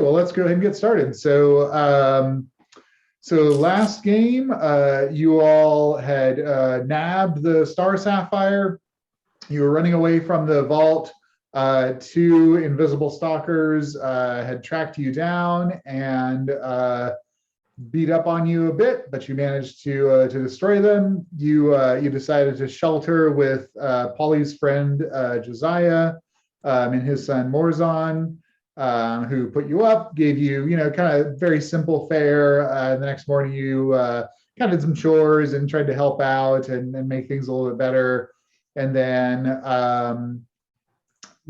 well, let's go ahead and get started. So last game, you all had nabbed the Star Sapphire. You were running away from the vault. Two invisible stalkers had tracked you down and beat up on you a bit, but you managed to destroy them. You decided to shelter with Polly's friend Josiah and his son Morzon, who put you up, gave you kind of very simple fare. The next morning you kind of did some chores and tried to help out and make things a little bit better. And then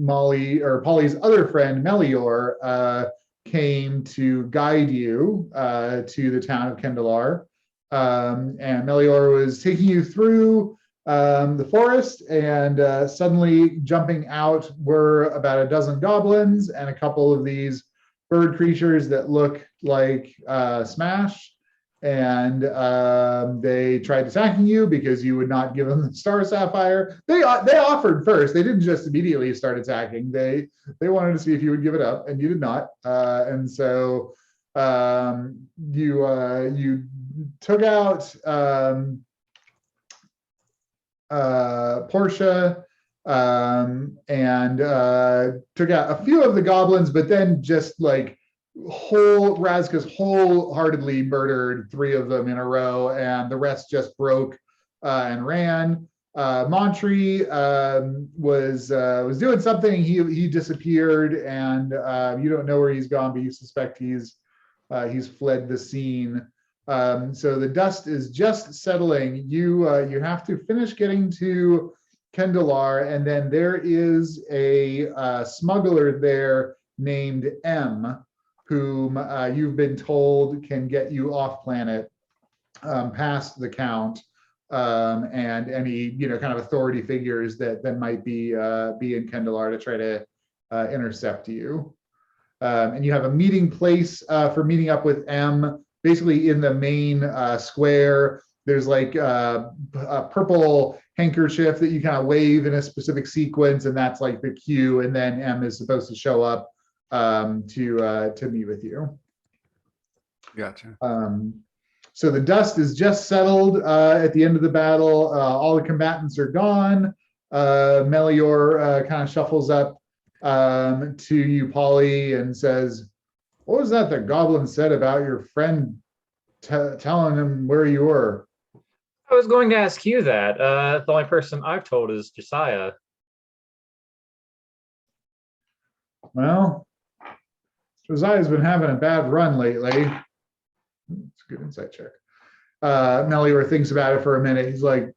Polly's other friend Melior came to guide you to the town of Kendalar. And Melior was taking you through the forest, and suddenly jumping out were about a dozen goblins and a couple of these bird creatures that look like Smash. And they tried attacking you because you would not give them the Star Sapphire. They offered first. They didn't just immediately start attacking. They wanted to see if you would give it up, and you did not. And so you took out Portia and took out a few of the goblins, but then just like Razkus wholeheartedly murdered three of them in a row, and the rest just broke and ran. Montry was doing something. He disappeared, and you don't know where he's gone, but you suspect he's fled the scene. So the dust is just settling. You have to finish getting to Kendalar, and then there is a smuggler there named M, whom you've been told can get you off planet past the Count and any kind of authority figures that might be in Kendalar to try to intercept you. And you have a meeting place for meeting up with M, basically in the main square. There's like a purple handkerchief that you kind of wave in a specific sequence, and that's like the cue. And then M is supposed to show up to meet with you. Gotcha. So the dust is just settled at the end of the battle. All the combatants are gone. Melior kind of shuffles up to you, Polly, and says, "What was that the goblin said about your friend telling him where you were?" I was going to ask you that. The only person I've told is Josiah. Well, Josiah's been having a bad run lately. It's a good insight check. Melior thinks about it for a minute. He's like,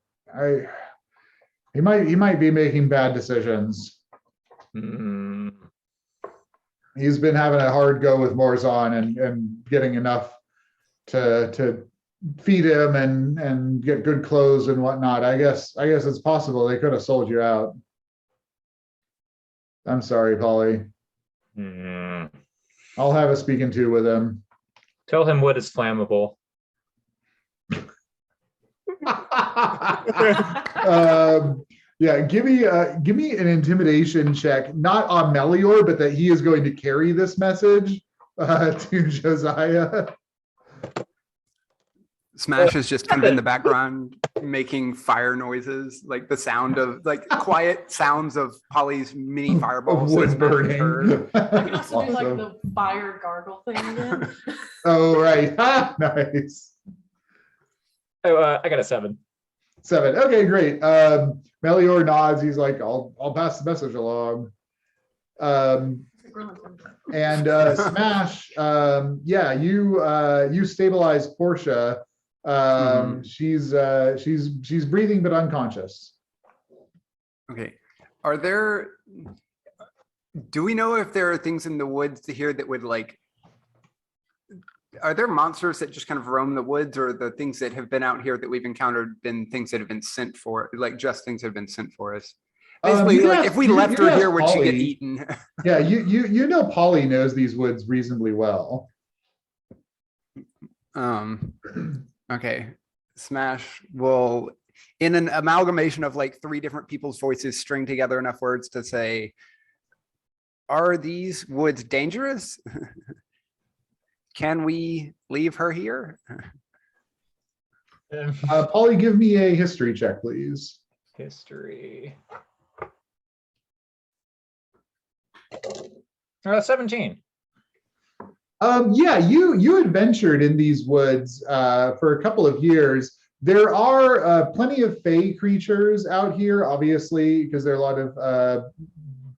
he might be making bad decisions. He's been having a hard go with Morzon and getting enough to feed him and get good clothes and whatnot. I guess it's possible they could have sold you out. I'm sorry, Polly. I'll have a speaking to with him. Tell him what is flammable. Yeah, give me an intimidation check, not on Melior, but that he is going to carry this message to Josiah. Smash is just kind of in the background making fire noises, like the sound of like quiet sounds of Polly's mini fireballs. Wood burning. You can also do like the fire gargle thing again. Oh, right. Nice. Oh, I got a 7. 7. Okay, great. Melior nods. He's like, I'll pass the message along. And Smash, yeah, you stabilized Portia. She's breathing but unconscious. Okay. Do we know if there are things in the woods here that would like, are there monsters that just kind of roam the woods, or the things that have been out here that we've encountered been things that have been sent for, like just things that have been sent for us? Basically, like if we left her here, would she get eaten? Yeah, you know Polly knows these woods reasonably well. Okay. Smash will, in an amalgamation of like 3 different people's voices, string together enough words to say, "Are these woods dangerous?" can we leave her here? Polly, give me a history check, please. History. 17. Yeah, you adventured in these woods for a couple of years. There are plenty of fey creatures out here, obviously, because there are a lot of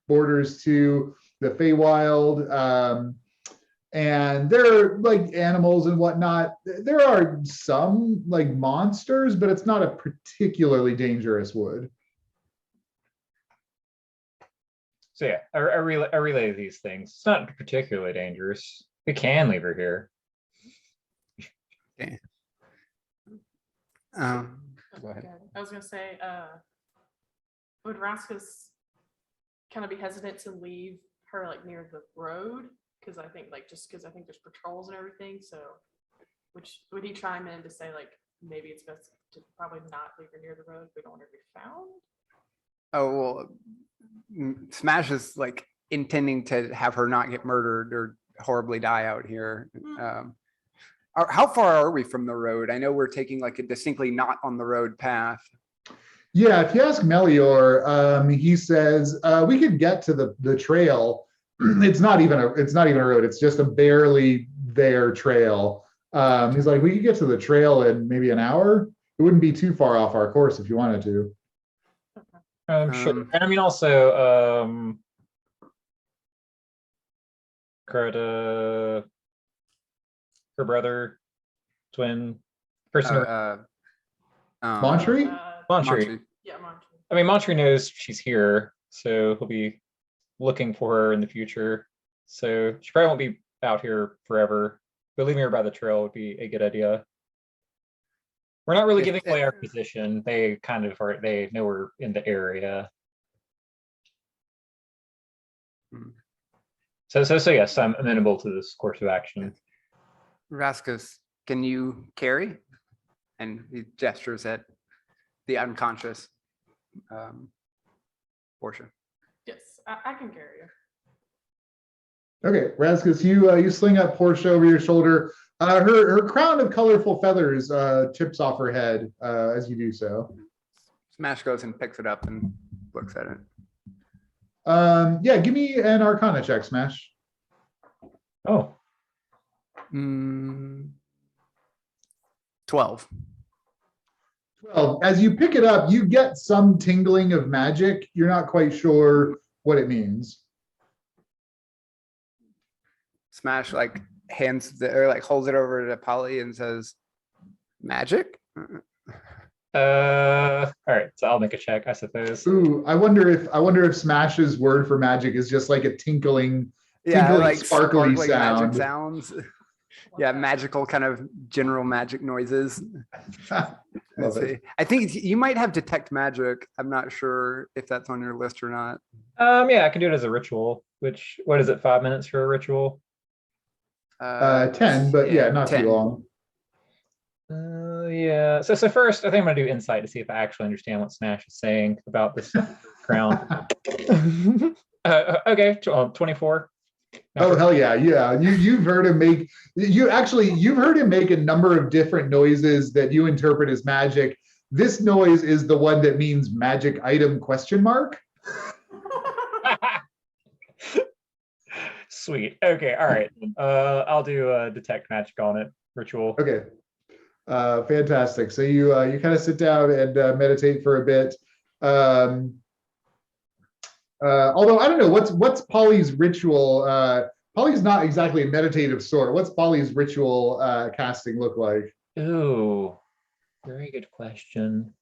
borders to the Feywild. And there are like animals and whatnot. There are some like monsters, but it's not a particularly dangerous wood. So yeah, I relay these things. It's not particularly dangerous. We can leave her here. Okay. Go ahead. I was gonna say, would Razkus kind of be hesitant to leave her like near the road? Because I think because I think there's patrols and everything. So, would he chime in to say like maybe it's best to probably not leave her near the road? We don't want her to be found. Oh, well, Smash is like intending to have her not get murdered or horribly die out here. How far are we from the road? I know we're taking like a distinctly not on the road path. Yeah, if you ask Melior, he says we could get to the trail. It's not even a road. It's just a barely there trail. He's like, we could get to the trail in maybe an hour. It wouldn't be too far off our course if you wanted to. Sure. And I mean, also, Greta, her brother, twin, person. Montry? Montry. Yeah, Montry. I mean, Montry knows she's here, so he'll be looking for her in the future. So she probably won't be out here forever. But leaving her by the trail would be a good idea. We're not really giving away our position. They kind of are. They know we're in the area. So yes, I'm amenable to this course of action. Razkus, can you carry? And he gestures at the unconscious portion. Yes, I can carry her. Okay, Razkus, you sling up Portia over your shoulder. Her crown of colorful feathers tips off her head as you do so. Smash goes and picks it up and looks at it. Yeah, give me an Arcana check, Smash. Oh. 12. Well, as you pick it up, you get some tingling of magic. You're not quite sure what it means. Smash like holds it over to Polly and says, "Magic." All right, so I'll make a check, I suppose. Ooh, I wonder if Smash's word for magic is just like a tinkling, Like sparkly sparkling sound. magic sounds. Yeah, magical kind of general magic noises. Let's see. I think you might have detect magic. I'm not sure if that's on your list or not. Yeah, I can do it as a ritual. What is it? 5 minutes for a ritual? 10, but yeah, not 10. too long. Yeah. So first, I think I'm gonna do insight to see if I actually understand what Smash is saying about this crown. Okay, 24. Oh hell yeah, yeah. You've heard him make you've heard him make a number of different noises that you interpret as magic. This noise is the one that means magic item ? Sweet. Okay. All right. I'll do detect magic on it. Ritual. Okay. Fantastic. So you kind of sit down and meditate for a bit. Although I don't know what's Polly's ritual. Polly's not exactly a meditative sort. What's Polly's ritual casting look like? Ooh, very good question.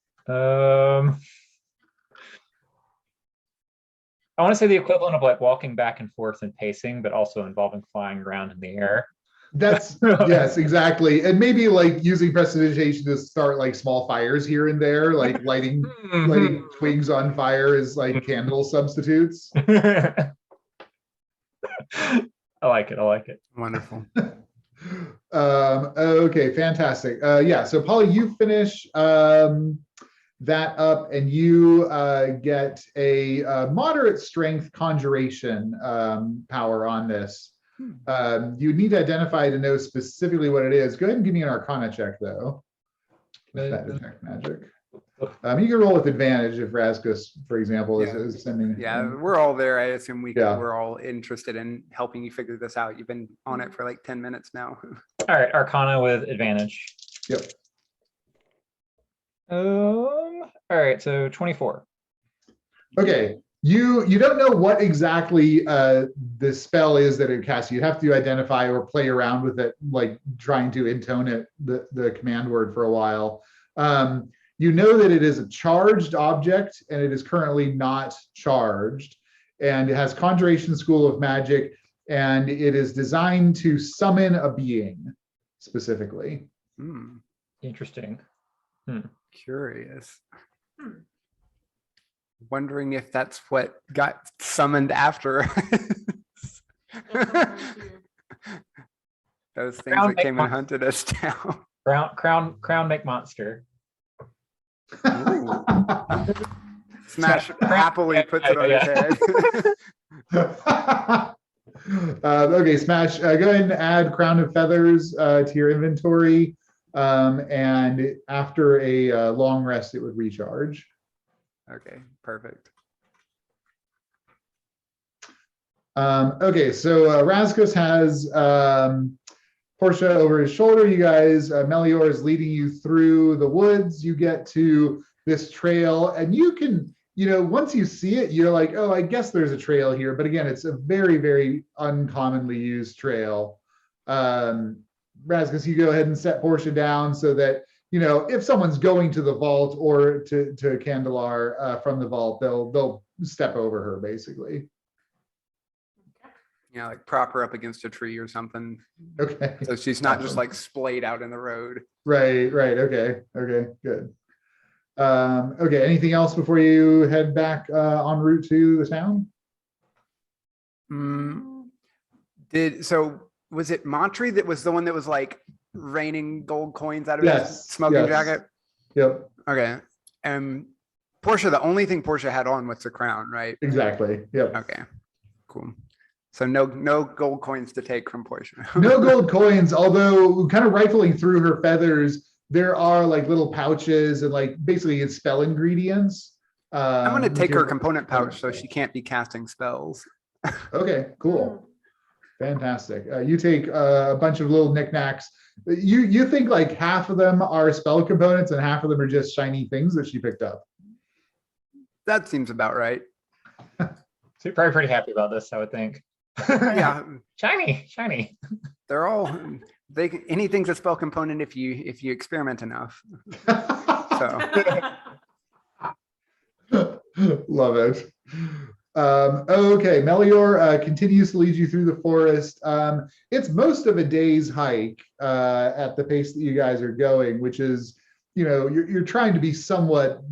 I want to say the equivalent of like walking back and forth and pacing, but also involving flying around in the air. That's yes, exactly. And maybe like using prestidigitation to start like small fires here and there, like lighting twigs on fire as like candle substitutes. I like it. Wonderful. Okay, fantastic. Yeah, so Polly, you finish that up and you get a moderate strength conjuration power on this. You need to identify to know specifically what it is. Go ahead and give me an Arcana check, though. With that detect magic. You can roll with advantage if Razkus, for example, is sending. Yeah, we're all there. I assume Yeah. we're all interested in helping you figure this out. You've been on it for like 10 minutes now. All right, Arcana with advantage. Yep. All right, so 24. Okay. You don't know what exactly the spell is that it casts. You have to identify or play around with it, like trying to intone it, the command word for a while. You know that it is a charged object and it is currently not charged. And it has Conjuration School of Magic, and it is designed to summon a being specifically. Interesting. Curious. Wondering if that's what got summoned after those things Crown that came make and hunted us down. Crown make monster. Smash happily puts it on his head. Okay, Smash, go ahead and add Crown of Feathers to your inventory. And after a long rest, it would recharge. Okay, perfect. Okay, so Razkus has Portia over his shoulder. You guys, Melior is leading you through the woods. You get to this trail, and you can, once you see it, you're like, oh, I guess there's a trail here. But again, it's a very, very uncommonly used trail. Razkus, you go ahead and set Portia down so that, if someone's going to the vault or to Candelar from the vault, they'll step over her basically. Yeah, like prop her up against a tree or something. Okay. So she's not just like splayed out in the road. Right. Okay, good. Okay, anything else before you head back en route to the town? Was it Montry that was the one that was like raining gold coins out of his smoking jacket? Yep. Okay. Portia, the only thing Portia had on was the crown, right? Exactly. Yep. Okay. Cool. So no gold coins to take from Portia. No gold coins, although kind of rifling through her feathers, there are like little pouches and like basically it's spell ingredients. I'm going to take her component pouch so she can't be casting spells. Okay, cool. Fantastic. You take a bunch of little knickknacks. You think like half of them are spell components and half of them are just shiny things that she picked up. That seems about right. So you're probably pretty happy about this, I would think. Yeah. Shiny. They're all anything's a spell component if you experiment enough. So love it. Okay, Melior continues to lead you through the forest. It's most of a day's hike at the pace that you guys are going, which is, you're trying to be somewhat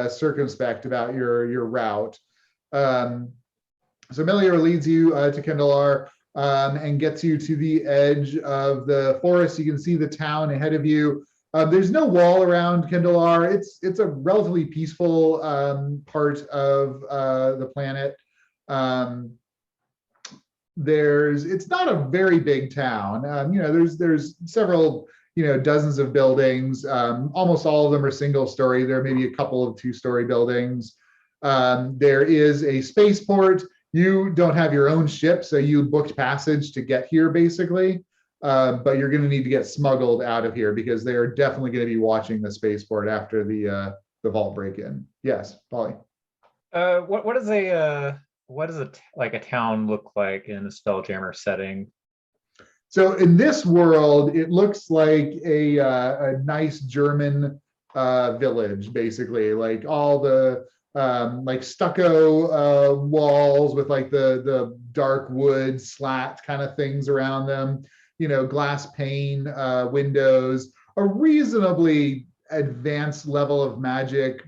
circumspect about your route. So Melior leads you to Candelar and gets you to the edge of the forest. You can see the town ahead of you. There's no wall around Candelar. It's a relatively peaceful part of the planet. It's not a very big town. There's several dozens of buildings. Almost all of them are single story. There may be a couple of 2-story buildings. There is a spaceport. You don't have your own ship, so you booked passage to get here basically. But you're going to need to get smuggled out of here because they are definitely going to be watching the spaceport after the vault break-in. Yes, Polly. What does a town look like in a Spelljammer setting? So in this world, it looks like a nice German village, basically, like all the like stucco walls with like the dark wood slat kind of things around them. Glass pane windows, a reasonably advanced level of magic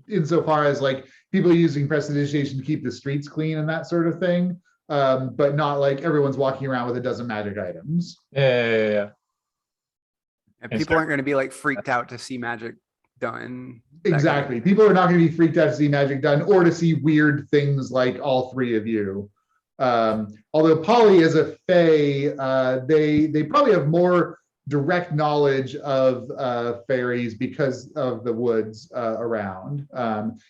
insofar as like people using prestidigitation to keep the streets clean and that sort of thing, but not like everyone's walking around with a dozen magic items. Yeah. And people aren't going to be like freaked out to see magic done. Exactly. People are not going to be freaked out to see magic done or to see weird things like all three of you. Although Polly is a fae, they probably have more direct knowledge of fairies because of the woods around.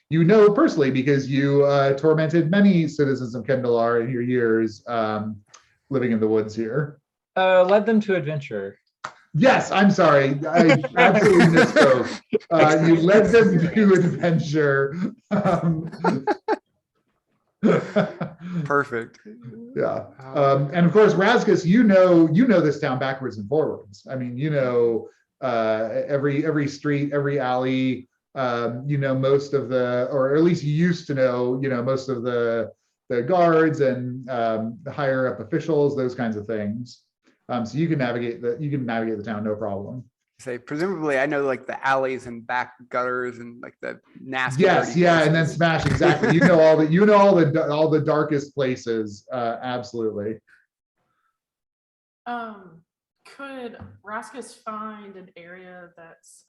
You know personally because you tormented many citizens of Kendalar in your years living in the woods here. Led them to adventure. Yes, I'm sorry. I absolutely misspoke. You led them to adventure. Perfect. Yeah. And of course, Razkus, you know this town backwards and forwards. I mean, you know every street, every alley. You know most of the, or at least you used to know, most of the guards and the higher up officials, those kinds of things. So you can navigate the town, no problem. Say, presumably, I know like the alleys and back gutters and like the nasty. Yes, dirty yeah, and then places. smash exactly. You know all the darkest places. Absolutely. Could Razkus find an area that's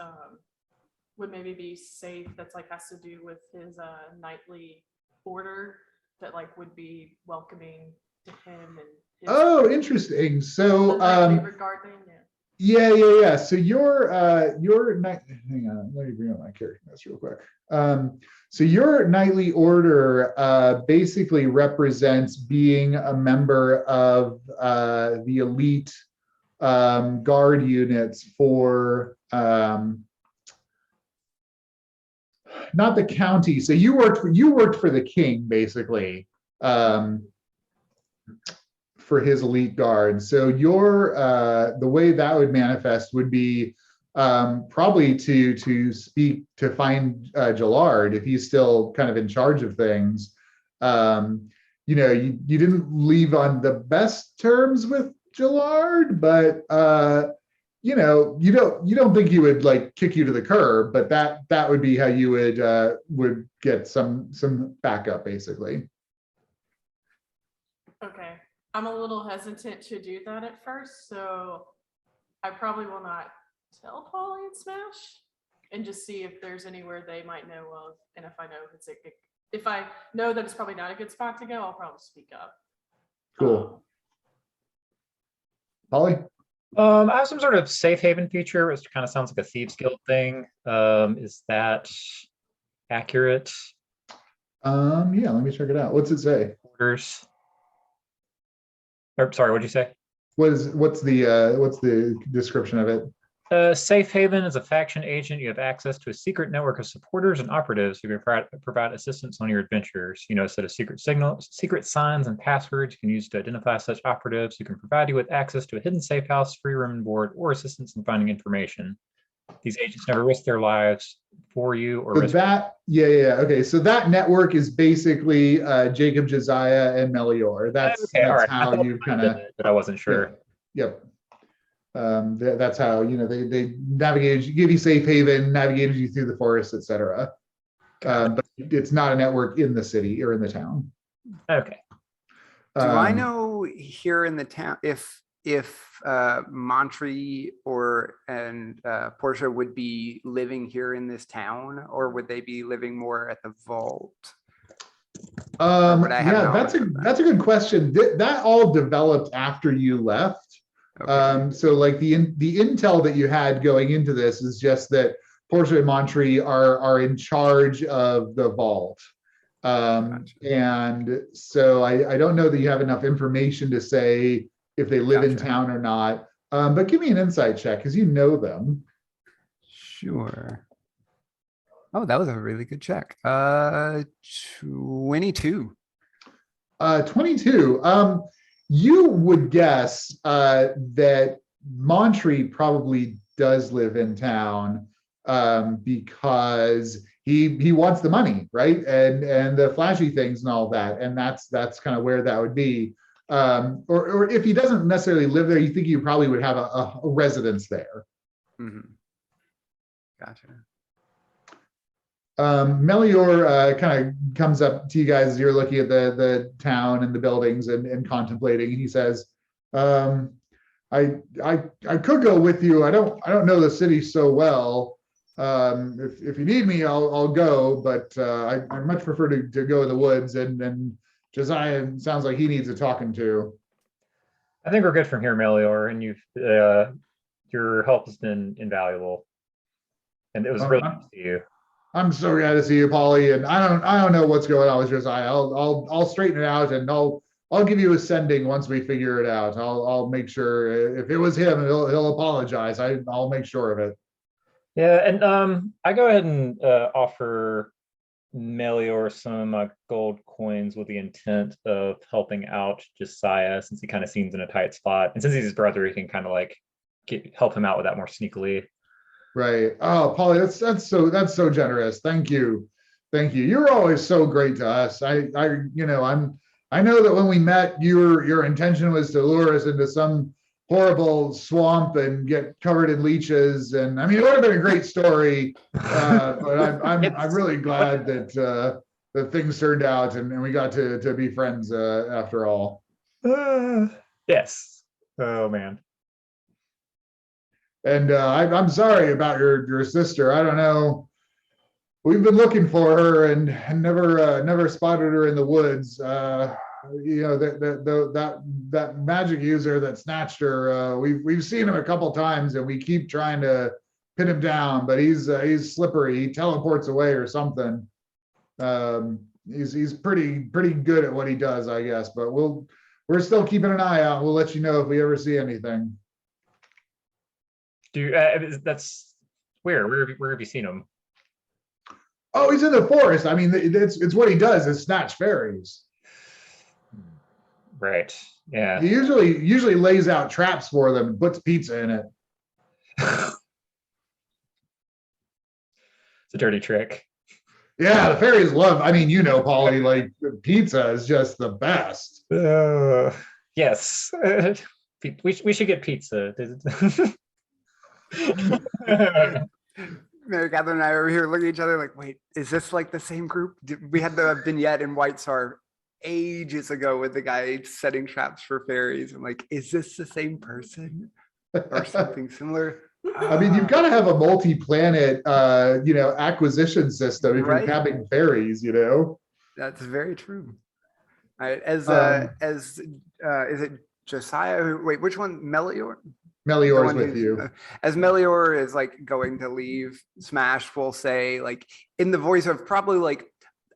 would maybe be safe, that's like has to do with his nightly order, that like would be welcoming to him and his Oh, interesting. So regarding yeah. So your night, hang on, let me bring up my character notes real quick. So your nightly order basically represents being a member of the elite guard units for not the county. So you worked for the king basically. For his elite guard. So your the way that would manifest would be probably to speak to find Jallard if he's still kind of in charge of things. You didn't leave on the best terms with Jallard, but you don't think he would like kick you to the curb, but that would be how you would get some backup basically. Okay. I'm a little hesitant to do that at first, so I probably will not tell Polly and Smash and just see if there's anywhere they might know of. And if I know if I know that it's probably not a good spot to go, I'll probably speak up. Cool. Polly? I have some sort of safe haven feature, which kind of sounds like a Thieves Guild thing. Is that accurate? Yeah, let me check it out. What's it say? Orders. Or, sorry, what'd you say? What's the description of it? Safe Haven is a faction agent. You have access to a secret network of supporters and operatives who can provide assistance on your adventures. You know, a set of secret signals, secret signs, and passwords you can use to identify such operatives who can provide you with access to a hidden safe house, free room and board, or assistance in finding information. These agents never risk their lives for you or risk. Okay, so that network is basically Jacob, Josiah, and Melior. That's right. how you kind of. But I wasn't sure. Yep. That's how they navigated you, give you safe haven, navigated you through the forest, etc. But it's not a network in the city or in the town. Okay. Do I know here in the town if Montry and Portia would be living here in this town, or would they be living more at the vault? Yeah, that's a good question. That all developed after you left. Okay. So like the intel that you had going into this is just that Portia and Montry are in charge of the vault. Gotcha. And so I don't know that you have enough information to say if they live in town or not. But give me an insight check because you know them. Sure. Oh, that was a really good check. 22. 22. You would guess that Montry probably does live in town because he wants the money, right? And the flashy things and all that. And that's kind of where that would be. Or if he doesn't necessarily live there, you think you probably would have a residence there. Mm-hmm. Gotcha. Melior kind of comes up to you guys as you're looking at the town and the buildings and contemplating, and he says, I could go with you. I don't know the city so well. If you need me, I'll go, but I much prefer to go in the woods and Josiah sounds like he needs a talking to. I think we're good from here, Melior, and your help has been invaluable. And it was really good to see you. I'm so glad to see you, Polly. And I don't know what's going on with Josiah. I'll straighten it out, and I'll give you a sending once we figure it out. I'll make sure if it was him, he'll apologize. I'll make sure of it. Yeah, and I go ahead and offer Melior some gold coins with the intent of helping out Josiah, since he kind of seems in a tight spot, and since he's his brother, he can kind of like help him out with that more sneakily. Right. Oh, Polly, that's so generous. Thank you. Thank you. You're always so great to us. I know that when we met, your intention was to lure us into some horrible swamp and get covered in leeches. And I mean, it would have been a great story. But I'm really glad that things turned out and we got to be friends after all. Yes. Oh man. And I'm sorry about your sister. I don't know. We've been looking for her and never spotted her in the woods. That magic user that snatched her. We've seen him a couple times, and we keep trying to pin him down, but he's slippery. He teleports away or something. He's pretty good at what he does, I guess. But we're still keeping an eye out. We'll let you know if we ever see anything. That's where have you seen him? Oh, he's in the forest. I mean, it's what he does is snatch fairies. Right. Yeah. He usually lays out traps for them and puts pizza in it. It's a dirty trick. Yeah, the fairies love. I mean, Polly, like pizza is just the best. Yes. We should get pizza. Mary Catherine and I are here looking at each other like, wait, is this like the same group? We had the vignette in White Star ages ago with the guy setting traps for fairies. I'm like, is this the same person or something similar? I mean, you've got to have a multi-planet, acquisition system if Right. you're having fairies. That's very true. All right, is it Josiah? Wait, which one? Melior? Melior's with you. As Melior is like going to leave, Smash will say, like in the voice of probably like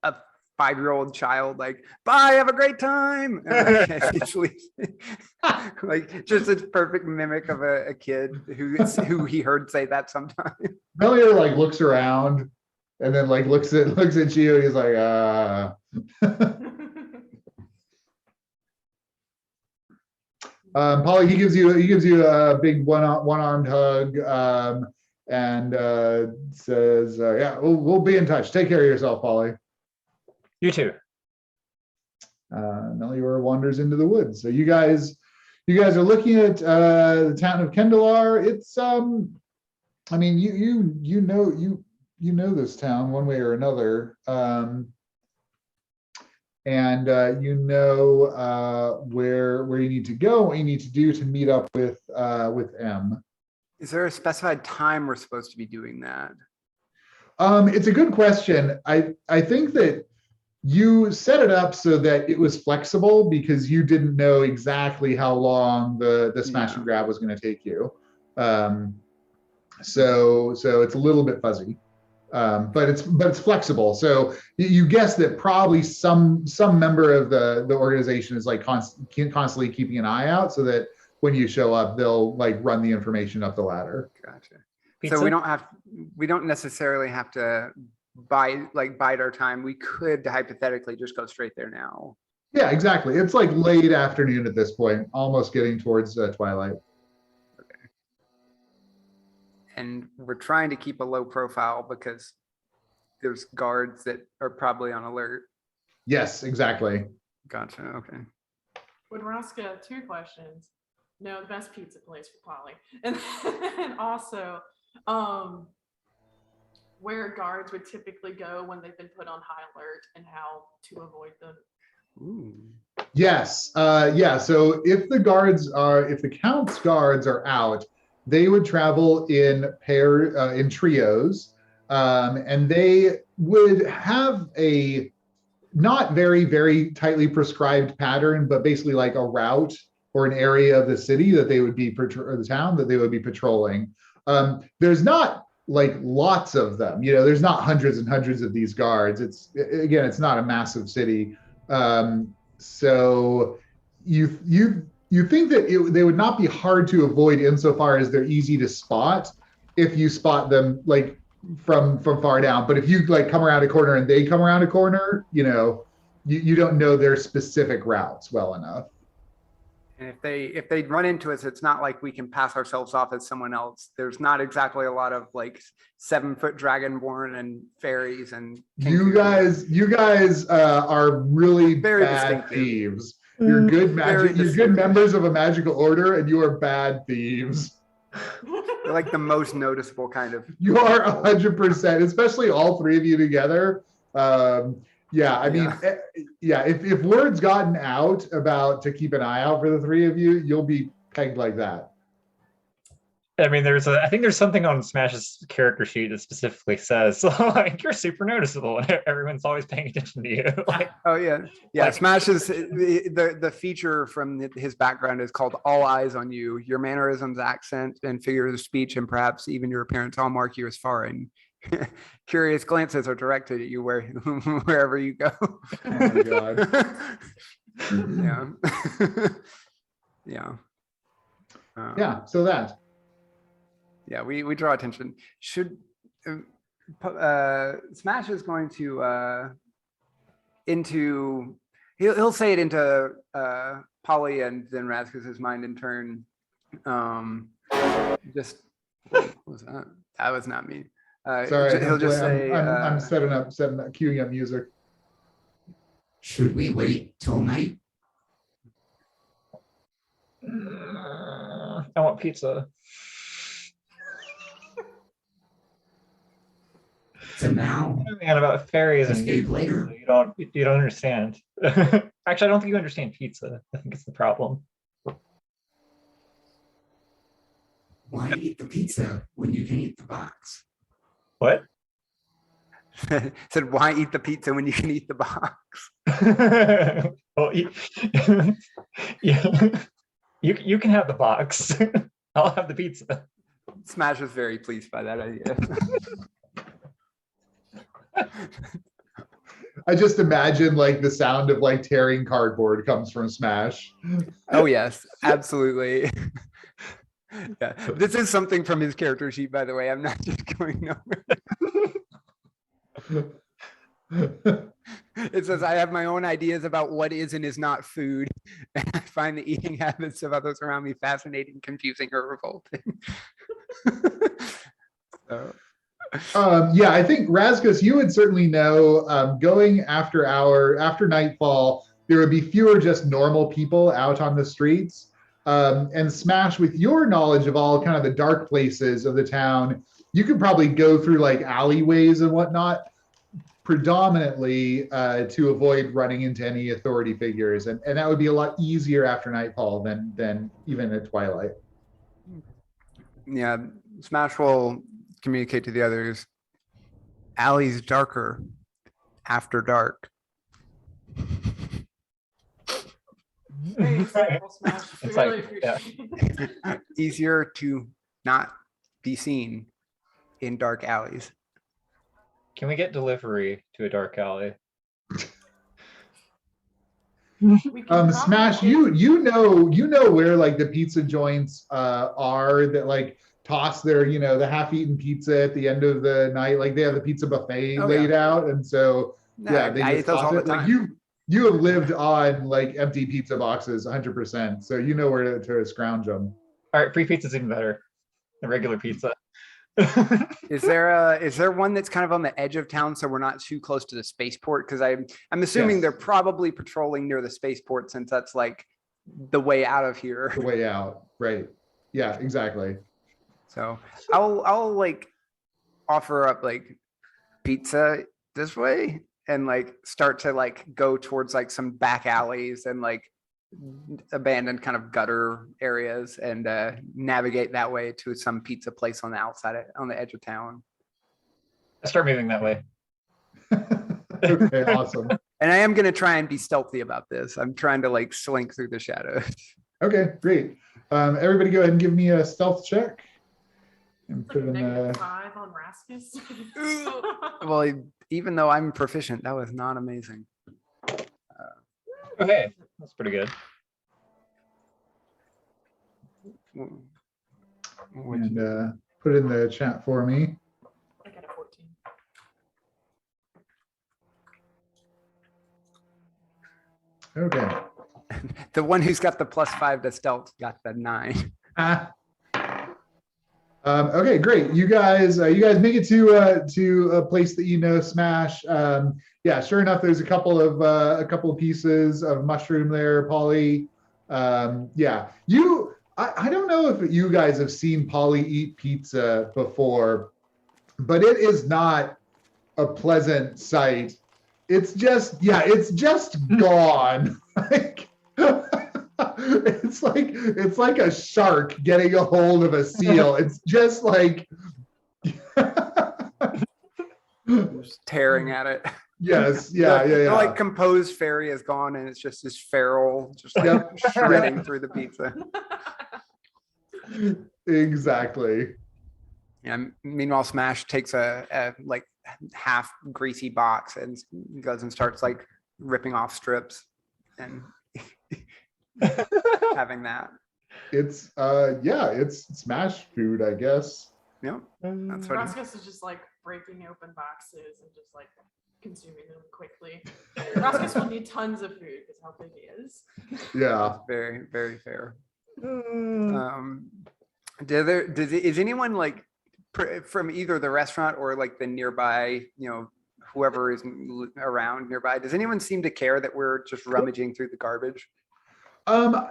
a 5-year-old child, like "Bye, have a great time." And, like just a perfect mimic of a kid who he heard say that sometime. Melior like looks around and then like looks at you. He's like, Polly, he gives you a big one-armed hug, and says, "Yeah, we'll be in touch. Take care of yourself, Polly." You too. Melior wanders into the woods. So you guys are looking at the town of Kendalar. It's I mean, you know this town one way or another. And where you need to go, what you need to do to meet up with M. Is there a specified time we're supposed to be doing that? It's a good question. I think that you set it up so that it was flexible because you didn't know exactly how long the smash and grab was going to take you. So it's a little bit fuzzy. But it's flexible. So you guess that probably some member of the organization is like constantly keeping an eye out, so that when you show up, they'll like run the information up the ladder. Gotcha. Pizza? So we don't necessarily have to bide our time. We could hypothetically just go straight there now. Yeah, exactly. It's like late afternoon at this point, almost getting towards twilight. And we're trying to keep a low profile because there's guards that are probably on alert. Yes, exactly. Gotcha. Okay. Would Raska, 2 questions. No, the best pizza place for Polly. And also, where guards would typically go when they've been put on high alert and how to avoid them. Ooh. Yes. Yeah. So if the count's guards are out, they would travel in in trios, and they would have not very, very tightly prescribed pattern, but basically like a route or an area of the city that they would be, or the town that they would be patrolling. There's not like lots of them, there's not hundreds and hundreds of these guards. It's not a massive city. So you think that they would not be hard to avoid insofar as they're easy to spot if you spot them like from far down. But if you like come around a corner and they come around a corner, you don't know their specific routes well enough. And if they run into us, it's not like we can pass ourselves off as someone else. There's not exactly a lot of like 7-foot dragonborn and fairies and you guys are really very bad distinctive. thieves. You're good you're good members of a magical order, and you are bad thieves. They're like the most noticeable kind of. You are 100%, especially all three of you together. If word's gotten out about to keep an eye out for the three of you, you'll be pegged like that. I mean, I think there's something on Smash's character sheet that specifically says, like, you're super noticeable and everyone's always paying attention to you. Like, oh yeah. Yeah. Like, Smash is the feature from his background is called All Eyes on You. Your mannerisms, accent, and figure of speech, and perhaps even your appearance all mark you as foreign. Curious glances are directed at you wherever you go. Oh my God. Yeah. Yeah. So that. Yeah, we draw attention. Should Smash is going to he'll say it into Polly and then Razkus's mind in turn. Just what was that? That was not me. Sorry, he'll just say I'm setting up, queuing up music. Should we wait till night? I want pizza. So now, Man, about fairies and escape later. you don't understand. Actually, I don't think you understand pizza. I think it's the problem. Why eat the pizza when you can eat the box? What? said, why eat the pizza when you can eat the box? Well, you can have the box. I'll have the pizza. Smash was very pleased by that idea. I just imagine like the sound of like tearing cardboard comes from Smash. Oh yes, absolutely. Yeah, this is something from his character sheet, by the way. I'm not just going nowhere. It says, I have my own ideas about what is and is not food. And I find the eating habits of others around me fascinating, confusing, or revolting. So. I think Razkus, you would certainly know, going after nightfall, there would be fewer just normal people out on the streets. And Smash, with your knowledge of all kind of the dark places of the town, you could probably go through like alleyways and whatnot, predominantly to avoid running into any authority figures. And that would be a lot easier after nightfall than even at twilight. Yeah, Smash will communicate to the others. Alley's darker after dark. Very simple, Smash. We It's really like, yeah. appreciate it. Easier to not be seen in dark alleys. Can we get delivery to a dark alley? We can Smash, probably you know where like the pizza joints are that like toss their, the half-eaten pizza at the end of the night. Like they have the pizza buffet laid out, and so No, they I just eat those toss all the it. Like time. you have lived on like empty pizza boxes 100%, so you know where to scrounge them. All right, free pizza's even better than regular pizza. Is there one that's kind of on the edge of town so we're not too close to the spaceport? Because I'm assuming Yes. they're probably patrolling near the spaceport since that's like the way out of here. The way out, right? Yeah, exactly. So I'll like offer up like pizza this way and like start to like go towards like some back alleys and like abandoned kind of gutter areas and navigate that way to some pizza place on the outside on the edge of town. I start moving that way. Okay, awesome. And I am going to try and be stealthy about this. I'm trying to like slink through the shadows. Okay, great. Everybody go ahead and give me a stealth check. And Like put a in negative 5 on Raskus. Well, even though I'm proficient, that was not amazing. Oh, hey, that's pretty good. and put it in the chat for me. I got a 14. Okay. The one who's got the +5 to stealth got the 9. Okay, great. You guys make it to a place that you know, Smash. Yeah, sure enough, there's a couple of pieces of mushroom there, Polly. Yeah, I don't know if you guys have seen Polly eat pizza before, but it is not a pleasant sight. It's just gone. Like, it's like a shark getting a hold of a seal. It's just like Just tearing at it. yes, yeah. The like composed fairy is gone, and it's just this feral, just like shredding through the pizza. Exactly. And meanwhile, Smash takes a like half greasy box and goes and starts like ripping off strips and having that. It's it's Smash food, I guess. Yep. That's what Raskus is just like breaking open boxes and just like consuming them quickly. Raskus will need tons of food because how big he is. Yeah. very, very fair. Is anyone like from either the restaurant or like the nearby, whoever is around nearby, does anyone seem to care that we're just rummaging through the garbage?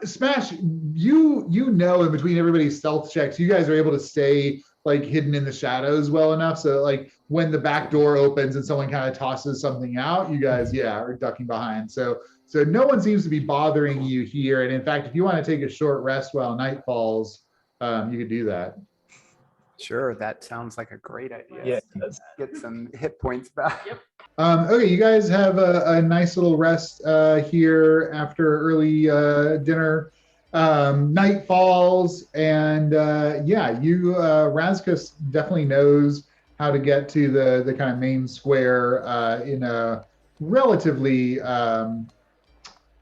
Smash, you know, in between everybody's stealth checks, you guys are able to stay like hidden in the shadows well enough so like when the back door opens and someone kind of tosses something out, you guys are ducking behind. So no one seems to be bothering you here. And in fact, if you want to take a short rest while night falls, you could do that. Sure, that sounds like a great idea. Yeah. Get some hit points back. Yep. Okay, you guys have a nice little rest here after early dinner. Night falls, and Razkus definitely knows how to get to the kind of main square in a relatively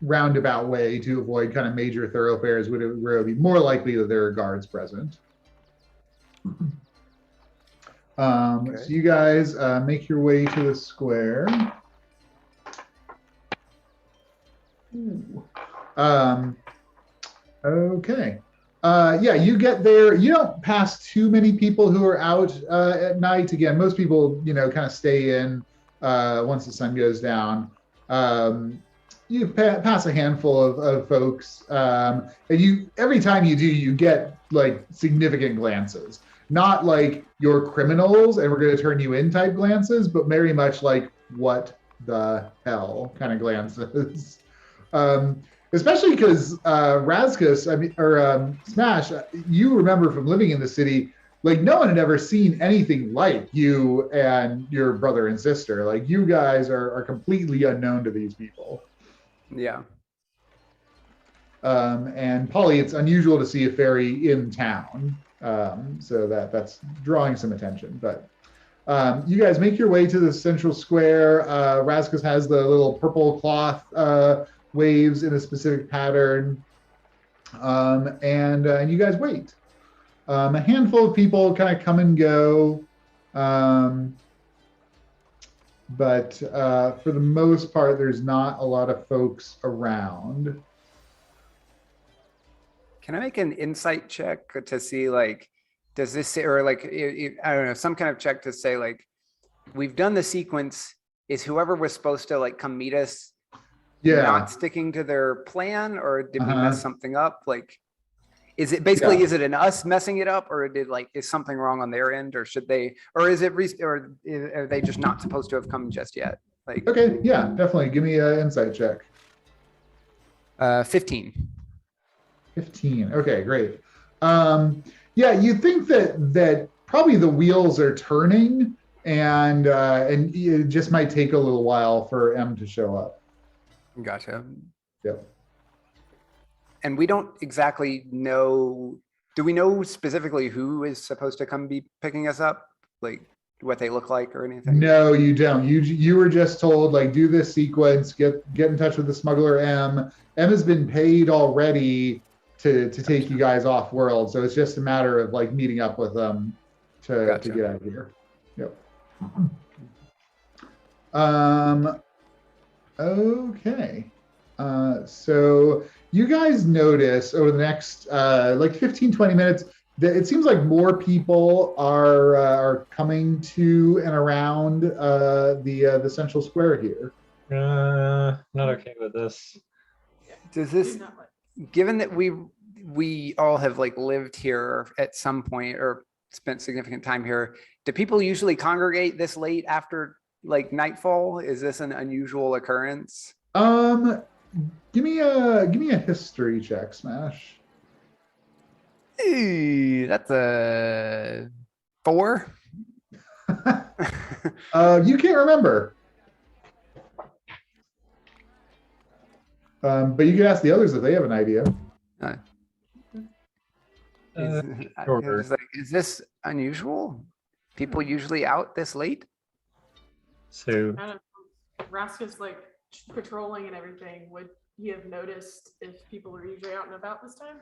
roundabout way to avoid kind of major thoroughfares where it would be more likely that there are guards present. So you guys make your way to the square. Okay. You get there. You don't pass too many people who are out at night. Again, most people, kind of stay in once the sun goes down. You pass a handful of folks, and every time you do, you get like significant glances. Not like you're criminals and we're going to turn you in type glances, but very much like what the hell kind of glances. Especially because Razkus, Smash, you remember from living in the city, like no one had ever seen anything like you and your brother and sister. Like you guys are completely unknown to these people. Yeah. And Polly, it's unusual to see a fairy in town. So that's drawing some attention. But you guys make your way to the central square. Razkus has the little purple cloth waves in a specific pattern. And you guys wait. A handful of people kind of come and go. But for the most part, there's not a lot of folks around. Can I make an insight check to see like, does this say, or like, I don't know, some kind of check to say like, we've done the sequence, is whoever was supposed to like come meet us not sticking to their plan, or did we mess something up? Like, is it basically, is it an us messing it up, or is something wrong on their end, or should they, or is it, or are they just not supposed to have come just yet? Like, okay, yeah, definitely. Give me an insight check. 15. 15. Okay, great. You think that probably the wheels are turning, and it just might take a little while for M to show up. Gotcha. Yep. And we don't exactly know, do we know specifically who is supposed to come be picking us up? Like what they look like or anything? No, you don't. You were just told, like, do this sequence, get in touch with the smuggler M. M has been paid already to take you guys off world. So it's just a matter of like meeting up with them to Gotcha. get out of here. Yep. Okay. So you guys notice over the next like 15, 20 minutes that it seems like more people are coming to and around the central square here. Not okay with this. Does Do this, not like- given that we all have like lived here at some point or spent significant time here, do people usually congregate this late after like nightfall? Is this an unusual occurrence? Give me a history check, Smash. Ooh, that's a 4. You can't remember. But you can ask the others if they have an idea. Is, Sure. it's like, is this unusual? People usually out this late? So I don't know. Razkus like patrolling and everything. Would he have noticed if people are usually out and about this time?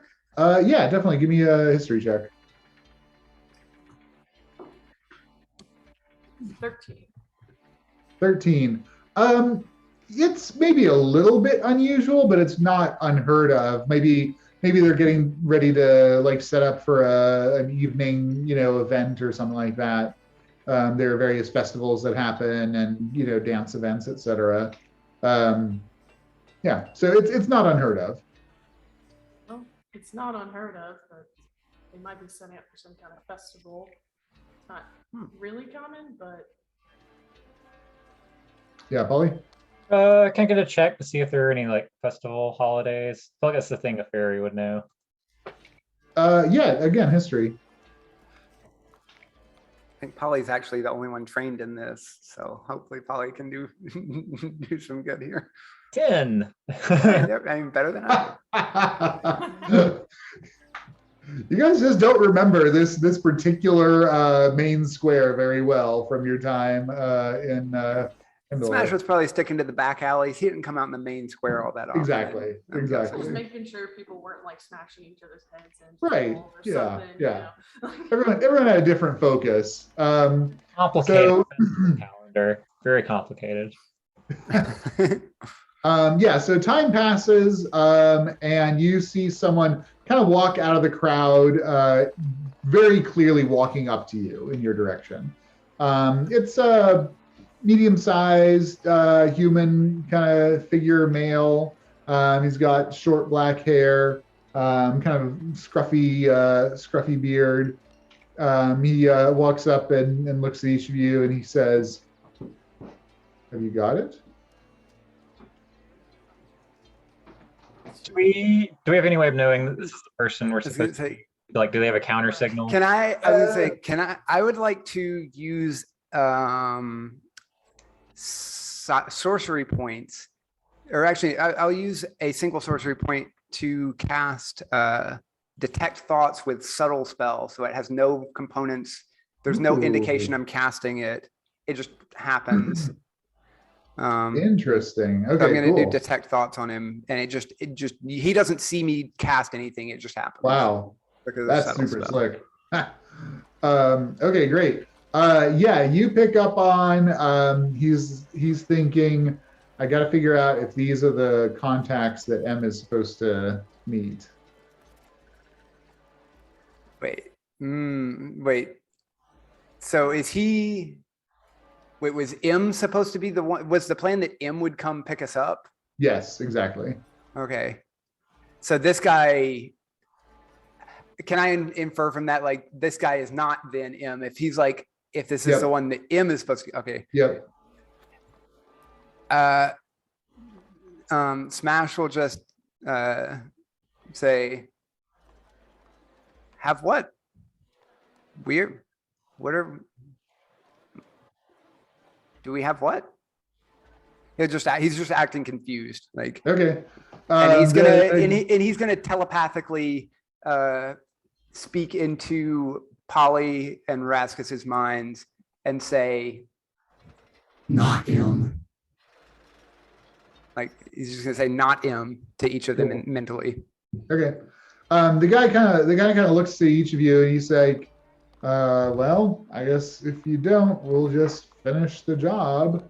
Yeah, definitely. Give me a history check. 13. 13. It's maybe a little bit unusual, but it's not unheard of. Maybe they're getting ready to like set up for an evening, event or something like that. There are various festivals that happen and, dance events, etc. Yeah, so it's not unheard of. Well, it's not unheard of, but they might be setting up for some kind of festival. It's not really common, but Yeah, Polly? can I get a check to see if there are any like festival holidays? I feel like that's the thing a fairy would know. Yeah, again, history. I think Polly's actually the only one trained in this, so hopefully Polly can do do some good here. 10. I mean, better than I do. You guys just don't remember this particular main square very well from your time in Smash the was probably sticking to the back alleys. He didn't come out in the main square all that often. Exactly, I'm exactly. just guessing. making sure people weren't like smashing each other's heads in Right, or yeah, something. yeah. You know? Everyone had a different focus. Complicated So- calendar. Very complicated. Yeah, so time passes, and you see someone kind of walk out of the crowd, very clearly walking up to you in your direction. It's a medium-sized human kind of figure, male. He's got short black hair, kind of scruffy beard. He walks up and looks at each of you, and he says, "Have you got it?" Do we have any way of knowing that this is the person we're I was gonna supposed to say, like? Do they have a counter signal? can I was gonna say, I would like to use sorcery points, or actually I'll use a single sorcery point to cast detect thoughts with subtle spell, so it has no components. There's no indication Ooh. I'm casting it. It just happens. Interesting. So I'm Okay, gonna cool. do detect thoughts on him, and it just he doesn't see me cast anything. It just happens. Wow, Because of that's subtle super spell. slick. Okay, great. Yeah, you pick up on he's thinking, I got to figure out if these are the contacts that M is supposed to meet. Wait. Wait. So is he? Wait, was M supposed to be the one? Was the plan that M would come pick us up? Yes, exactly. Okay. So this guy, can I infer from that, like, this guy is not then M? If he's like, if this is Yep. the one that M is supposed to, okay. Yep. Smash will just say, have what? Weird. What are, do we have what? He's just acting confused, like, Okay. and he's The- gonna the- and he's gonna telepathically speak into Polly and Razkus's minds and say, Not him. like, he's just gonna say "not him" to each of them Cool. mentally. Okay. The guy kind of looks to each of you and he's like, well, I guess if you don't, we'll just finish the job.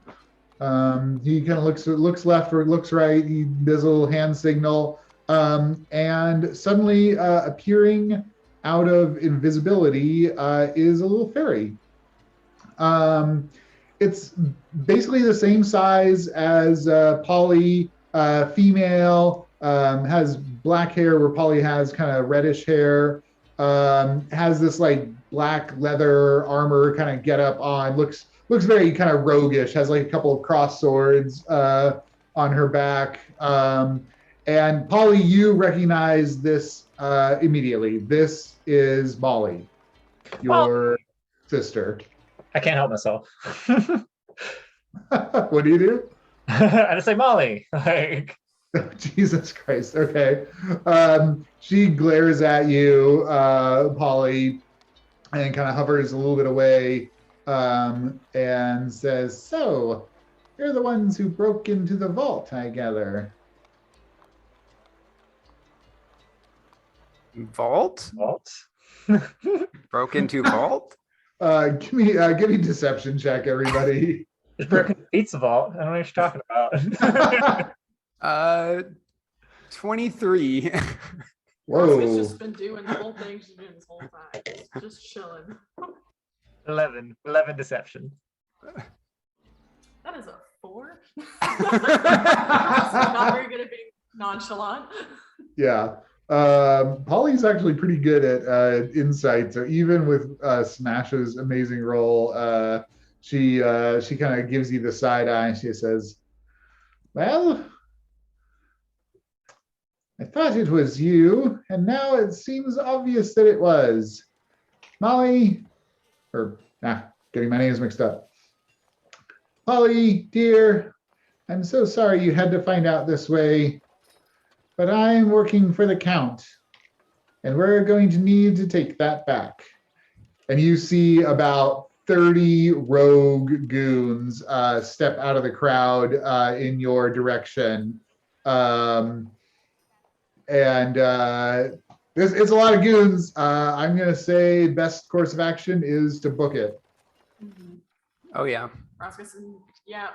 He kind of looks left or looks right. He does a little hand signal. And suddenly appearing out of invisibility is a little fairy. It's basically the same size as Polly, female, has black hair where Polly has kind of reddish hair, has this like black leather armor kind of get up on, looks very kind of roguish, has like a couple of cross swords on her back. And Polly, you recognize this immediately. This is Molly, your sister. I can't help myself. What do you do? I just say Molly. Like, Jesus Christ. Okay. She glares at you, Polly, and kind of hovers a little bit away and says, so, you're the ones who broke into the vault, I gather. Vault? what? Broke into vault? Give me a deception check, everybody. Just broken the pizza vault. I don't know what you're talking about. 23. Razkus just Whoa. been doing the whole thing she's doing this whole time. Just chilling. 11 deception. That is a 4. Not very good at being nonchalant. Yeah. Polly's actually pretty good at insight. So even with Smash's amazing roll, she kind of gives you the side eye. She says, well, I thought it was you, and now it seems obvious that it was. Molly, getting my names mixed up. Polly, dear, I'm so sorry you had to find out this way. But I'm working for the Count, and we're going to need to take that back. And you see about 30 rogue goons step out of the crowd in your direction. It's a lot of goons. I'm going to say best course of action is to book it. Oh, yeah. Razkus and yeah,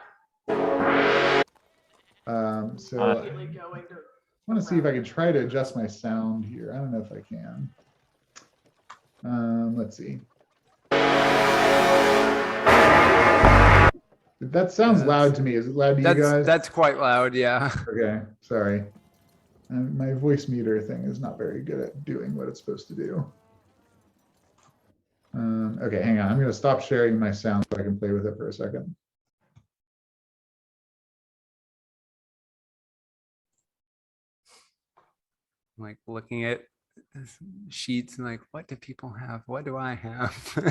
So immediately going to. I want to see if I can try to adjust my sound here. I don't know if I can. Let's see. That sounds loud to me. Is it loud to you guys? That's quite loud, yeah. Okay, sorry. My voice meter thing is not very good at doing what it's supposed to do. Okay, hang on. I'm going to stop sharing my sound so I can play with it for a second. Like looking at sheets and like, what do people have? What do I have?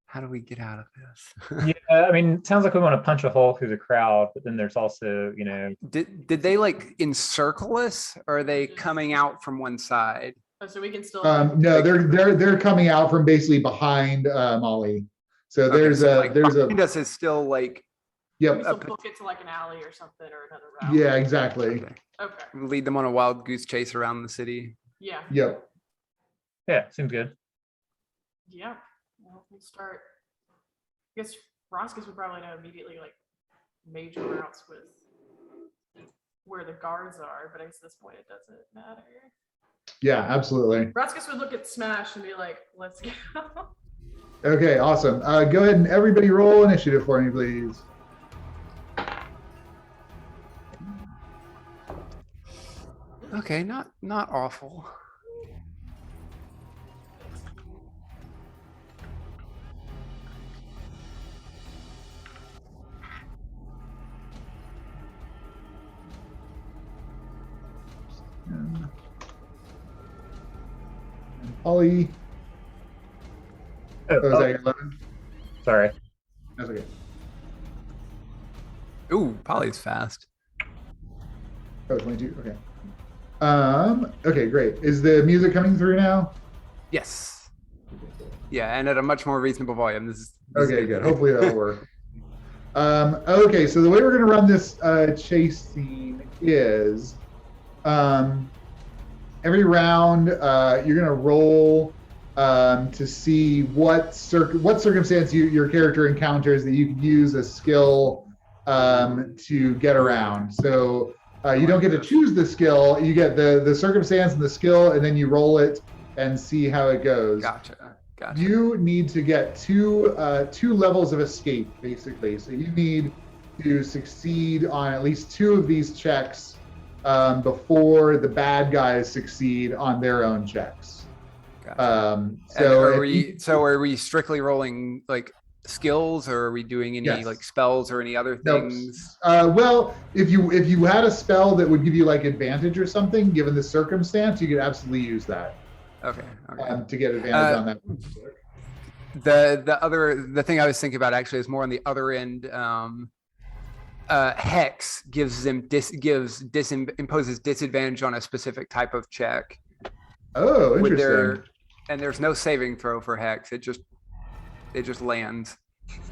How do we get out of this? Yeah, I mean, it sounds like we want to punch a hole through the crowd, but then there's also, you know, Did they like encircle us, or are they coming out from one side? Oh, so we can still. No, they're coming out from basically behind Molly. So Okay, there's so, a like, there's a behind us is still like, yep. we still book it to like an alley or something or another route. Yeah, exactly. okay. Okay. Lead them on a wild goose chase around the city. Yeah. Yep. yeah, seems good. Yeah. Well, we'll start. I guess Razkus would probably know immediately like major routes with where the guards are, but I guess at this point it doesn't matter. Yeah, absolutely. Razkus would look at Smash and be like, let's go. Okay, awesome. Go ahead and everybody roll initiative for me, please. Okay, not awful. And Ollie, Oh, was that your 11? sorry. That's okay. Ooh, Polly's fast. Oh, 22. Okay. Okay, great. Is the music coming through now? Yes. Yeah, and at a much more reasonable volume. This is Okay, good. Hopefully that'll work. Okay, so the way we're gonna run this chase scene is every round you're gonna roll to see what circumstance your character encounters that you can use a skill to get around. So you don't get to choose the skill, you get the circumstance and the skill, and then you roll it and see how it goes. Gotcha. You need to get two levels of escape, basically. So you need to succeed on at least 2 of these checks before the bad guys succeed on their own checks. Gotcha. So are we strictly rolling like skills, or are we doing any Yes. like spells or any other Nope. things? Well, if you had a spell that would give you like advantage or something, given the circumstance, you could absolutely use that Okay. to get advantage on that. The thing I was thinking about actually is more on the other end. Hex imposes disadvantage on a specific type of check. Oh, With interesting. and there's no saving throw for Hex. It just lands.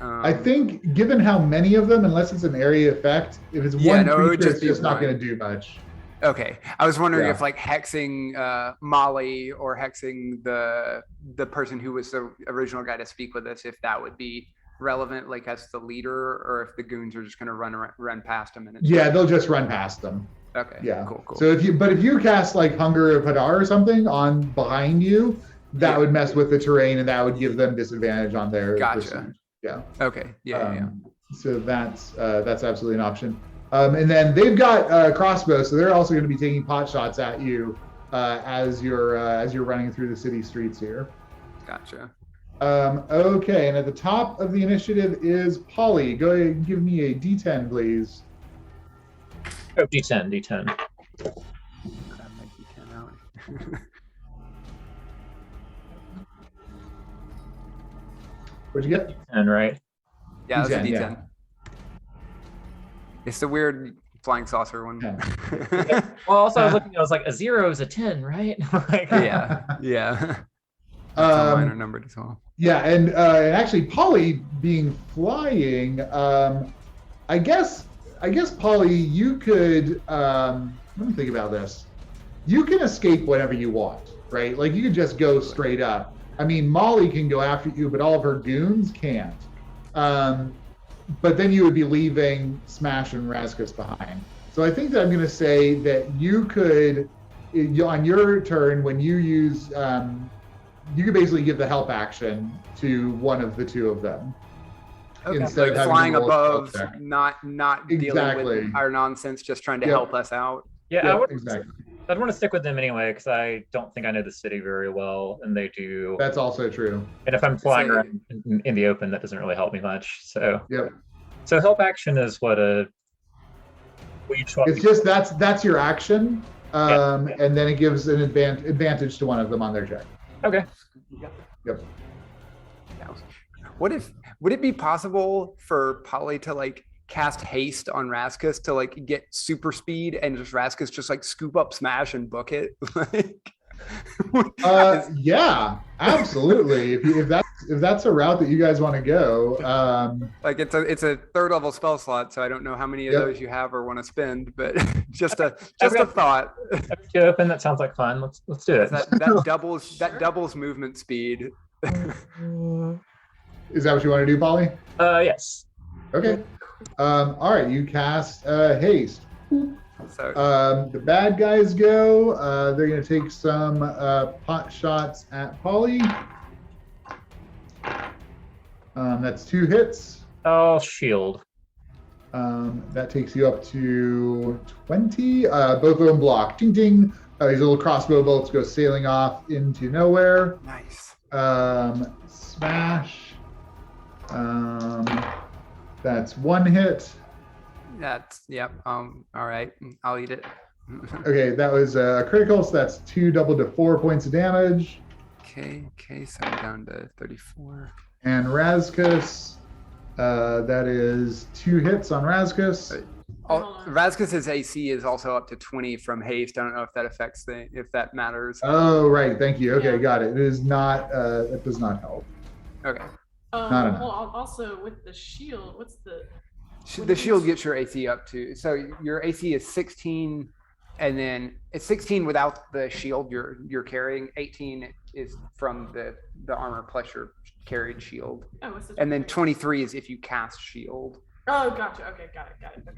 I think, given how many of them, unless it's an area effect, if it's Yeah, one no, it would creature, just it's be just not one. going to do much. Okay, I was wondering Yeah. if like hexing Molly or hexing the person who was the original guy to speak with us, if that would be relevant, like as the leader, or if the goons are just going to run past him. And it's Yeah, they'll just run past them. Okay. Yeah. Cool. So if you cast like Hunger of Hadar or something on behind you, that would mess with the terrain and that would give them disadvantage on their Gotcha. pursuit. Yeah. Okay. Yeah. So that's absolutely an option. And then they've got crossbows, so they're also going to be taking pot shots at you as you're running through the city streets here. Gotcha. Okay, and at the top of the initiative is Polly. Go ahead and give me a D10, please. Oh, D10. Grab my D10 out. What'd you get? 10, right? Yeah, that's a D10, D10. yeah. It's the weird flying saucer one. Well, also I was looking, I was like, a 0 is a 10, right? Like, Yeah. That's mine are numbered as well. Yeah, and actually, Polly being flying, I guess Polly, you could. Let me think about this. You can escape whenever you want, right? Like you could just go straight up. I mean, Molly can go after you, but all of her goons can't. But then you would be leaving Smash and Razkus behind. So I think that I'm going to say that you could, on your turn, when you use, you could basically give the help action to one of the 2 of them. Okay. Instead of Like having flying to roll a above, stealth check. not dealing Exactly. with our nonsense, just trying to Yep. help us out. yeah, Yeah, I would, exactly. I'd want to stick with them anyway, because I don't think I know the city very well, and they do. That's also true. And if I'm flying So- around in the open, that doesn't really help me much. So, Yep. so help action is what we each It's just that's your action, Yeah. and then it gives an advantage to one of them on their check. Okay. Yep. Would it be possible for Polly to like cast haste on Razkus to like get super speed and just Razkus just like scoop up Smash and book it? Yeah, absolutely. If that's a route that you guys want to go, Like it's a 3rd level spell slot, so I don't know how many of Yep. those you have or want to spend, but just a got- thought. Every open, that sounds like fun. Let's do it. That doubles movement speed. is that what you want to do, Polly? Yes. Okay. All right, you cast haste. So The bad guys go. They're going to take some pot shots at Polly. That's 2 hits. Oh, shield. That takes you up to 20. Both of them block. Ding ding. These little crossbow bolts go sailing off into nowhere. nice. Smash. That's 1 hit. That's yep. All right. I'll eat it. Okay, that was critical, so that's 2 doubled to 4 points of damage. Okay. So I'm down to 34. And Razkus, That is 2 hits on Razkus. Oh, Hold on. Razkus's AC is also up to 20 from haste. I don't know if that affects if that matters. Oh, right. Thank you. Okay, Yeah. got it. It is not, it does not help. Okay. Not enough. Well, also with the shield, what's the? when The you shield use- gets your AC up to, so your AC is 16, and then it's 16 without the shield you're carrying. 18 is from the armor plus your carried shield, Oh, what's the? and then 23? 23 is if you cast shield. Oh, gotcha. Okay, got it. Okay.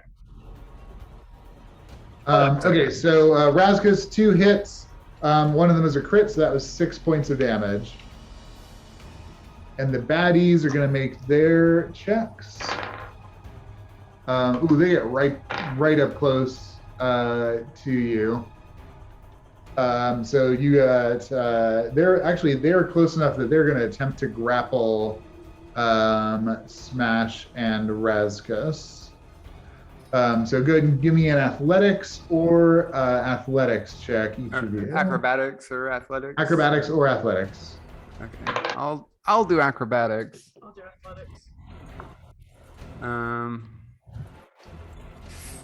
Okay, so Razkus, 2 hits. One of them is a crit, so that was 6 points of damage. And the baddies are going to make their checks. Ooh, they get right up close to you. So you got they're close enough that they're going to attempt to grapple Smash and Razkus. So go ahead and give me an athletics or athletics check, each of you. Acrobatics or athletics? Acrobatics or athletics. Okay, I'll do acrobatics. I'll do athletics.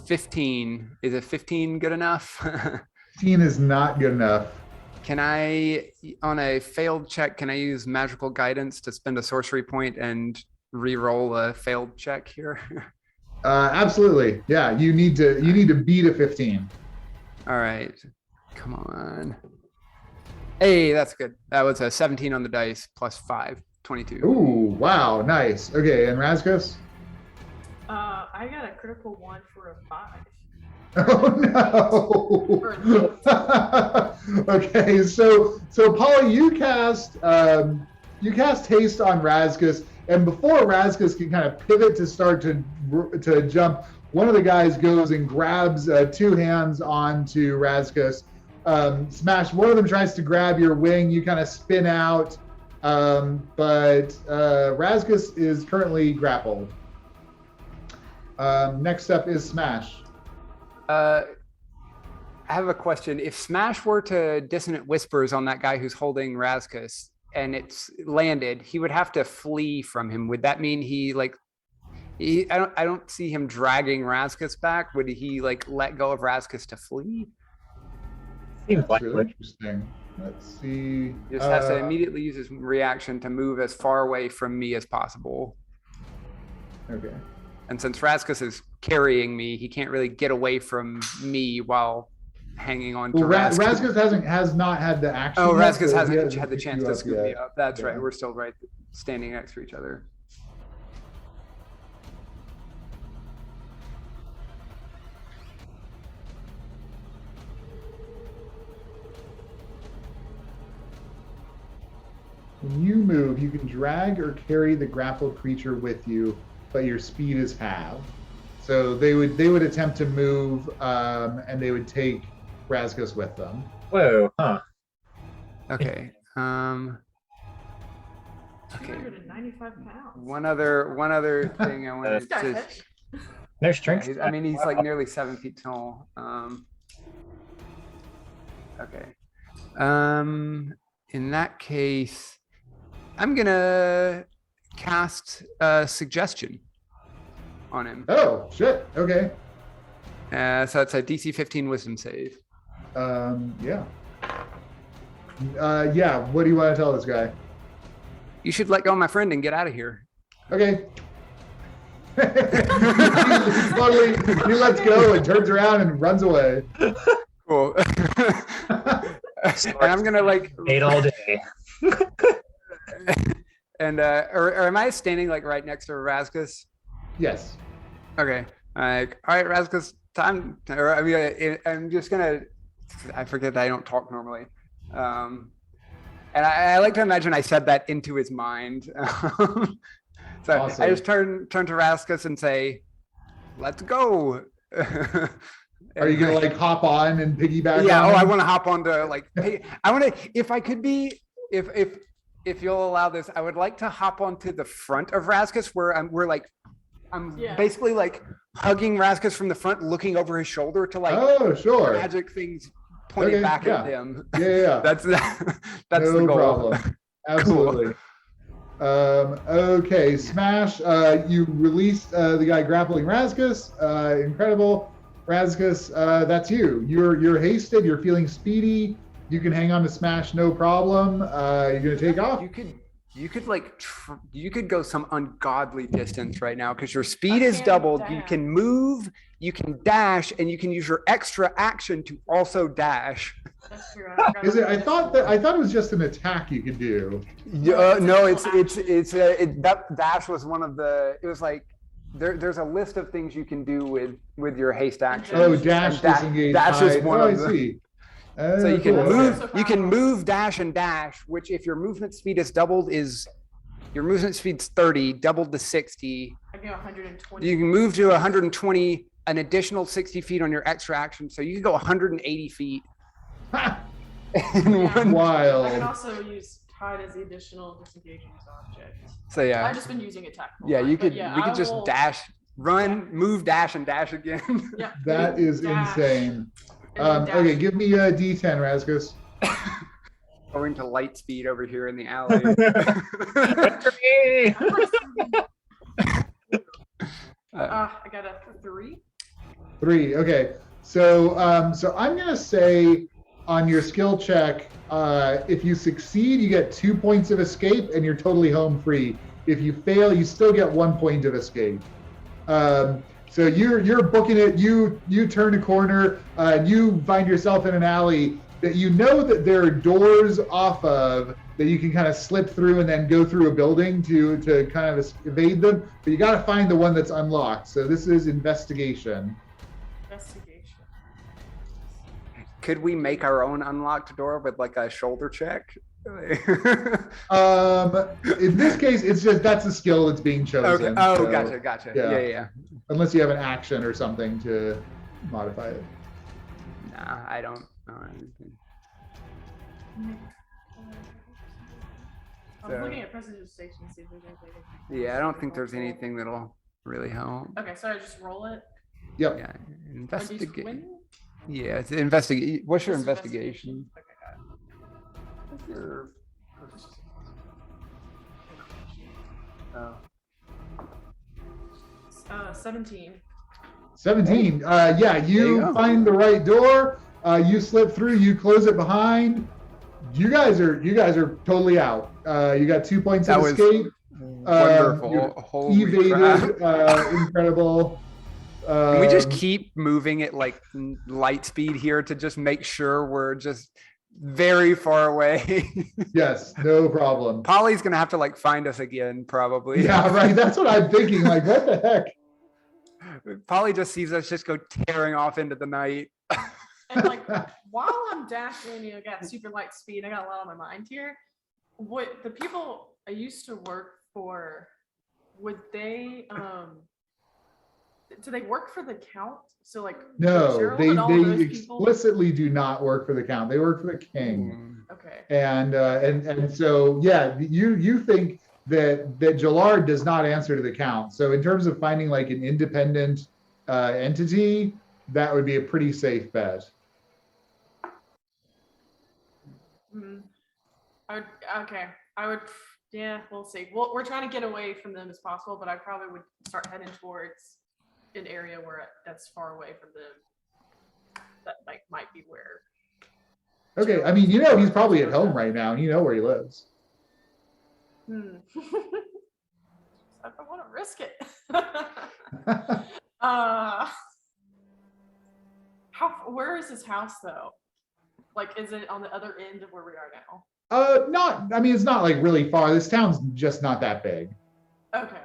15. Is a 15 good enough? 15 is not good enough. Can I, on a failed check, can I use magical guidance to spend a sorcery point and re-roll a failed check here? Absolutely. Yeah, you need to beat a 15. All right, come on. Hey, that's good. That was a 17 on the dice plus 5, 22. Ooh, wow, nice. Okay, and Razkus? I got a critical 1 for a 5. Oh no. Okay, so Polly, you cast haste on Razkus, and before Razkus can kind of pivot to start to jump, one of the guys goes and grabs 2 hands onto Razkus. Smash, one of them tries to grab your wing, you kind of spin out, but Razkus is currently grappled. Next up is Smash. I have a question. If Smash were to dissonant whispers on that guy who's holding Razkus and it's landed, he would have to flee from him. Would that mean I don't see him dragging Razkus back. Would he let go of Razkus to flee? Seems That's really likely. interesting. Let's see. He just has to immediately use his reaction to move as far away from me as possible. Okay. And since Razkus is carrying me, he can't really get away from me while hanging on to Well, Razkus. Razkus has not had the action. Oh, yet, Razkus so he hasn't had the picked chance you to up scoop yet. me up. That's Yeah. right. We're still standing next to each other. When you move, you can drag or carry the grappled creature with you, but your speed is halved. So they would attempt to move, and they would take Razkus with them. Whoa, huh. Okay. Okay. 295 pounds. One other thing I wanted This guy's to. heavy. No Yeah, strength. he's like nearly 7 feet tall. Okay. In that case, I'm gonna cast a suggestion on him. Oh shit. Okay. So it's a DC 15 Wisdom save. Yeah. Yeah. What do you want to tell this guy? You should let go of my friend and get out of here. Okay. He lets go and turns around and runs away. Cool. And I'm gonna Ate all day. and or am I standing right next to Razkus? Yes. Okay. All right, Razkus, time. I'm just gonna. I forget that I don't talk normally. And I like to imagine I said that into his mind. So Awesome. I just turn to Razkus and say, "Let's go." Are you gonna hop on and piggyback? Yeah. on Oh, I him? want to hop onto I want to. If I could be, if you'll allow this, I would like to hop onto the front of Razkus where I'm Yeah. basically hugging Razkus from the front, looking over his shoulder to Oh, sure. magic things pointing Okay, back yeah. at him. Yeah. That's no the goal. problem. Absolutely. Okay, Smash. You released the guy grappling Razkus. Incredible, Razkus. That's you. You're hasted. You're feeling speedy. You can hang on to Smash, no problem. You're gonna take off. You could like you could go some ungodly distance right now because your speed I is can doubled. You dash. can move, you can dash, and you can use your extra action to also dash. That's true. I forgot Is it? about I thought it was just an attack you could do. No, it's that dash was one of the. It was like there's a list of things you can do with your haste action. Oh, dash, And disengage. dash is hide. one Oh, of I the. see. So you can Cool. move, Okay. you can move, dash, and dash. Which, if your movement speed is doubled, is your movement speed's 30, doubled to 60. I go 120. You can move to 120, an additional 60 feet on your extra action, so you can go 180 feet. Ha! In Yeah. one. I can Wild. also use hide as the additional disengaging object. So yeah, I've just been using attack. yeah, you could I you could just will- dash, run, move, dash, and dash again. Yeah, That is dash, insane. and then dash. Okay, give me a D10, Razkus. Going to light speed over here in the alley. I got a 3. 3. Okay. So I'm gonna say on your skill check, if you succeed, you get 2 points of escape and you're totally home free. If you fail, you still get 1 point of escape. So you're booking it. You turn a corner and you find yourself in an alley that you know that there are doors off of that you can kind of slip through and then go through a building to kind of evade them. But you got to find the one that's unlocked. So this is investigation. Investigation. Could we make our own unlocked door with like a shoulder check? In this case, it's just that's a skill that's being chosen. Okay. Oh, so, gotcha. yeah. Yeah. Unless you have an action or something to modify it. Nah, I don't know anything. I was So- looking at presentation to see if there's anything. Yeah, I don't think there's anything that'll really help. Okay, so I just roll it. Yep. Yeah, Reduce investigate. win? Yeah, it's investigate. What's your Just investigation? Okay, got it. Your- Oh. 17. 17. Yeah, There you you go. find the right door. You slip through. You close it behind. You guys are totally out. You got 2 points That of was escape. wonderful. You're Holy crap. evaded. Incredible. Can we just Um, keep moving at like light speed here to just make sure we're just very far away. Yes, no problem. Polly's gonna have to like find us again, probably. Yeah, right. That's what I'm thinking. Like, what the heck? Polly just sees us just go tearing off into the night. And like while I'm dashing, got super light speed. I got a lot on my mind here. What the people I used to work for, would they do they work for the count? So like No, Cheryl they and all those they people? explicitly do not work for the count. They work for the king. Okay. And so yeah, you think that Jalard does not answer to the count. So in terms of finding like an independent entity, that would be a pretty safe bet. I would, yeah, we'll see. Well, we're trying to get away from them as possible, but I probably would start heading towards an area where that's far away from them. That like might be where. Okay, I mean, you know, he's probably at home right now, and you know where he lives. I don't want to risk it. Where is his house though? Like, is it on the other end of where we are now? I mean, it's not like really far. This town's just not that big. Okay.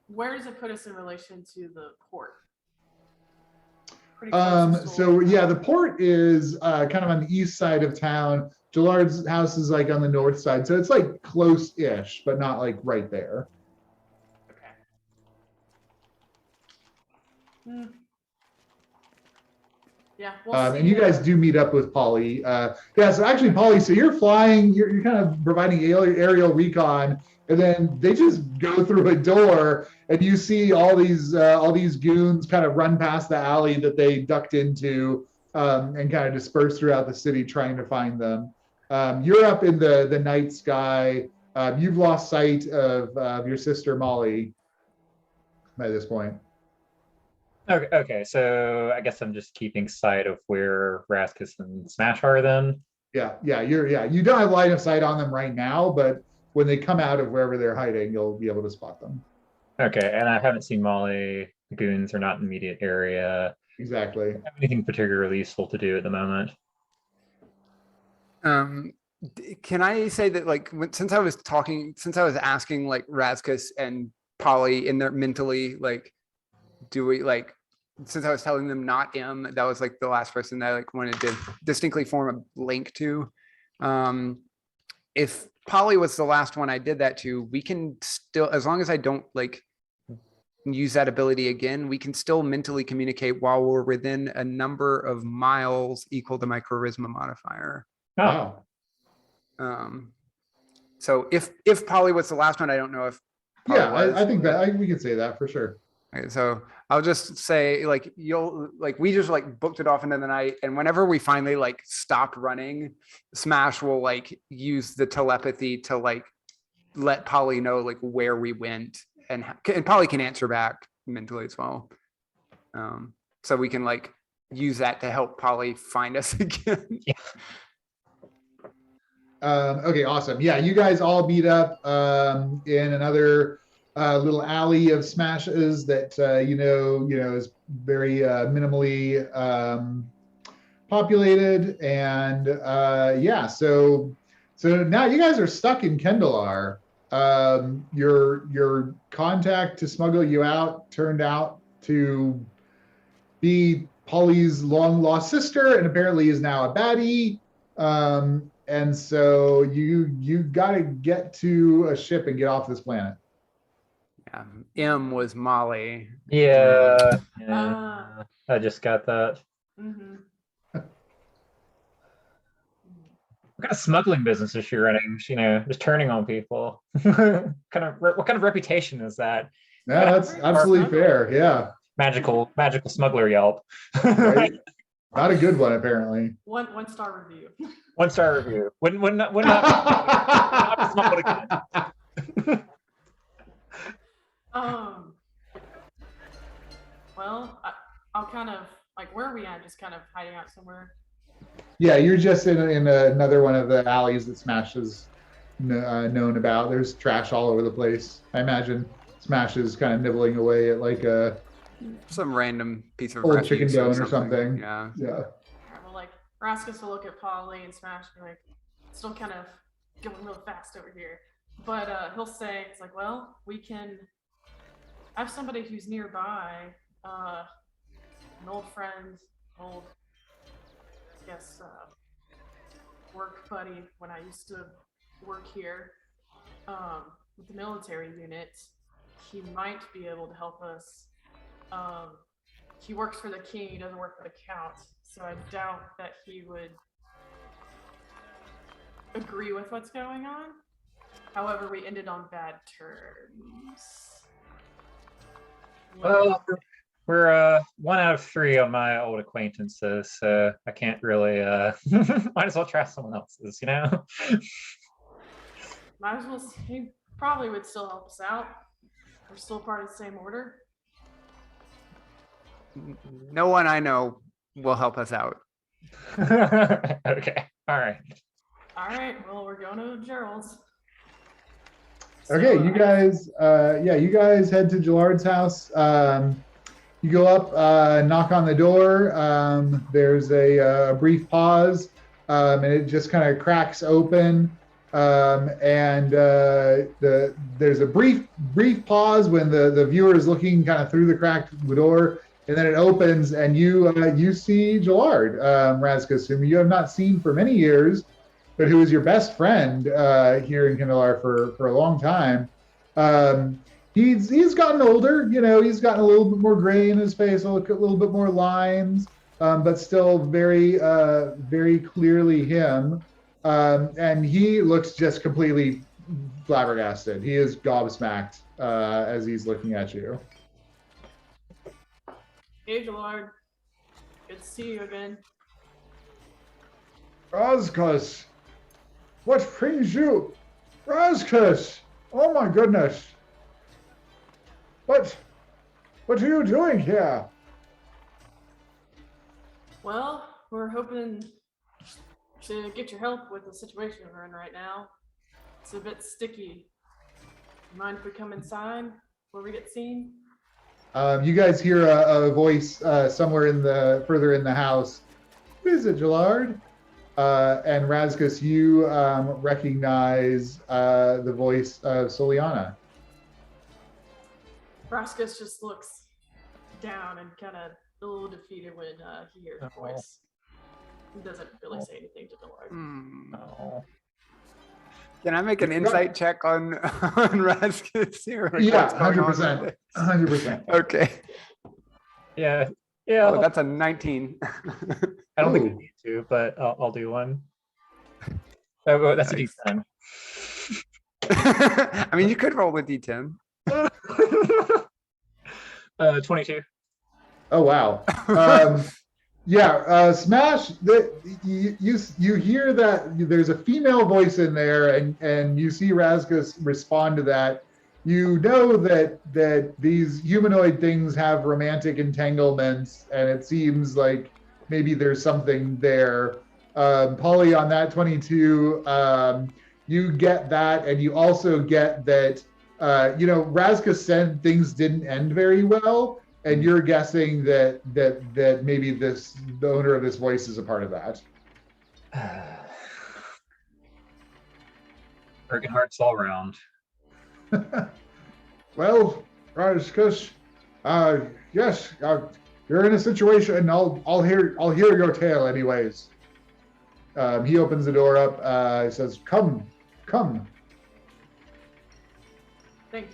Where does it put us in relation to the port? Pretty close to So Story. yeah, the port is kind of on the east side of town. Jalard's house is like on the north side, so it's like close-ish, but not like right there. Okay. Yeah. We'll And see, you guys do meet up with Polly. Yeah, so actually, Polly, so you're flying, you're kind of providing aerial recon, and then they just go through a door, and you see all these goons kind of run past the alley that they ducked into, and kind of disperse throughout the city trying to find them. You're up in the night sky. You've lost sight of your sister Molly by this point. Okay, so I guess I'm just keeping sight of where Razkus and Smash are then. Yeah. You don't have line of sight on them right now, but when they come out of wherever they're hiding, you'll be able to spot them. Okay, and I haven't seen Molly. The goons are not in the immediate area. Exactly. Have anything particularly useful to do at the moment? Can I say that like since I was asking like Razkus and Polly in their mentally like, do we like, since I was telling them not M, that was like the last person that I like wanted to distinctly form a link to. If Polly was the last one I did that to, we can still, as long as I don't like use that ability again, we can still mentally communicate while we're within a number of miles equal to my charisma modifier. Wow. So if Polly was the last one, I don't know if Polly Yeah, was. I think that we can say that for sure. Okay, so I'll just say like we just like booked it off into the night, and whenever we finally like stopped running, Smash will like use the telepathy to like let Polly know like where we went, and Polly can answer back mentally as well. So we can like use that to help Polly find us again. Yeah. Okay, awesome. Yeah, you guys all meet up in another little alley of smashes that you know is very minimally populated, and yeah. So now you guys are stuck in Kendalar. Your contact to smuggle you out turned out to be Polly's long lost sister, and apparently is now a baddie. And so you got to get to a ship and get off this planet. Yeah, M was Molly. Yeah, Ah. I just got that. Mhm. What kind of smuggling business is she running? You know, just turning on people. What kind of reputation is that? No, that's absolutely fair. Yeah, Magical smuggler Yelp. right. Not a good one, apparently. One star review. 1-star review. Would not be smuggled again. Well, I'll kind of like, where are we at? Just kind of hiding out somewhere. Yeah, you're just in another one of the alleys that Smash is known about. There's trash all over the place. I imagine Smash is kind of nibbling away at like a Some random piece of old refuse chicken bone or something. Yeah. Yeah. All right, well, like Razkus will look at Polly and Smash and be like, still kind of going real fast over here. But he'll say, it's like, well, we can have somebody who's nearby, an old friend, I guess, work buddy when I used to work here with the military unit. He might be able to help us. He works for the king, he doesn't work for the count, so I doubt that he would agree with what's going on. However, we ended on bad terms. Well, we're 1 out of 3 on my old acquaintances, so I can't really might as well try someone else's, you know? Might as well, he probably would still help us out. We're still part of the same order. No one I know will help us out. Okay, all right. All right, well, we're going to Gerald's. Okay, So, you guys, you guys head to Gillard's house. You go up, knock on the door. There's a brief pause, and it just kind of cracks open. And there's a brief pause when the viewer is looking kind of through the cracked door, and then it opens, and you see Gillard, Razkus, whom you have not seen for many years, but who is your best friend here in Kendalar for a long time. He's gotten older, you know, he's gotten a little bit more gray in his face, a little bit more lines, but still very clearly him. And he looks just completely flabbergasted. He is gobsmacked as he's looking at you. Hey, Gillard. Good to see you again. Razkus, What brings you? Razkus! Oh my goodness! What are you doing here? Well, we're hoping to get your help with the situation we're in right now. It's a bit sticky. Mind if we come inside before we get seen? You guys hear a voice somewhere further in the house. Who is it, Gillard? And Razkus, you recognize the voice of Soliana. Razkus just looks down and kind of a little defeated when he hears the voice. He doesn't really say anything to Gillard. Oh. Can I make an insight check on Razkus here? Like, Yeah, what's going on 100%. with this? 100%. Okay. Yeah. Oh, that's a 19. I don't think Ooh. I need to, but I'll do one. Oh, that's Nice. a I mean, you could roll with D10. D10. 22. Oh wow. Smash. You hear that there's a female voice in there, and you see Razkus respond to that. You know that these humanoid things have romantic entanglements, and it seems like maybe there's something there. Polly, on that 22, you get that, and you also get that. Razkus said things didn't end very well. And you're guessing that maybe the owner of this voice is a part of that. Broken hearts all around. Well, Razkus, yes, you're in a situation, and I'll hear your tale anyways. He opens the door up. He says, "Come." Thank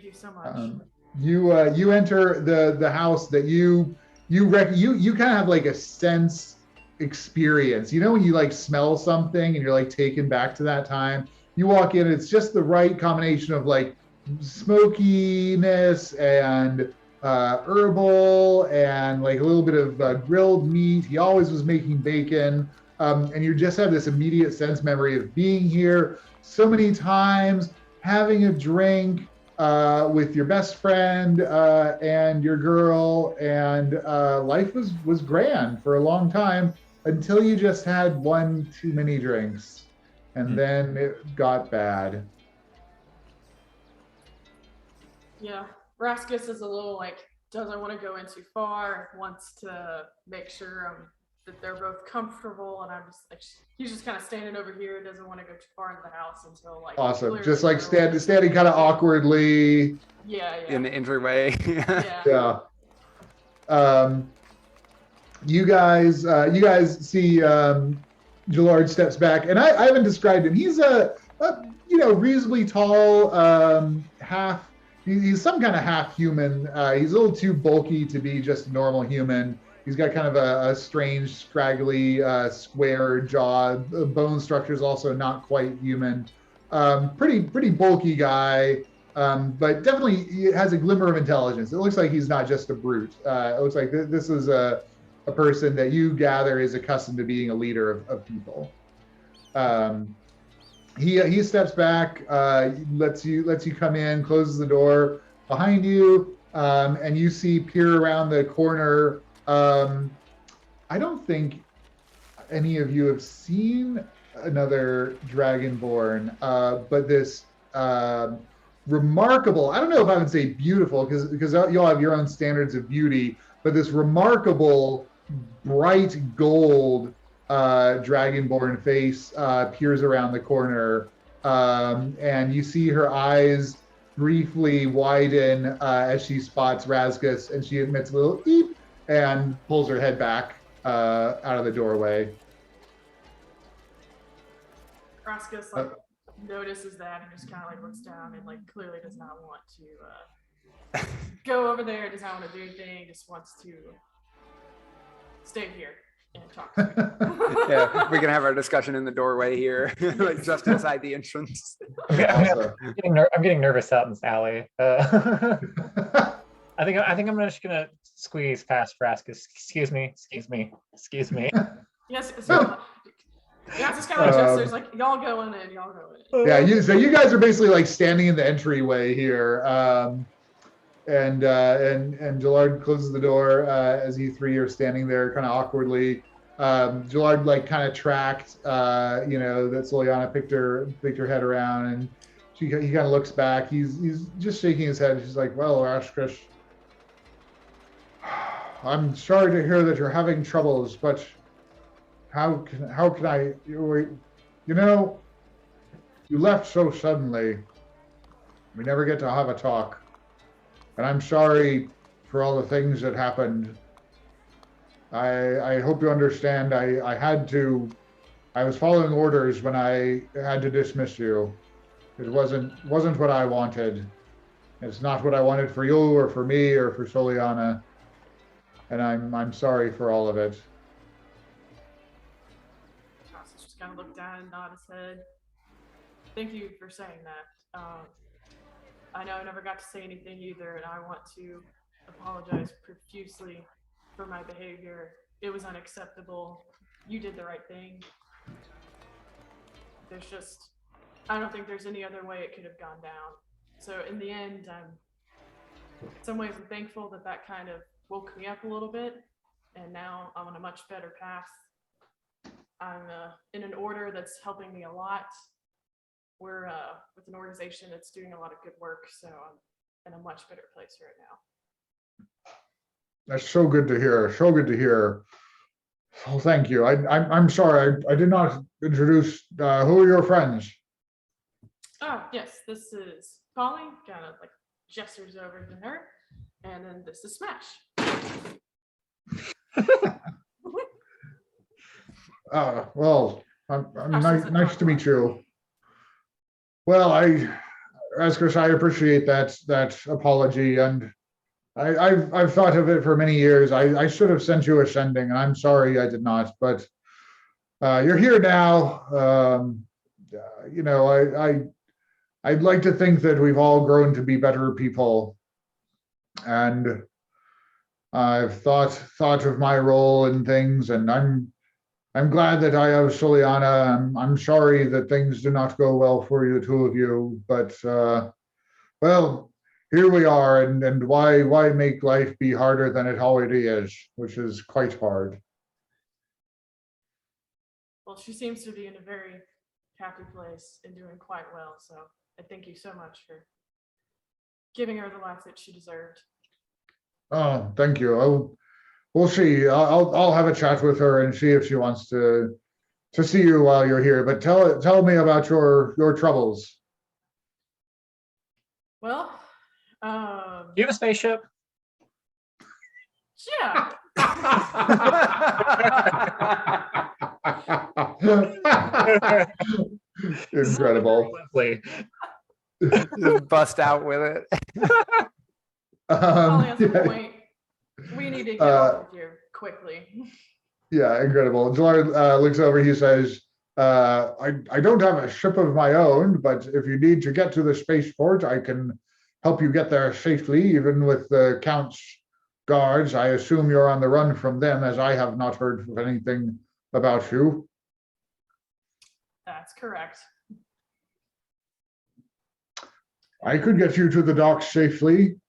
you so much. You enter the house that you kind of have like a sense experience. You know when you like smell something and you're like taken back to that time. You walk in, it's just the right combination of like smokiness and herbal and like a little bit of grilled meat. He always was making bacon, and you just have this immediate sense memory of being here so many times, having a drink. With your best friend and your girl, and life was grand for a long time until you just had one too many drinks, and then it got bad. Yeah, Razkus is a little like doesn't want to go in too far, wants to make sure that they're both comfortable, and I'm just like he's just kind of standing over here, doesn't want to go too far into the house until like Awesome, just like standing kind of awkwardly. Yeah. In the entryway. Yeah. You guys see Gillard steps back, and I haven't described him. He's a reasonably tall, he's some kind of half human. He's a little too bulky to be just a normal human. He's got kind of a strange, scraggly, square jaw. The bone structure is also not quite human. Pretty bulky guy, but definitely has a glimmer of intelligence. It looks like he's not just a brute. It looks like this is a person that you gather is accustomed to being a leader of people. He steps back, lets you come in, closes the door behind you, and you see peer around the corner. I don't think any of you have seen another Dragonborn, but this remarkable, I don't know if I would say beautiful, because you'll have your own standards of beauty, but this remarkable bright gold Dragonborn face peers around the corner, and you see her eyes briefly widen as she spots Razkus, and she emits a little eep and pulls her head back out of the doorway. Razkus notices that and just kind of like looks down and like clearly does not want to go over there, does not want to do anything, just wants to stay here and talk to me. Yeah, we can have our discussion in the doorway here, like just inside the entrance. Awesome. I'm getting nervous out in this alley. I think I'm just gonna squeeze past Razkus. Excuse me. Yes, No. Yeah, it's just kind of like Um, gestures, like y'all going in, y'all going in. Yeah, so you guys are basically like standing in the entryway here. And Gillard closes the door as you three are standing there kind of awkwardly. Gillard like kind of tracked, that Soliana picked her head around, and he kind of looks back. He's just shaking his head. She's like, "Well, Razkus, I'm sorry to hear that you're having troubles, but how can I? You left so suddenly. We never get to have a talk. And I'm sorry for all the things that happened. I hope you understand. I was following orders when I had to dismiss you. It wasn't what I wanted. It's not what I wanted for you or for me or for Soliana. And I'm sorry for all of it. Raskus just kind of looked down and nod his head. Thank you for saying that. I know I never got to say anything either, and I want to apologize profusely for my behavior. It was unacceptable. You did the right thing. I don't think there's any other way it could have gone down. So in the end, in some ways I'm thankful that kind of woke me up a little bit, and now I'm on a much better path. I'm in an order that's helping me a lot. We're with an organization that's doing a lot of good work, so I'm in a much better place right now. That's so good to hear. So good to hear. Oh, thank you. I'm sorry. I did not introduce. Who are your friends? Oh, yes, this is Polly, kind of like gestures over to her, and then this is Smash. Well, I'm nice to meet you. Well, Razkus, I appreciate that apology, and I've thought of it for many years. I should have sent you a sending, and I'm sorry I did not. But you're here now. I'd like to think that we've all grown to be better people, and I've thought of my role in things, and I'm glad that I have Soliana. I'm sorry that things do not go well for you, the two of you, but well, here we are, and why make life be harder than it already is, which is quite hard. Well, she seems to be in a very happy place and doing quite well, so I thank you so much for giving her the life that she deserved. Oh, thank you. We'll see. I'll have a chat with her and see if she wants to see you while you're here. But tell me about your troubles. Well, You have a spaceship? yeah. Incredible. Lovely. Just bust out with it. Polly has a Yeah. point. We need to get off of here quickly. Yeah, incredible. Gillard looks over. He says, I don't have a ship of my own, but if you need to get to the spaceport, I can help you get there safely, even with the Count's guards. I assume you're on the run from them, as I have not heard of anything about you. That's correct. I could get you to the docks safely,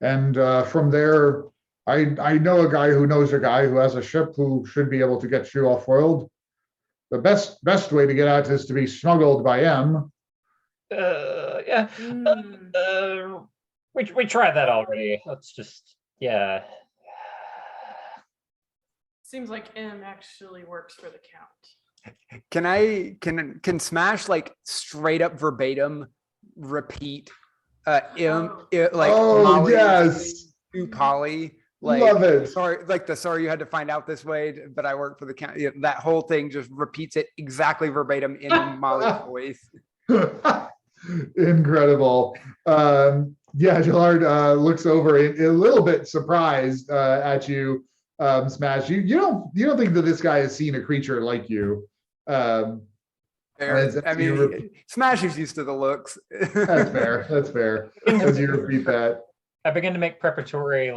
and from there, I know a guy who knows a guy who has a ship who should be able to get you off-world. The best way to get out is to be smuggled by M. Yeah. We tried that already. Let's just, yeah. Seems like M actually works for the Count. Can Smash like straight up verbatim repeat Molly Yes, to Polly? Like, love it. Sorry you had to find out this way, but I work for the Count. Yeah, that whole thing just repeats it exactly verbatim in Molly's voice. Incredible. Yeah, Gillard looks over a little bit surprised at you, Smash. You don't think that this guy has seen a creature like you. Smash is used to the looks. That's fair. That's fair. As you repeat that. I begin to make preparatory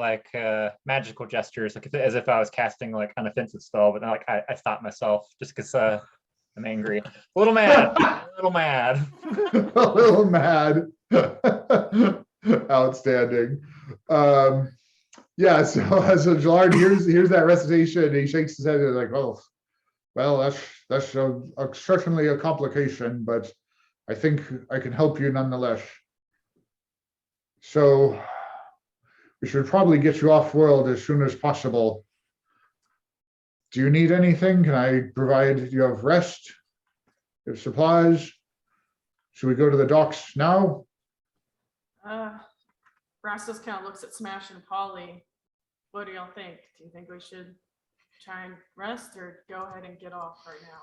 magical gestures, as if I was casting like an offensive spell, but then I stopped myself just because I'm angry. A little mad. A little mad. A little mad. Outstanding. Yeah, so Gillard here's that recitation, and he shakes his head and is like, oh, well, that's certainly a complication, but I think I can help you nonetheless. So we should probably get you off world as soon as possible. Do you need anything? Can I provide you have rest? You have supplies? Should we go to the docks now? Rastus kind of looks at Smash and Polly. What do y'all think? Do you think we should try and rest or go ahead and get off right now?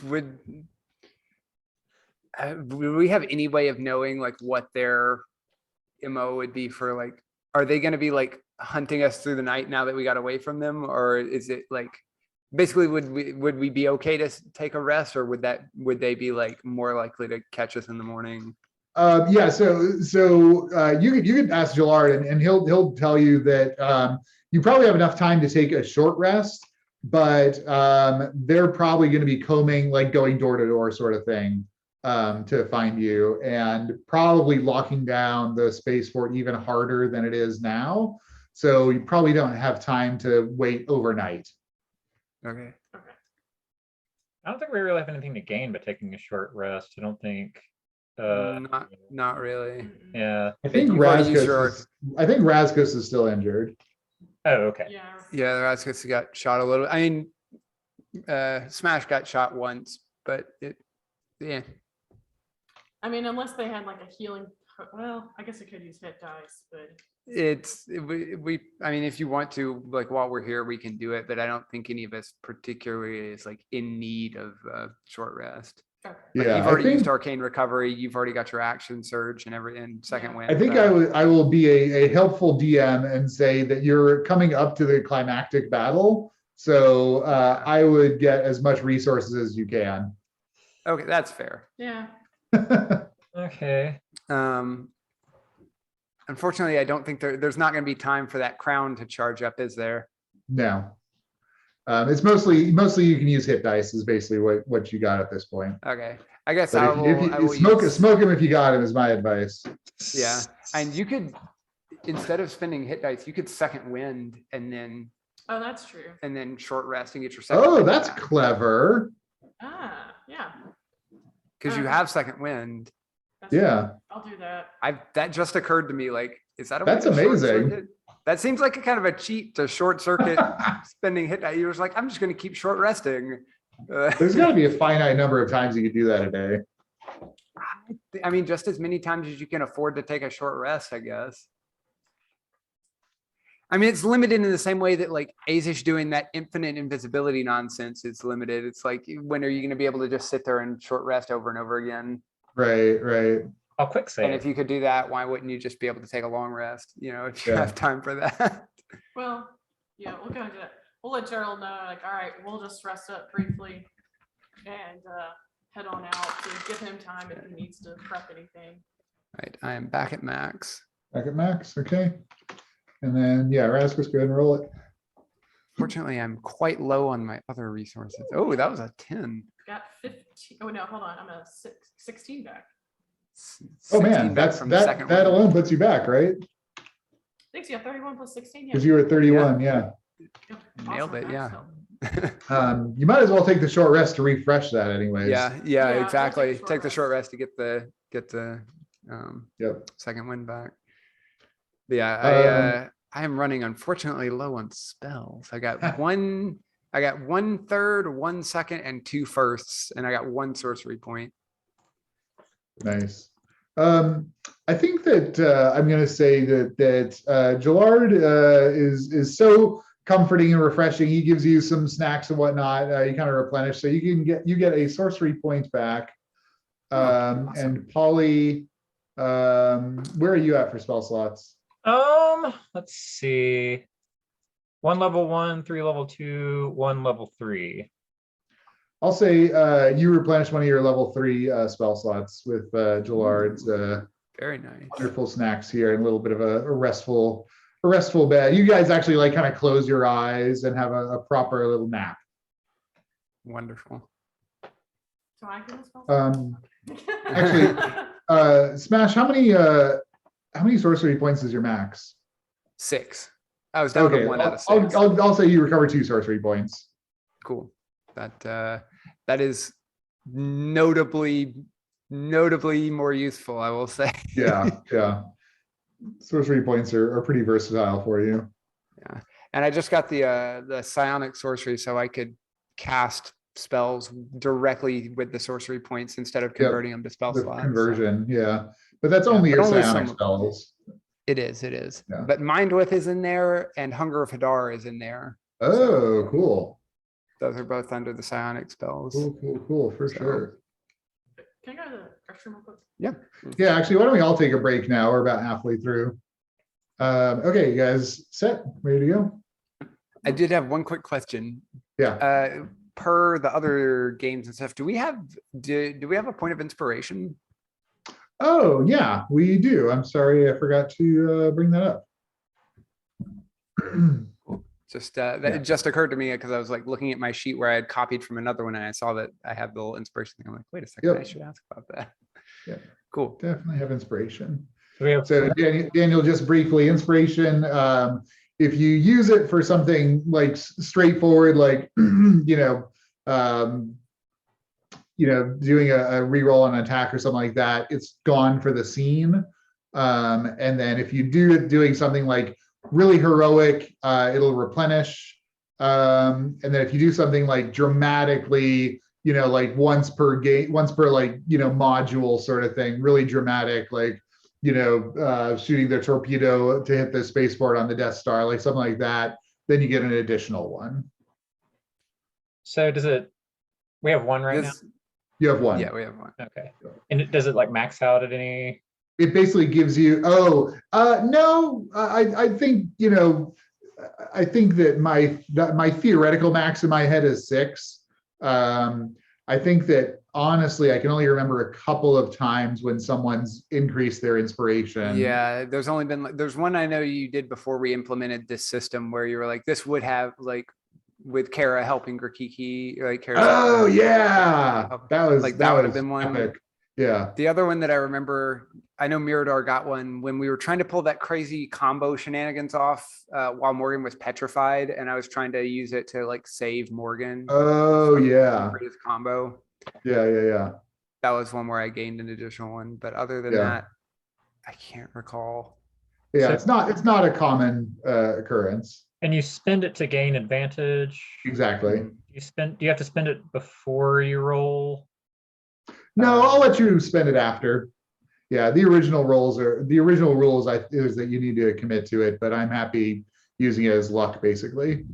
Would we have any way of knowing like what their MO would be for like, are they going to be like hunting us through the night now that we got away from them? Or is it like, basically would we be okay to take a rest, or would they be like more likely to catch us in the morning? Yeah, so you could ask Gillard, and he'll tell you that you probably have enough time to take a short rest, but they're probably going to be combing, like going door to door sort of thing, to find you, and probably locking down the spaceport even harder than it is now. So you probably don't have time to wait overnight. Okay. I don't think we really have anything to gain by taking a short rest. I don't think. Not really. Yeah. I think You've already used your- Razkus is still injured. Oh, okay. Yeah. Yeah, Razkus got shot a little. I mean, Smash got shot once, but yeah. I mean, unless they had like a healing, well, I guess I could use hit dice, but I mean, if you want to, like while we're here, we can do it, but I don't think any of us particularly is like in need of short rest. okay. Like, Yeah, you've I already think used arcane recovery. You've already got your action surge and second Yeah. wind. I think I will be a helpful DM and say that you're coming up to the climactic battle. So I would get as much resources as you can. Okay, that's fair. Yeah. Okay. Unfortunately, I don't think there's not going to be time for that crown to charge up, is there? No. It's mostly you can use hit dice is basically what you got at this point. Okay, I guess But I will smoke use- smoke him if you got him is my advice. Yeah, and you could, instead of spending hit dice, you could second wind and then Oh, that's true. short rest and get your second. Oh, wind that's back. clever. Yeah. Because you have second wind. That's Yeah. true. I'll do that. That just occurred to me. Like, is that a way That's to short amazing. circuit? That seems like a kind of a cheat to short circuit spending hit die. You're just like, I'm just going to keep short resting. There's got to be a finite number of times you could do that a day. I mean, just as many times as you can afford to take a short rest, I guess. I mean, it's limited in the same way that like Azish doing that infinite invisibility nonsense is limited. It's like, when are you going to be able to just sit there and short rest over and over again? Right. I'll quick And save. if you could do that, why wouldn't you just be able to take a long rest? You know, if you Yeah. have time for that. Well, yeah, we'll go into that. We'll let Gerald know, like, all right, we'll just rest up briefly and head on out to give him time if he needs to prep anything. Right, I am back at max. Back at max, okay. And then yeah, Razkus, go ahead and roll it. Fortunately, I'm quite low on my other resources. Oh, that was a 10. Got 15. Oh, no, hold on. I'm a 16 back. Oh 16 man, back that's from the that second that wind. alone puts you back, right? Thanks. Yeah, 31 plus 16. Yeah. Because you were at 31, yeah. Yep, Nailed awesome, it, yeah. excellent. You might as well take the short rest to refresh that anyways. Yeah, Yeah, we'll take a exactly. short Take the short rest. rest to get the Yep. second wind back. But yeah, I am running unfortunately low on spells. I got one 1/3, 1 second, and 2 firsts, and I got 1 sorcery point. Nice. I think that I'm going to say that Gillard is so comforting and refreshing. He gives you some snacks and whatnot. You kind of replenish, so you get a sorcery point back. Awesome. And Polly, where are you at for spell slots? Let's see. 1 level 1, 3 level 2, 1 level 3. I'll say you replenish one of your level 3 spell slots with Gillard's Very nice. wonderful snacks here and a little bit of a restful restful bed. You guys actually like kind of close your eyes and have a proper little nap. Wonderful. So I can spell. Actually, Smash, how many sorcery points is your max? 6. I was down Okay, to 1 out of 6. I'll say you recover 2 sorcery points. Cool. That is notably more useful, I will say. Yeah. Sorcery points are pretty versatile for you. Yeah. And I just got the psionic sorcery, so I could cast spells directly with the sorcery points instead of converting them to spell The slots. conversion, yeah. But that's Yeah, only but your only psionic some- spells. It is. Yeah. But Mind Width is in there and Hunger of Hadar is in there. Oh, cool. Those are both under the psionic spells. Cool, for So- sure. Can I go to the restroom real quick? Yeah, actually, why don't we all take a break now? We're about halfway through. Okay, you guys set, ready to go? I did have one quick question. Yeah. Per the other games and stuff, do we have a point of inspiration? Oh, yeah, we do. I'm sorry, I forgot to bring that up. Just that it just occurred to me because I was like looking at my sheet where I had copied from another one and I saw that I have the little inspiration thing. I'm like, wait a second, Yep. I should ask about that. Yeah. Cool. Definitely have inspiration. So we have So Daniel, just briefly, inspiration, if you use it for something like straightforward, like, doing a reroll on an attack or something like that, it's gone for the scene. And then if you do it doing something like really heroic, it'll replenish. And then if you do something like dramatically, like once per like, module sort of thing, really dramatic, like, shooting the torpedo to hit the spaceport on the Death Star, like something like that, then you get an additional one. So we have one right This- You have one. Yeah, we have one. now? Okay. And does it like max out at any? It basically gives you, no, I think, I think that my theoretical max in my head is 6. I think that honestly, I can only remember a couple of times when someone's increased their inspiration. Yeah, there's only been there's one I know you did before we implemented this system where you were like, this would have like with Kara helping Grakiki, like Kara. Oh yeah, that was like that would have was been one. epic. Yeah. The other one that I remember, I know Mirador got one when we were trying to pull that crazy combo shenanigans off while Morgan was petrified, and I was trying to use it to like save Morgan. Oh yeah. For his combo. Yeah. That was one where I gained an additional one, but other than Yeah. that, I can't recall. Yeah, So- it's not a common occurrence. And you spend it to gain advantage. Exactly. Do you have to spend it before you roll? No, I'll let you spend it after. Yeah, the original rules is that you need to commit to it, but I'm happy using it as luck, basically.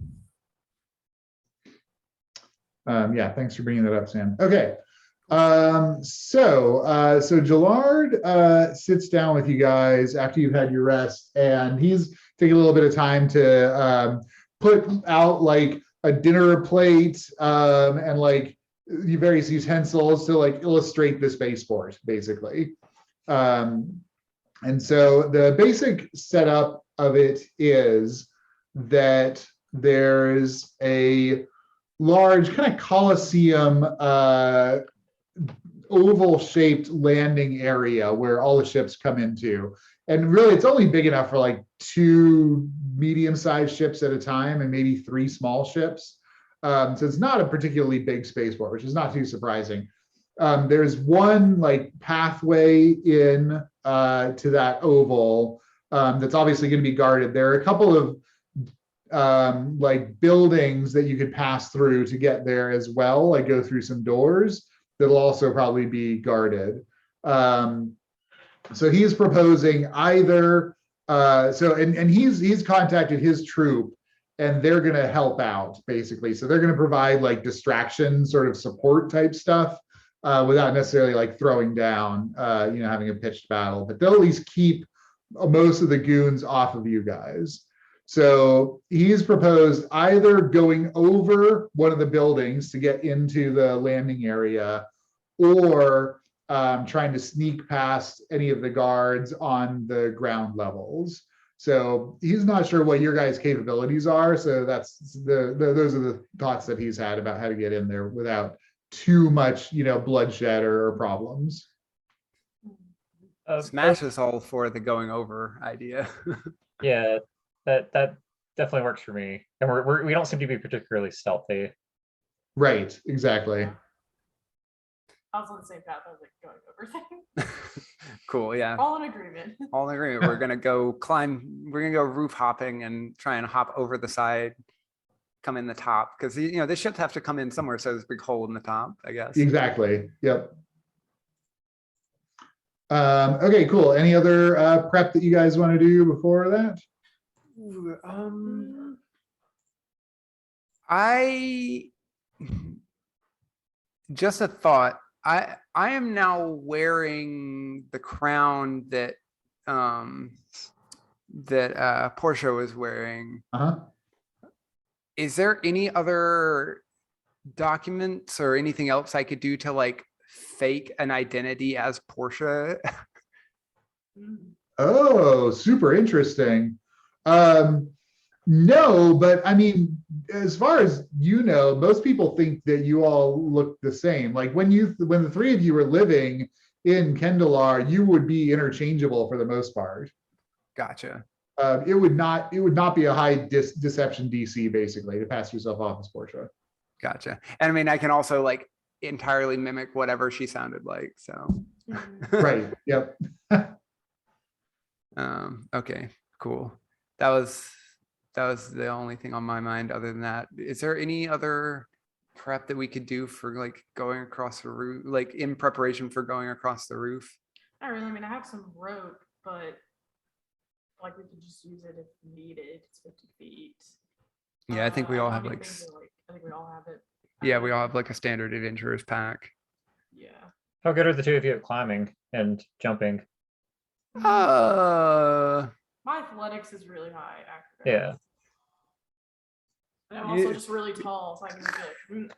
Yeah, thanks for bringing that up, Sam. Okay. So Gillard sits down with you guys after you've had your rest, and he's taking a little bit of time to put out like a dinner plate and like various utensils to like illustrate the spaceport, basically. And so the basic setup of it is that there's a large kind of Coliseum oval shaped landing area where all the ships come into. And really it's only big enough for like 2 medium-sized ships at a time and maybe 3 small ships. So it's not a particularly big spaceport, which is not too surprising. There's one like pathway in to that oval that's obviously going to be guarded. There are a couple of like buildings that you could pass through to get there as well, like go through some doors that'll also probably be guarded. So he's proposing either and he's contacted his troop and they're going to help out basically. So they're going to provide like distraction sort of support type stuff without necessarily like throwing down, having a pitched battle, but they'll at least keep most of the goons off of you guys. So he's proposed either going over one of the buildings to get into the landing area or trying to sneak past any of the guards on the ground levels. So he's not sure what your guys' capabilities are. So that's those are the thoughts that he's had about how to get in there without too much, bloodshed or problems. Smash is all for the going over idea. Yeah, that definitely works for me. And we don't seem to be particularly stealthy. Right, exactly. I was on the same path. I was like going over thing. Cool, yeah. All in agreement. All in agreement. We're gonna go we're gonna go roof hopping and try and hop over the side, come in the top, because the ships have to come in somewhere, so there's a big hole in the top, I guess. Exactly. Yep. Okay, cool. Any other prep that you guys want to do before that? Ooh, I just a thought. I am now wearing the crown that Portia was wearing. Uh-huh. Is there any other documents or anything else I could do to like fake an identity as Portia? Oh, super interesting. No, but I mean, as far as most people think that you all look the same. Like when the three of you were living in Kendalar, you would be interchangeable for the most part. Gotcha. It would not be a high deception DC basically to pass yourself off as Portia. Gotcha. And I mean, I can also like entirely mimic whatever she sounded like. So Right. Yep. Okay, cool. That was the only thing on my mind. Other than that, is there any other prep that we could do for like going across the roof, like in preparation for going across the roof? Not really. I mean, I have some rope, but like we could just use it if needed. It's 50 feet. Yeah, I think we all don't have any like things that, I think we all have it. yeah, we all have like a standard adventurer's pack. Yeah. How good are the two of you at climbing and jumping? Uh, My athletics is really high. Yeah. And I'm also Yeah. just really tall, so I can just be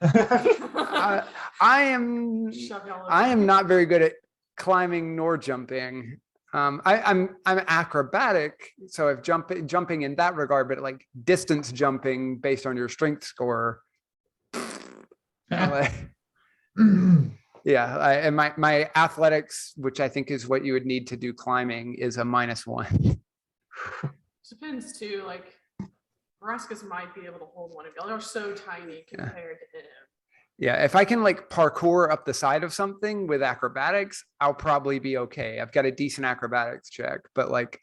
like, I am shove y'all over. I am not very good at climbing nor jumping. I'm acrobatic, so if jumping in that regard, but like distance jumping based on your strength score. Yeah, and my athletics, which I think is what you would need to do climbing, is a -1. Depends too, like Razkus might be able to hold one of y'all. They're so tiny compared to him. Yeah, if I can like parkour up the side of something with acrobatics, I'll probably be okay. I've got a decent acrobatics check, but like,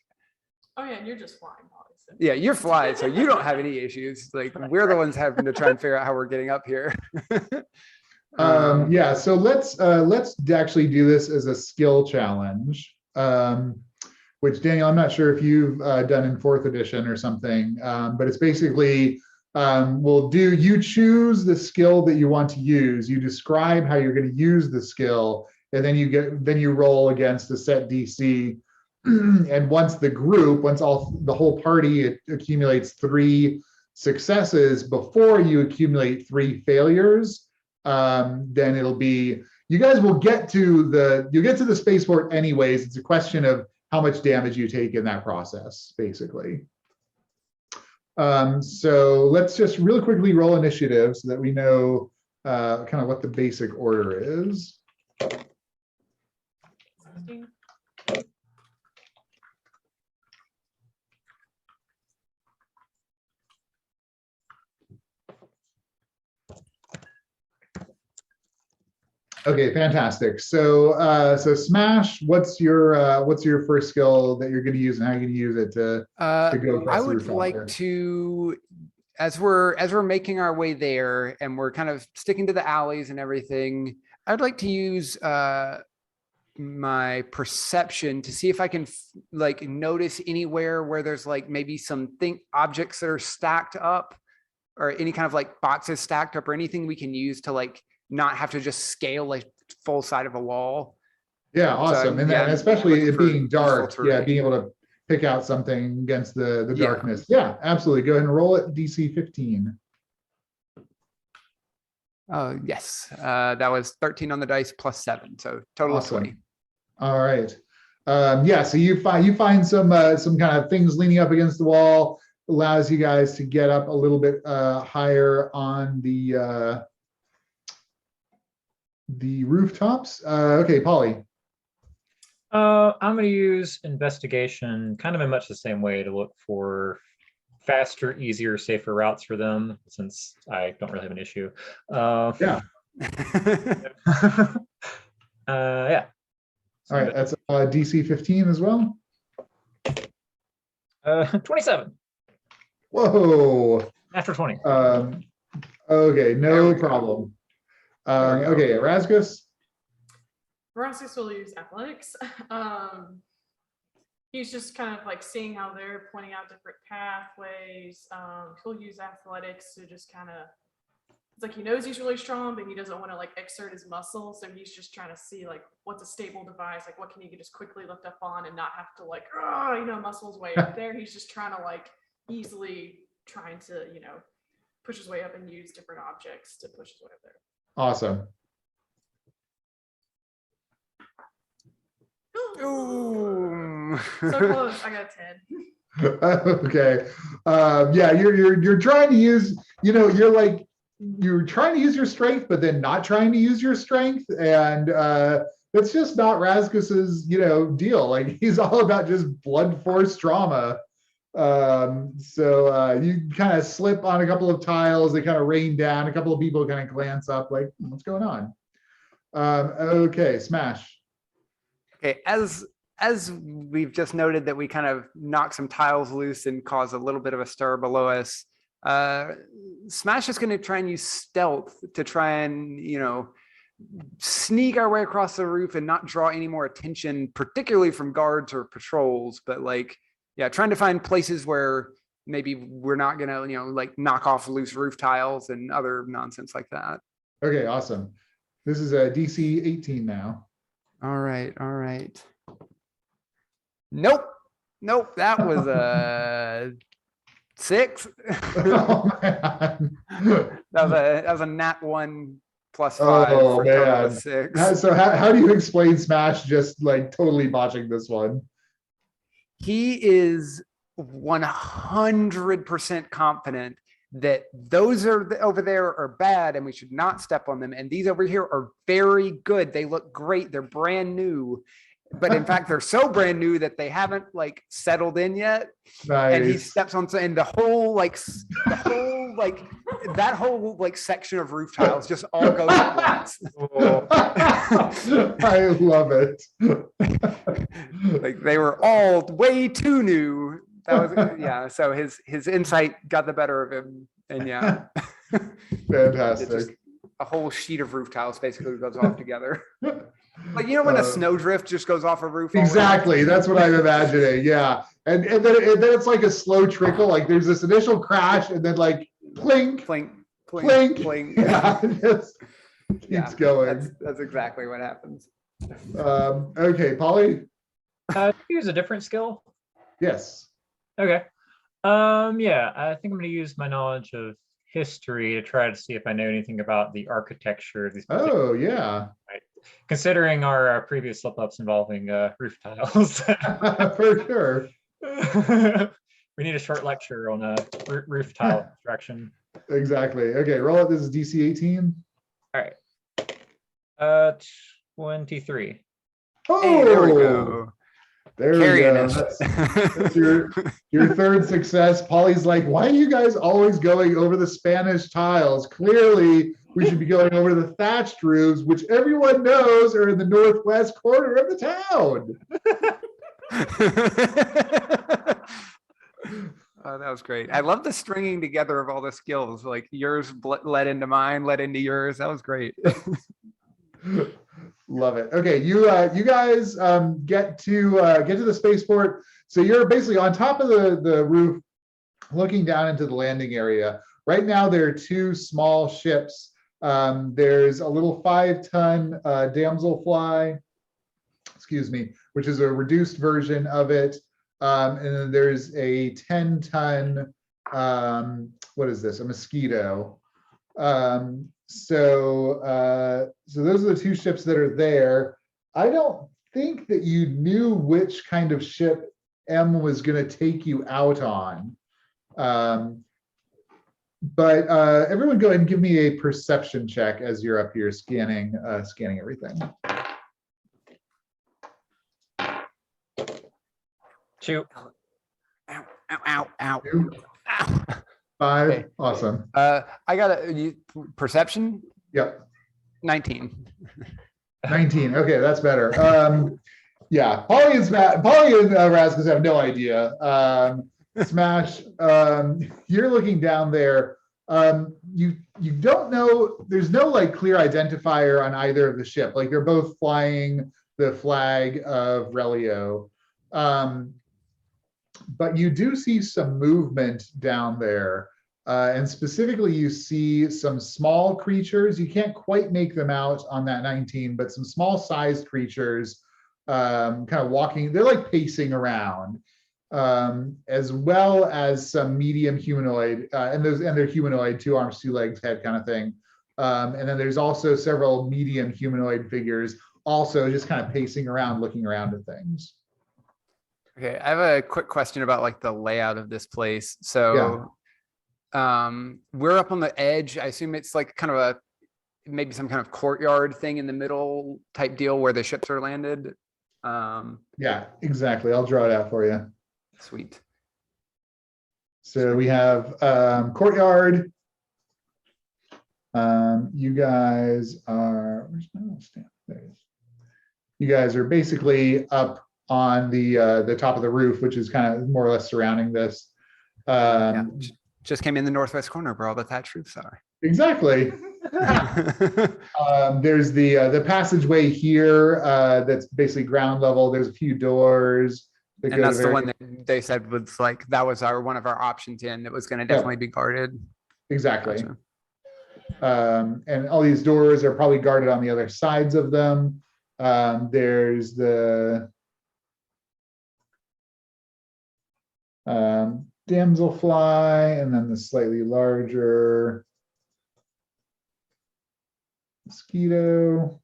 Oh yeah, and you're just flying, probably. So. yeah, you're flying, so you don't have any issues. Like we're the ones having to try and figure out how we're getting up here. Yeah, so let's actually do this as a skill challenge, which Daniel, I'm not sure if you've done in 4th edition or something, but it's basically you choose the skill that you want to use, you describe how you're going to use the skill, and then you roll against a set DC. And once the whole party accumulates 3 successes before you accumulate 3 failures, then it'll be, you guys will get to the spaceport anyways. It's a question of how much damage you take in that process, basically. So let's just really quickly roll initiative so that we know kind of what the basic order is. 16. Okay, fantastic. So Smash, what's your first skill that you're going to use, and how you're going to use it to go across I the would rooftop like there? to, as we're making our way there and we're kind of sticking to the alleys and everything, I'd like to use my perception to see if I can like notice anywhere where there's like maybe some objects that are stacked up, or any kind of like boxes stacked up, or anything we can use to like not have to just scale like full side of a wall. Yeah, awesome. And then especially it being dark, being able to pick out something against the darkness. Yeah, absolutely. Go ahead and roll it, DC 15. Yes, that was 13 on the dice plus 7, so total of 20. All right. Yeah, so you find some kind of things leaning up against the wall, allows you guys to get up a little bit higher on the rooftops. Okay, Polly. I'm going to use investigation kind of in much the same way to look for faster, easier, safer routes for them, since I don't really have an issue. Yeah. Yeah. All right, that's DC 15 as well. 27 Whoa. after 20. Okay, There no we go. problem. There we go. Okay, Razkus. Razkus will use athletics. He's just kind of like seeing how they're pointing out different pathways. He'll use athletics to just kind of, it's like he knows he's really strong, but he doesn't want to like exert his muscles. So he's just trying to see like what's a stable device, like what can he just quickly lift up on and not have to like, muscles way up there. He's just trying to like easily trying to, push his way up and use different objects to push his way up there. Awesome. Ooh. So close. I got a 10. Okay. Yeah, you're trying to use, you're trying to use your strength, but then not trying to use your strength. And that's just not Razkus's, deal. Like he's all about just blunt force trauma. So you kind of slip on a couple of tiles, they kind of rain down, a couple of people kind of glance up like, what's going on? Okay, Smash. Okay, as we've just noted that we kind of knock some tiles loose and cause a little bit of a stir below us, Smash is going to try and use stealth to try and, sneak our way across the roof and not draw any more attention, particularly from guards or patrols, but like, yeah, trying to find places where maybe we're not going to, like knock off loose roof tiles and other nonsense like that. Okay, awesome. This is a DC 18 now. All right. Nope. That was a 6. Oh, man. That was a nat 1 plus 5 Oh, for a total of man. 6. So how do you explain Smash just like totally botching this one? He is 100% confident that those are over there are bad and we should not step on them. And these over here are very good. They look great. They're brand new. But in fact, they're so brand new that they haven't like settled in yet. Nice. And he steps on, and that whole section of roof tiles just all goes at once. I love it. Like they were all way too new. That was yeah. So his insight got the better of him, and yeah, Fantastic. just a whole sheet of roof tiles basically goes off together. Like when a snowdrift just goes off a roof. Exactly, that's what I'm imagining. Yeah, and then it's like a slow trickle. Like there's this initial crash, and then like plink, Plink, plink. plink. Yeah, it just keeps going. That's exactly what happens. Okay, Polly. Use a different skill. Yes. Okay. Yeah, I think I'm going to use my knowledge of history to try to see if I know anything about the architecture of these. Oh, yeah. Right. Considering our previous slip-ups involving roof tiles. For sure. We need a short lecture on roof tile construction. Exactly. Okay, roll it. This is DC 18. All right. 23. Oh, Hey, there we go. There we Carrying go. us. That's your third success. Polly's like, why are you guys always going over the Spanish tiles? Clearly, we should be going over the thatched roofs, which everyone knows are in the northwest corner of the town. Oh, that was great. I love the stringing together of all the skills. Like yours led into mine, led into yours. That was great. Love it. Okay, you guys get to the spaceport. So you're basically on top of the roof, looking down into the landing area. Right now, there are 2 small ships. There's a little 5-ton damselfly, excuse me, which is a reduced version of it. And then there's a 10-ton, what is this? A Mosquito. So those are the 2 ships that are there. I don't think that you knew which kind of ship M was going to take you out on. But everyone go ahead and give me a perception check as you're up here scanning everything. 2. Ow, ow, ow, ow. 2, Ow. 5, Okay. awesome. I got perception Yep, 19. 19. Okay, that's better. Yeah, Polly and Razkus have no idea. Smash, you're looking down there. You don't know, there's no like clear identifier on either of the ship. Like they're both flying the flag of Relio. But you do see some movement down there. And specifically, you see some small creatures. You can't quite make them out on that 19, but some small sized creatures kind of walking, they're like pacing around, as well as some medium humanoid, and they're humanoid, 2 arms, 2 legs, head kind of thing. And then there's also several medium humanoid figures also just kind of pacing around, looking around at things. Okay, I have a quick question about like the layout of this place. So we're up on the edge. I assume it's like kind of maybe some kind of courtyard thing in the middle type deal where the ships are landed. Yeah, exactly. I'll draw it out for you. Sweet. So we have courtyard. You guys are, where's my little stamp? There it is. You guys are basically up on the top of the roof, which is kind of more or less surrounding this. Yeah, just came in the northwest corner where all the thatched roofs are. Exactly. There's the passageway here that's basically ground level. There's a few doors. And that's the one that they said was like, that was one of our options in that was going to definitely be guarded. Exactly. Gotcha. And all these doors are probably guarded on the other sides of them. There's the damselfly, and then the slightly larger mosquito.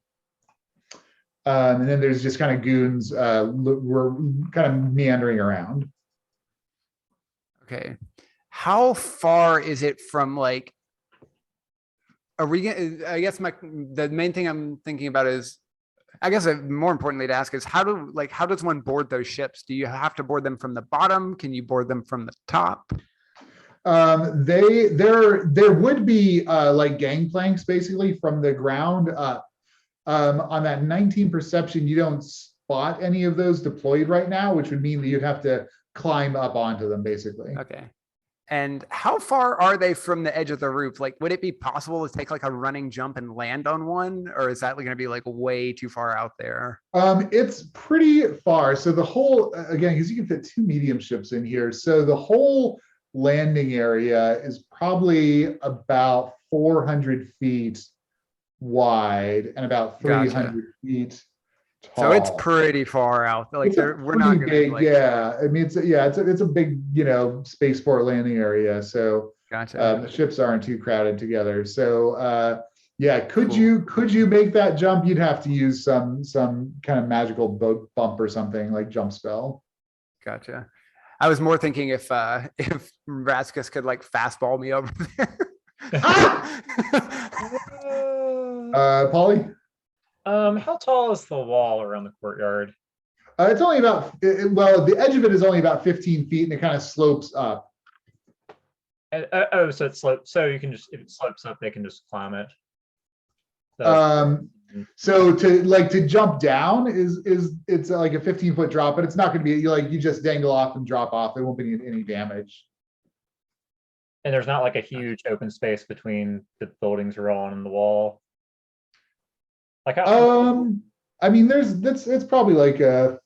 And then there's just kind of goons. We're kind of meandering around. Okay. How far is it from like, are we gonna, I guess the main thing I'm thinking about is, I guess more importantly to ask is how does one board those ships? Do you have to board them from the bottom? Can you board them from the top? There would be like gangplanks basically from the ground up. On that 19 perception, you don't spot any of those deployed right now, which would mean that you'd have to climb up onto them basically. Okay. And how far are they from the edge of the roof? Like, would it be possible to take like a running jump and land on one? Or is that going to be like way too far out there? It's pretty far. So the whole, again, because you can fit 2 medium ships in here. So the whole landing area is probably about 400 feet wide and about 300 feet tall. So it's pretty far out. Like we're not gonna big, like, yeah. I mean, it's a big, spaceport landing area. So gotcha. the ships aren't too crowded together. So yeah, could Cool. you make that jump? You'd have to use some kind of magical boat bump or something like jump spell. Gotcha. I was more thinking if Razkus could like fastball me over there. Polly? How tall is the wall around the courtyard? It's only about, well, the edge of it is only about 15 feet and it kind of slopes up. So it slopes. So you can just, if it slopes up, they can just climb it. So to jump down it's like a 15-foot drop, but it's not going to be like you just dangle off and drop off. There won't be any damage. And there's not like a huge open space between the buildings you're on and the wall. Like how, I mean, it's probably like a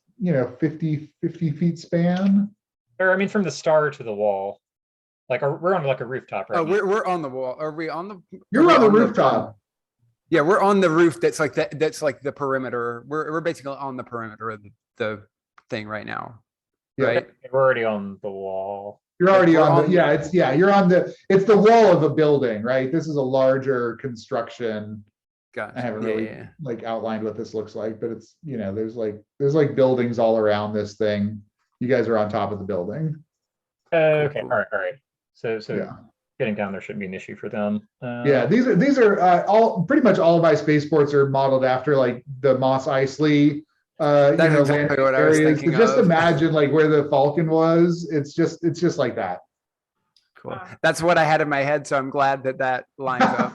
50 feet span. or I mean, from the star to the wall. Like we're on like a rooftop right Oh, now. we're on the wall. Are we on the? You're on the rooftop. Yeah, we're on the roof. That's like the perimeter. We're basically on the perimeter of the thing right now. Yeah. Right. We're already on the wall. You're already We're on the, you're on it's the wall of a building, right? This is a larger construction. Gotcha. I haven't Yeah, really yeah. like outlined what this looks like, but it's, there's like buildings all around this thing. You guys are on top of the building. Okay, cool. all right. So Yeah. getting down there shouldn't be an issue for them. Yeah, these are all pretty much all of my spaceports are modeled after like the Moss Eisley That's exactly landing what I was areas. So thinking just of. imagine like where the Falcon was. It's just like that. Cool. That's what I had in my head, so I'm glad that lines up.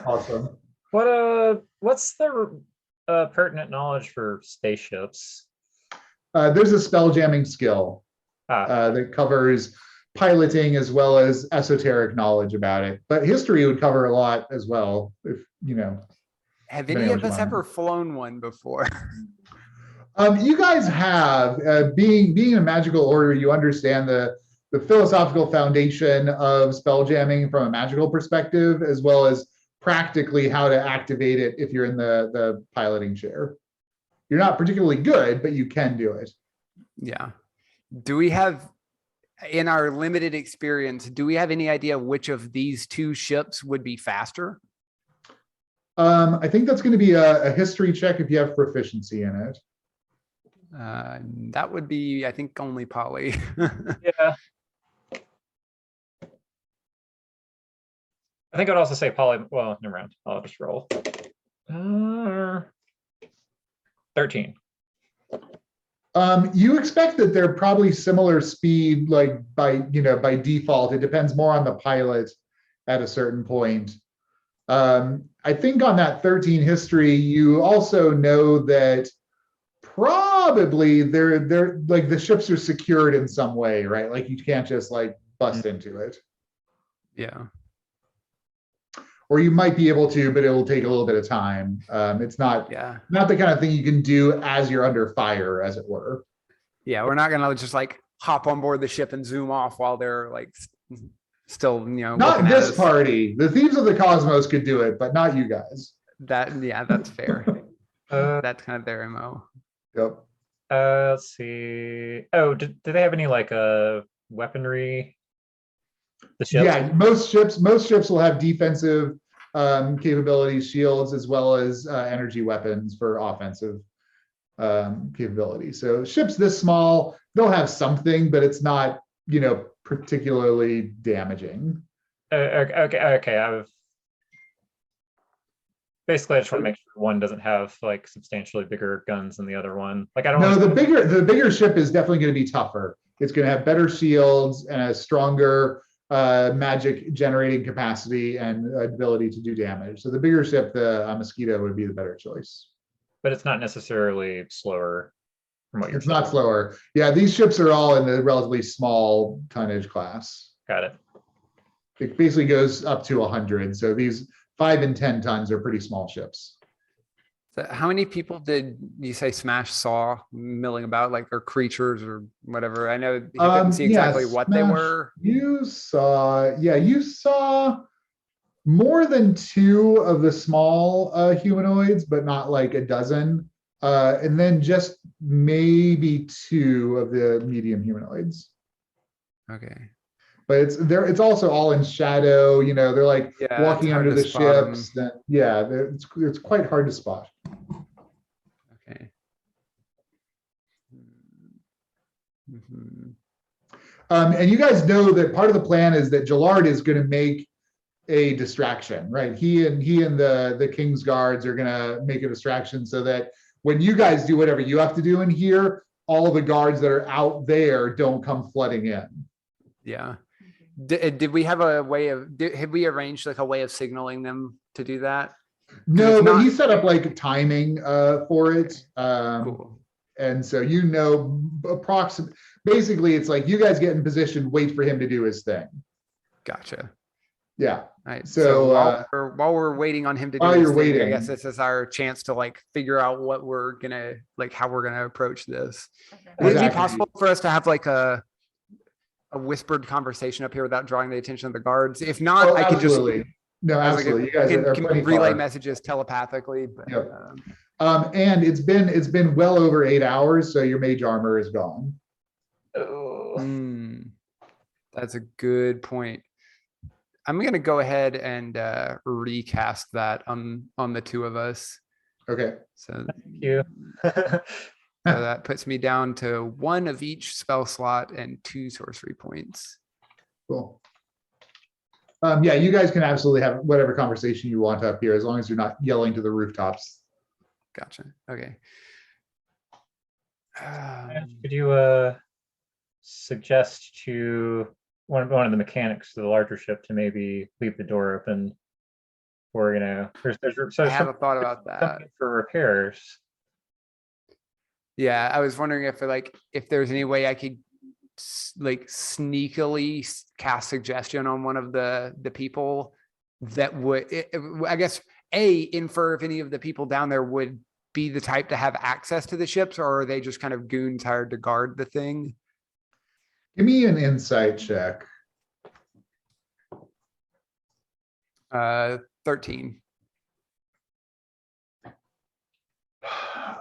Awesome. What's the pertinent knowledge for spaceships? There's a spell jamming skill that covers piloting as well as esoteric knowledge about it. But history would cover a lot as well, if Have depending any on of what us you want. ever flown one before? You guys have being a magical order, you understand the philosophical foundation of spell jamming from a magical perspective, as well as practically how to activate it if you're in the piloting chair. You're not particularly good, but you can do it. Yeah. Do we have, in our limited experience, do we have any idea which of these two ships would be faster? I think that's going to be a history check if you have proficiency in it. That would be, I think, only Polly. Yeah. I think I'd also say poly. Well, never mind. I'll just roll. 13. You expect that they're probably similar speed, like by default. It depends more on the pilot at a certain point. I think on that 13 history, you also know that probably they're like the ships are secured in some way, right? Like you can't just like bust into it. Yeah. Or you might be able to, but it will take a little bit of time. It's not the kind of thing you can do as you're under fire, as it were. Yeah, we're not gonna just like hop on board the ship and zoom off while they're like still, Not this party. The Thieves of the Cosmos could do it, but not you guys. That's fair. That's kind of their MO. Yep. Let's see. Oh, do they have any like weaponry? The ships? Yeah, most ships will have defensive capabilities, shields, as well as energy weapons for offensive capabilities. So ships this small, they'll have something, but it's not, particularly damaging. Okay. Basically, I just want to make sure one doesn't have like substantially bigger guns than the other one. Like I don't. No, the bigger ship is definitely going to be tougher. It's going to have better shields and a stronger magic generating capacity and ability to do damage. So the bigger ship, the Mosquito, would be the better choice. But it's not necessarily slower from what you're saying. It's not slower. Yeah, these ships are all in the relatively small tonnage class. Got it. It basically goes up to 100. So these 5 and 10 tons are pretty small ships. So how many people did you say Smash saw milling about, like, or creatures or whatever? I know he couldn't see exactly what they were. You saw more than 2 of the small humanoids, but not like a dozen. And then just maybe 2 of the medium humanoids. Okay. But it's also all in shadow, they're like walking under the ships. It's quite hard to spot. Okay. Mm-hmm. And you guys know that part of the plan is that Jillard is going to make a distraction, right? He and the King's Guards are going to make a distraction so that when you guys do whatever you have to do in here, all the guards that are out there don't come flooding in. Yeah. Did we have a way of, have we arranged like a way of signaling them to do that? No, but he set up like timing for it. Cool. And so approximately, basically it's like you guys get in position, wait for him to do his thing. Gotcha. Yeah. All right. So while we're waiting on him to do while his you're thing, waiting, I guess this is our chance to like figure out what we're gonna, like how we're gonna approach this. Would it be possible for us to have like a whispered conversation up here without drawing the attention of the guards? If not, I could just absolutely. You guys are can plenty relay far. messages telepathically. But, Yep. And it's been well over 8 hours, so your mage armor is gone. Oh. That's a good point. I'm gonna go ahead and recast that on the two of us. Okay. So Thank you. so that puts me down to 1 of each spell slot and 2 sorcery points. Cool. Yeah, you guys can absolutely have whatever conversation you want up here, as long as you're not yelling to the rooftops. Gotcha. Okay. Could you suggest to one of the mechanics of the larger ship to maybe leave the door open, or there's I haven't thought about that. something for repairs. Yeah, I was wondering if there's any way I could like sneakily cast suggestion on one of the people that would, I guess, infer if any of the people down there would be the type to have access to the ships, or are they just kind of goons hired to guard the thing? Give me an insight check. 13.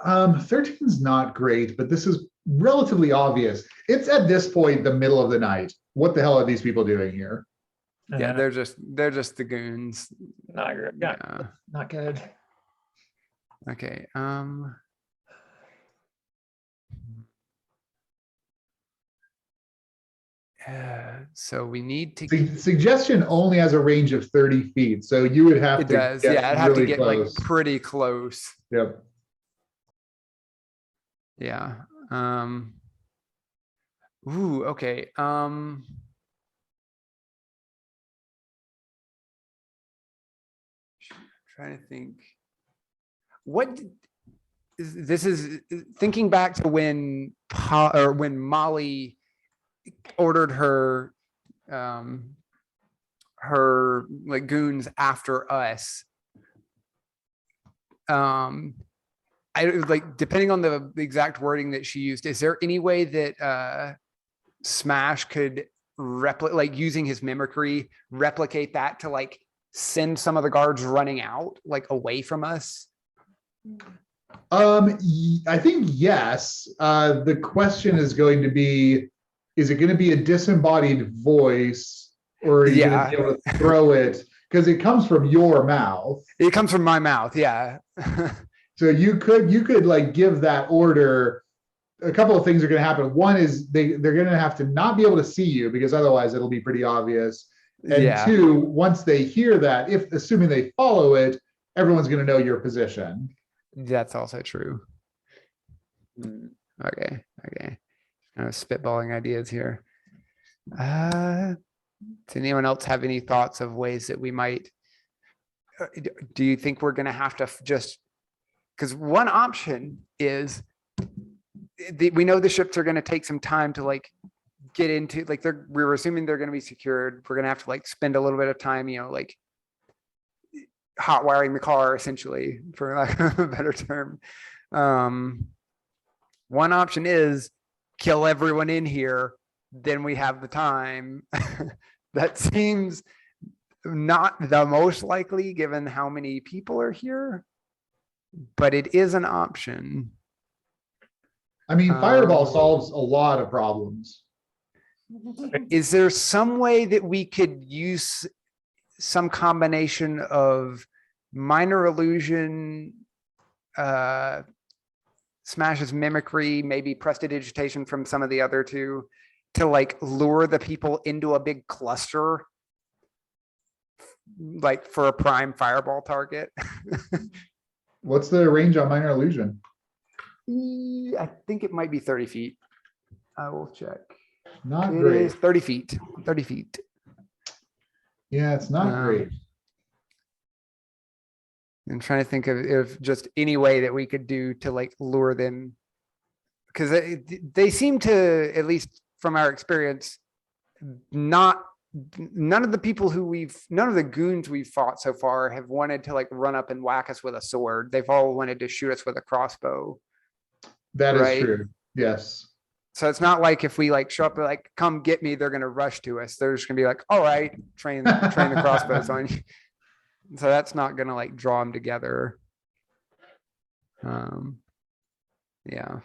13's not great, but this is relatively obvious. It's at this point the middle of the night. What the hell are these people doing here? Yeah, they're just the goons. Not good. Yeah. Not good. Okay. So we need to. Suggestion only has a range of 30 feet, so you would have It to does. get Yeah, I'd have to really get close. like pretty close. Yep. Yeah. Ooh, okay. Trying to think. This is thinking back to when Molly ordered her like goons after us. I like, depending on the exact wording that she used, is there any way that Smash could like using his mimicry, replicate that to like send some of the guards running out, like away from us? I think yes. The question is going to be, is it going to be a disembodied voice, or are you going to be able to throw it? Because it comes from your mouth. It comes from my mouth, yeah. So you could like give that order. A couple of things are going to happen. One is they're going to have to not be able to see you, because otherwise it'll be pretty obvious. And Yeah. 2, once they hear that, if assuming they follow it, everyone's going to know your position. That's also true. Okay. Kind of spitballing ideas here. Does anyone else have any thoughts of ways that we might? Do you think we're going to have to just? Because one option is we know the ships are going to take some time to like get into, like we're assuming they're going to be secured. We're going to have to like spend a little bit of time, like hot wiring the car, essentially, for lack of a better term. One option is kill everyone in here, then we have the time. That seems not the most likely given how many people are here, but it is an option. I mean, Fireball solves a lot of problems. Is there some way that we could use some combination of minor illusion, Smash's mimicry, maybe prestidigitation from some of the other two, to like lure the people into a big cluster, like for a prime Fireball target? What's the range on minor illusion? I think it might be 30 feet. I will check. Not It great. is 30 feet. 30 feet. Yeah, it's not great. I'm trying to think of just any way that we could do to like lure them, because they seem to, at least from our experience, none of the goons we've fought so far have wanted to like run up and whack us with a sword. They've all wanted to shoot us with a crossbow. That is right? true. Yes. So it's not like if we like show up like, come get me, they're gonna rush to us. They're just gonna be like, all right, train the crossbows on you. So that's not gonna like draw them together. Yeah.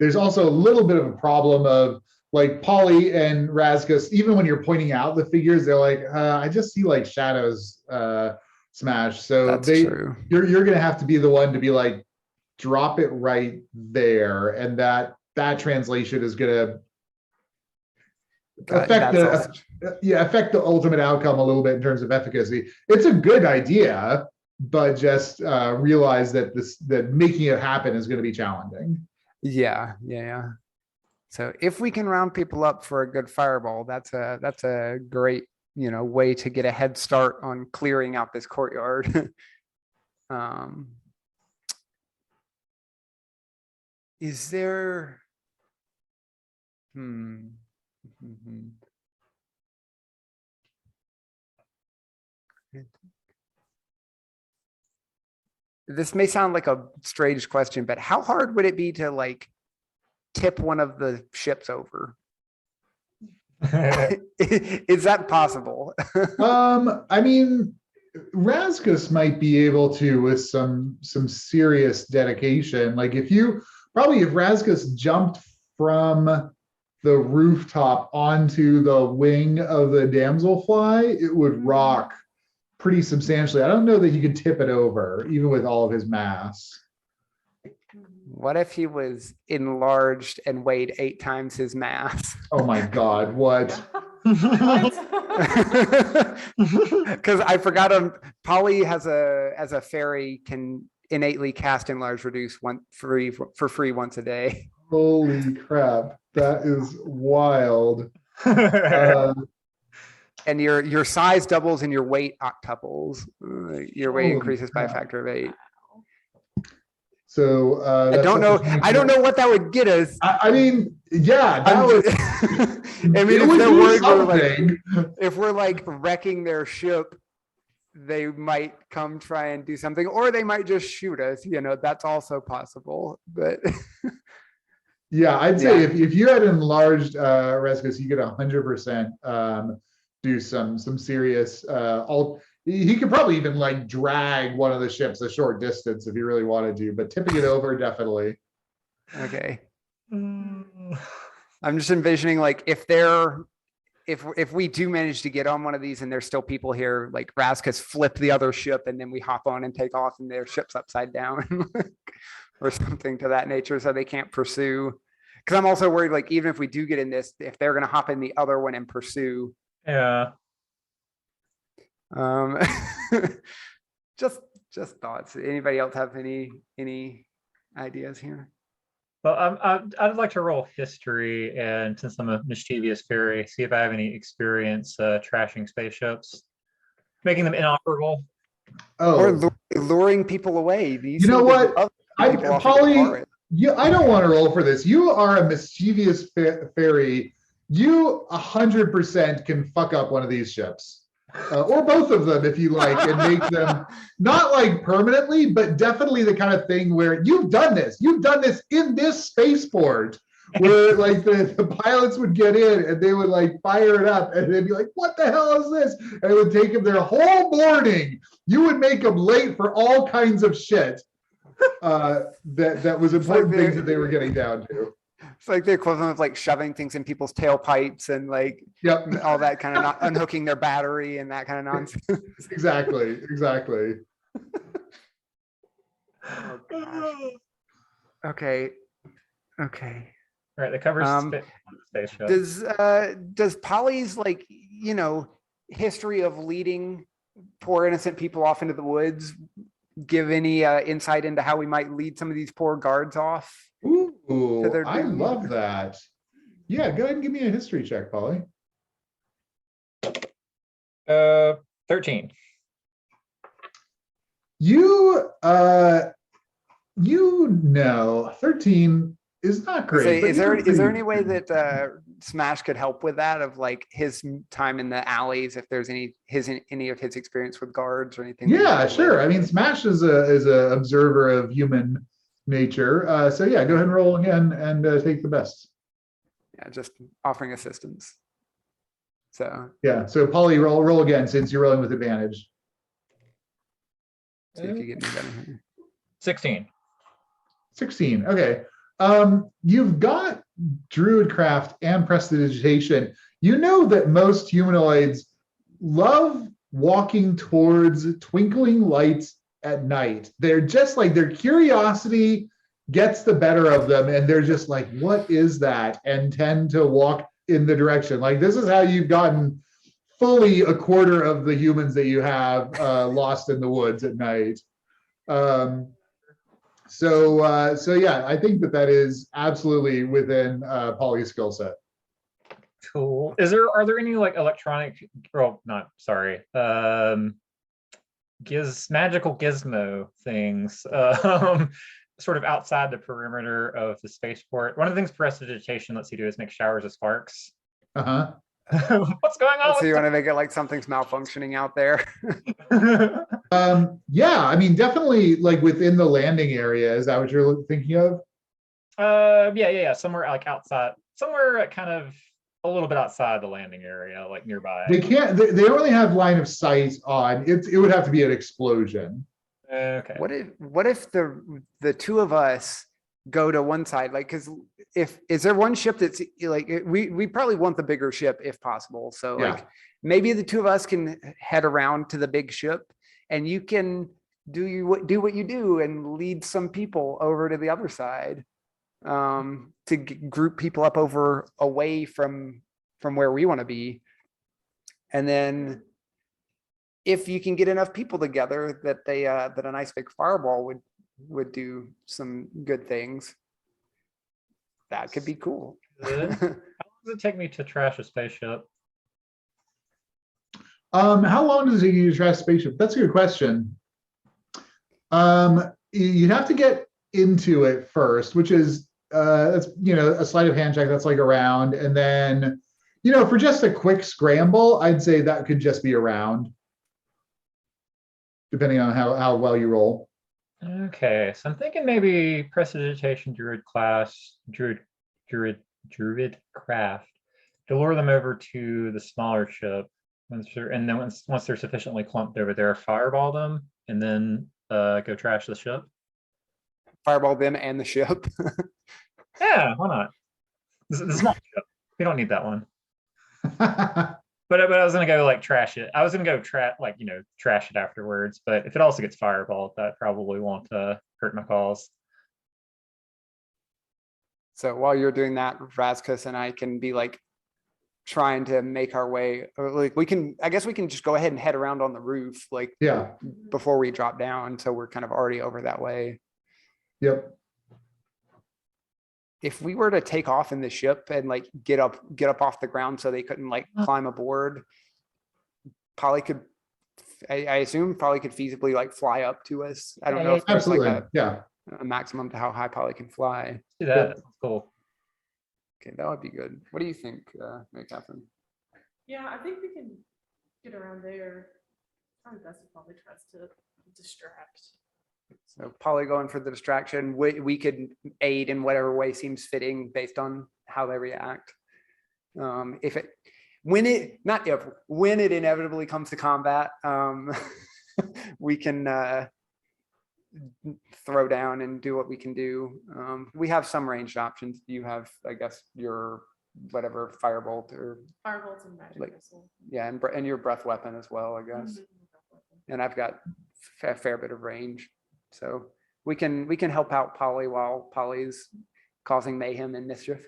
there's also a little bit of a problem of like Polly and Razkus, even when you're pointing out the figures, they're like, I just see like shadows Smash. So That's they true. you're gonna have to be the one to be like, drop it right there. And that translation is gonna affect That's affect the ultimate outcome a little bit in terms of efficacy. It's a good idea, but just realize that that making it happen is going to be challenging. yeah. So if we can round people up for a good fireball, that's a great, way to get a head start on clearing out this courtyard. Is there? This may sound like a strange question, but how hard would it be to like tip one of the ships over? Is that possible? I mean, Razkus might be able to with some serious dedication. Like if Razkus jumped from the rooftop onto the wing of the damselfly, it would rock pretty substantially. I don't know that he could tip it over, even with all of his mass. What if he was enlarged and weighed 8 times his mass? Oh my God, what? Because I forgot Polly as a fairy can innately cast enlarge reduce for free once a day. Holy crap, that is wild. And your size doubles and your weight octuples. Your weight Holy increases by a crap. factor of 8. So I don't know what that would get us. I mean, yeah, that would. I mean, it if would they're do worried something. if we're like wrecking their ship, they might come try and do something, or they might just shoot us. That's also possible. But yeah, I'd say Yeah. if you had enlarged Razkus, you could 100% do some serious he could probably even like drag one of the ships a short distance if he really wanted to, but tipping it over, definitely. okay. I'm just envisioning like if we do manage to get on one of these and there's still people here, like Razkus flip the other ship and then we hop on and take off and their ship's upside down or something to that nature, so they can't pursue. Because I'm also worried, like even if we do get in this, if they're going to hop in the other one and pursue. Yeah. Just thoughts. Anybody else have any ideas here? Well, I'd like to roll history, and since I'm a mischievous fairy, see if I have any experience trashing spaceships, making them inoperable. Oh, Or luring people away. you know what? Polly, I don't want to roll for this. You are a mischievous fairy. You 100% can fuck up one of these ships. Or both of them if you like, and make them not like permanently, but definitely the kind of thing where you've done this in this spaceport where like the pilots would get in and they would like fire it up and they'd be like, what the hell is this? And it would take them their whole morning. You would make them late for all kinds of shit that was important things that they were getting down to. It's like the equivalent of like shoving things in people's tailpipes and like all that kind of unhooking their battery and that kind of nonsense. Exactly. Oh, gosh. Okay. All right, the cover's spaceship. Does Polly's like history of leading poor innocent people off into the woods give any insight into how we might lead some of these poor guards off? Ooh, I love that. Yeah, go ahead and give me a history check, Polly. 13. You 13 is not great. Is there any way that Smash could help with that, of like his time in the alleys, if there's any of his experience with guards or anything? Yeah, sure. I mean, Smash is a observer of human nature. So yeah, go ahead and roll again and take the best. Yeah, just offering assistance. So yeah, so Polly, roll again since you're rolling with advantage. See if you get any better here. 16. 16. Okay. You've got Druidcraft and Prestidigitation. You know that most humanoids love walking towards twinkling lights at night. They're just like, their curiosity gets the better of them, and they're just like, what is that? And tend to walk in the direction. Like, this is how you've gotten fully a quarter of the humans that you have lost in the woods at night. So yeah, I think that is absolutely within Polly's skill set. Cool. Are there any like electronic, well, not, sorry, magical gizmo things, sort of outside the perimeter of the spaceport? One of the things Prestidigitation lets you do is make showers of sparks. Uh-huh. What's going on? So you want to make it like something's malfunctioning out there? Yeah, I mean, definitely like within the landing area. Is that what you're thinking of? Yeah. Somewhere like outside, somewhere kind of a little bit outside the landing area, like nearby. They can't, they only have line of sight on it. It would have to be an explosion. Okay. What if the two of us go to one side? Like, because is there one ship that's like, we probably want the bigger ship if possible. So Yeah. like maybe the two of us can head around to the big ship, and you can do what you do and lead some people over to the other side, to group people up away from where we want to be. And then if you can get enough people together that that a nice big fireball would do some good things, that could be cool. How long does it take me to trash a spaceship? How long does it take you to trash a spaceship? That's a good question. You'd have to get into it first, which is that's, you know, a sleight of hand check. That's like a round, and then, you know, for just a quick scramble, I'd say that could just be a round, depending on how well you roll. Okay, so I'm thinking maybe Prestidigitation Druid class, Druid craft, to lure them over to the smaller ship, and then once they're sufficiently clumped over there, fireball them, and then go trash the ship. Fireball them and the ship. Yeah, why not? The small ship. We don't need that one. But I was gonna go like trash it. I was gonna go trash it afterwards. But if it also gets fireballed, that probably won't hurt my cause. So while you're doing that, Razkus and I can be like trying to make our way, or like I guess we can just go ahead and head around on the roof, like Yeah. before we drop down. So we're kind of already over that way. Yep. If we were to take off in the ship and like get up off the ground so they couldn't like climb aboard, Polly could, I assume Polly could feasibly like fly up to us. I don't know if there's Absolutely. like Yeah. a maximum to how high Polly can fly. Do that. That's cool. Okay, that would be good. What do you think, Mary Catherine? Yeah, I think we can get around there. Probably best if Polly tries to distract. So Polly going for the distraction. We could aid in whatever way seems fitting based on how they react. When it inevitably comes to combat, we can throw down and do what we can do. We have some ranged options. You have, I guess, your whatever firebolt or Firebolts and magic like, missile. yeah, and your breath weapon as well, I guess. And I've got a fair bit of range, so we can help out Polly while Polly's causing mayhem and mischief.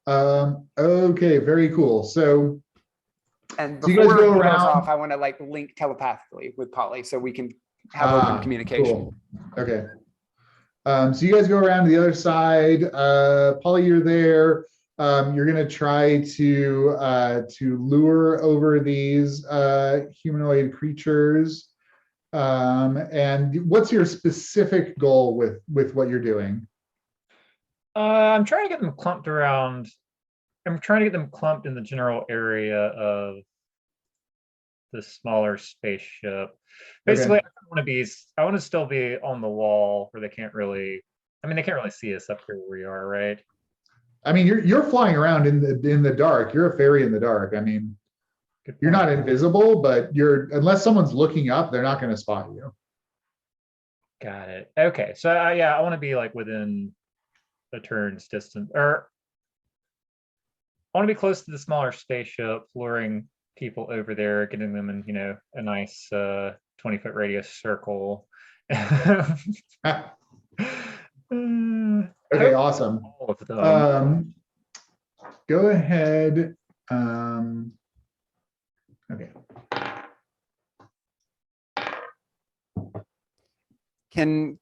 Okay, very cool. So And So you guys before go it goes around- off, I want to like link telepathically with Polly so we can have open communication. Cool. Okay. So you guys go around to the other side. Polly, you're there. You're gonna try to lure over these humanoid creatures. And what's your specific goal with what you're doing? I'm trying to get them clumped around. I'm trying to get them clumped in the general area of the smaller spaceship. Basically, I want to still be on the wall where they can't really see us up here where we are, right? I mean, you're flying around in the dark. You're a fairy in the dark. I mean, Good you're point. not invisible, but unless someone's looking up, they're not going to spot you. Got it. Okay, so yeah, I want to be like within a turn's distance, or I want to be close to the smaller spaceship, luring people over there, getting them in, a nice 20-foot radius circle. Okay, awesome. All of them. Go ahead. Okay. Can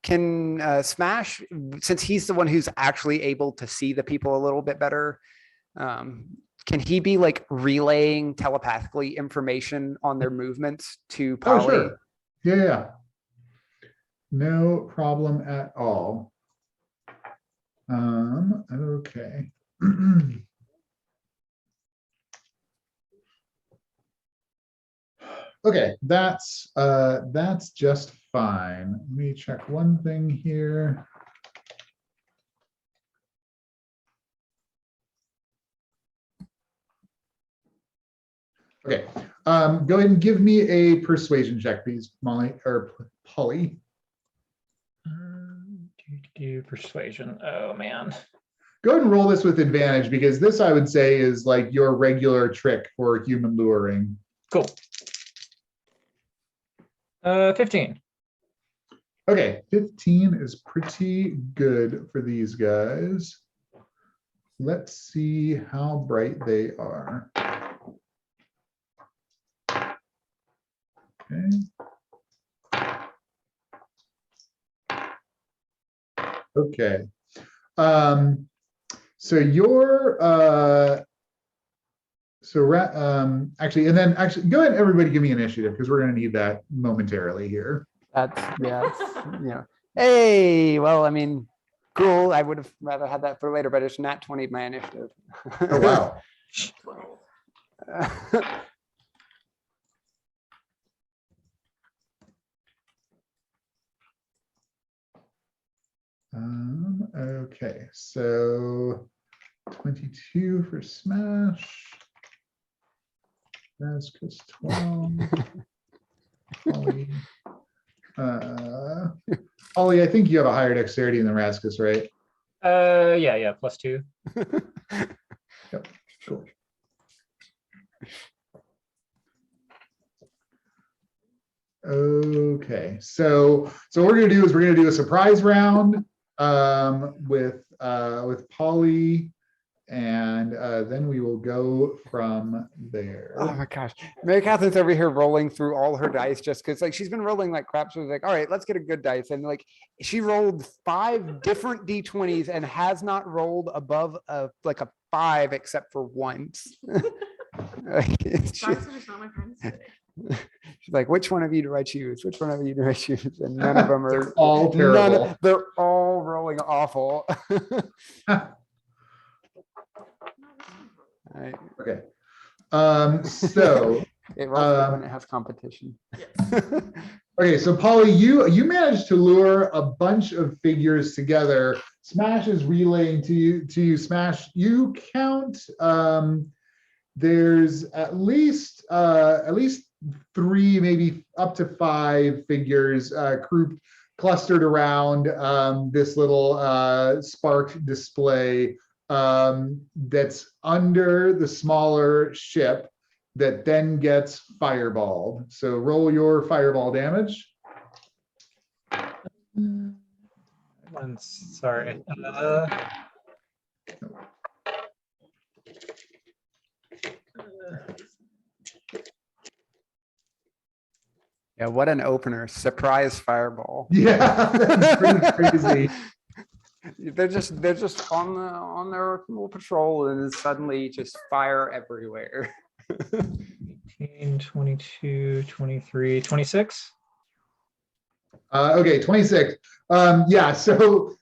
Smash, since he's the one who's actually able to see the people a little bit better, can he be like relaying telepathically information on their movements to Polly? Oh, sure. Yeah. No problem at all. Okay. Okay, that's just fine. Let me check one thing here. Okay, go ahead and give me a persuasion check, please, Molly or Polly. Do persuasion. Oh man. Go ahead and roll this with advantage because this, I would say, is like your regular trick for human luring. Cool. 15. Okay, 15 is pretty good for these guys. Let's see how bright they are. Okay. So you're actually, and then actually go ahead and everybody give me initiative because we're going to need that momentarily here. That's Hey, well, I mean, cool. I would have rather had that for later, but it's not 20 my initiative. Oh wow. Okay, so 22 for Smash. Razkus 12. Ollie. Ollie, I think you have a higher dexterity than Razkus, right? Yeah, +2. Yep, cool. Okay, so what we're gonna do is we're gonna do a surprise round with Polly, and then we will go from there. Oh my gosh. Mary Catherine's over here rolling through all her dice just because like she's been rolling like crap. So like, all right, let's get a good dice. And like she rolled 5 different D20s and has not rolled above a 5 except for once. Dice are just not my friends today. She's like, which one of you do I choose? Which one of you do I choose? And none of them are all terrible. They're all rolling awful. Right. Okay. So it rolls good when it has competition. Yes. okay, so Polly, you managed to lure a bunch of figures together. Smash is relaying to you. Smash, you count. There's at least 3, maybe up to 5 figures grouped, clustered around this little spark display that's under the smaller ship that then gets fireballed. So roll your fireball damage. I'm sorry. Yeah, what an opener. Surprise fireball. Yeah, that's pretty crazy. They're just on their little patrol and then suddenly just fire everywhere. 18, 22, 23, 26. Okay, 26. Yeah, so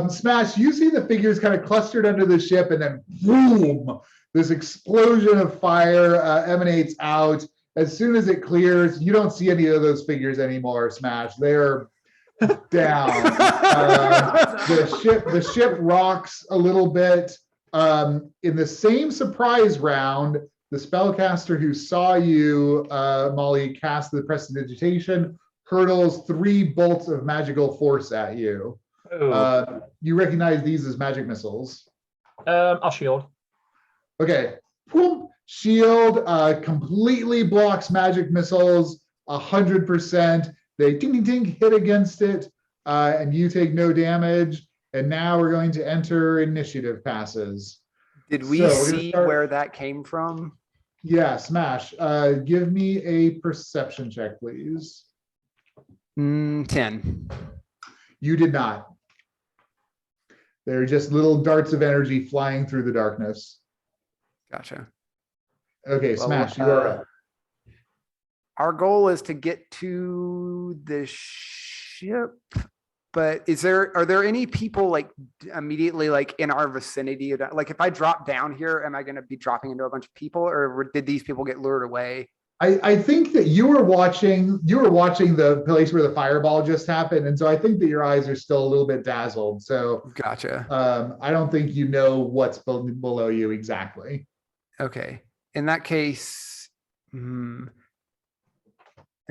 Smash, you see the figures kind of clustered under the ship, and then boom, this explosion of fire emanates out. As soon as it clears, you don't see any of those figures anymore, Smash. They're down. The ship rocks a little bit. In the same surprise round, the spellcaster who saw you, Molly, cast the prestidigitation hurtles 3 bolts of magical force at you. Oh, You recognize these as magic missiles. I'll shield. Okay. Whoop. Shield completely blocks magic missiles 100%. They ding ding ding hit against it, and you take no damage. And now we're going to enter initiative passes. Did we So we're gonna see start- where that came from? Yeah, Smash. Give me a perception check, please. 10. You did not. They're just little darts of energy flying through the darkness. Gotcha. Okay, Well, Smash, you are up. Our goal is to get to the ship, but are there any people like immediately like in our vicinity? Like if I drop down here, am I going to be dropping into a bunch of people, or did these people get lured away? I think that you were watching the place where the fireball just happened, and so I think that your eyes are still a little bit dazzled. So Gotcha. I don't think you know what's below you exactly. Okay. In that case, and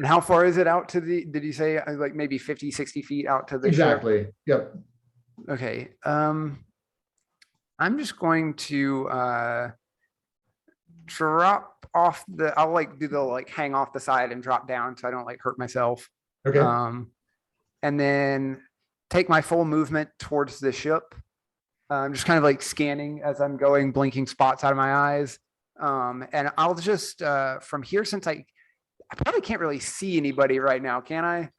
how far is it out to did you say like maybe 50, 60 feet out to the ship? Exactly. Yep. Okay. I'm just going to drop off I'll like do the like hang off the side and drop down so I don't like hurt myself. Okay. And then take my full movement towards the ship. I'm just kind of like scanning as I'm going, blinking spots out of my eyes. And I'll just from here, since I probably can't really see anybody right now, can I?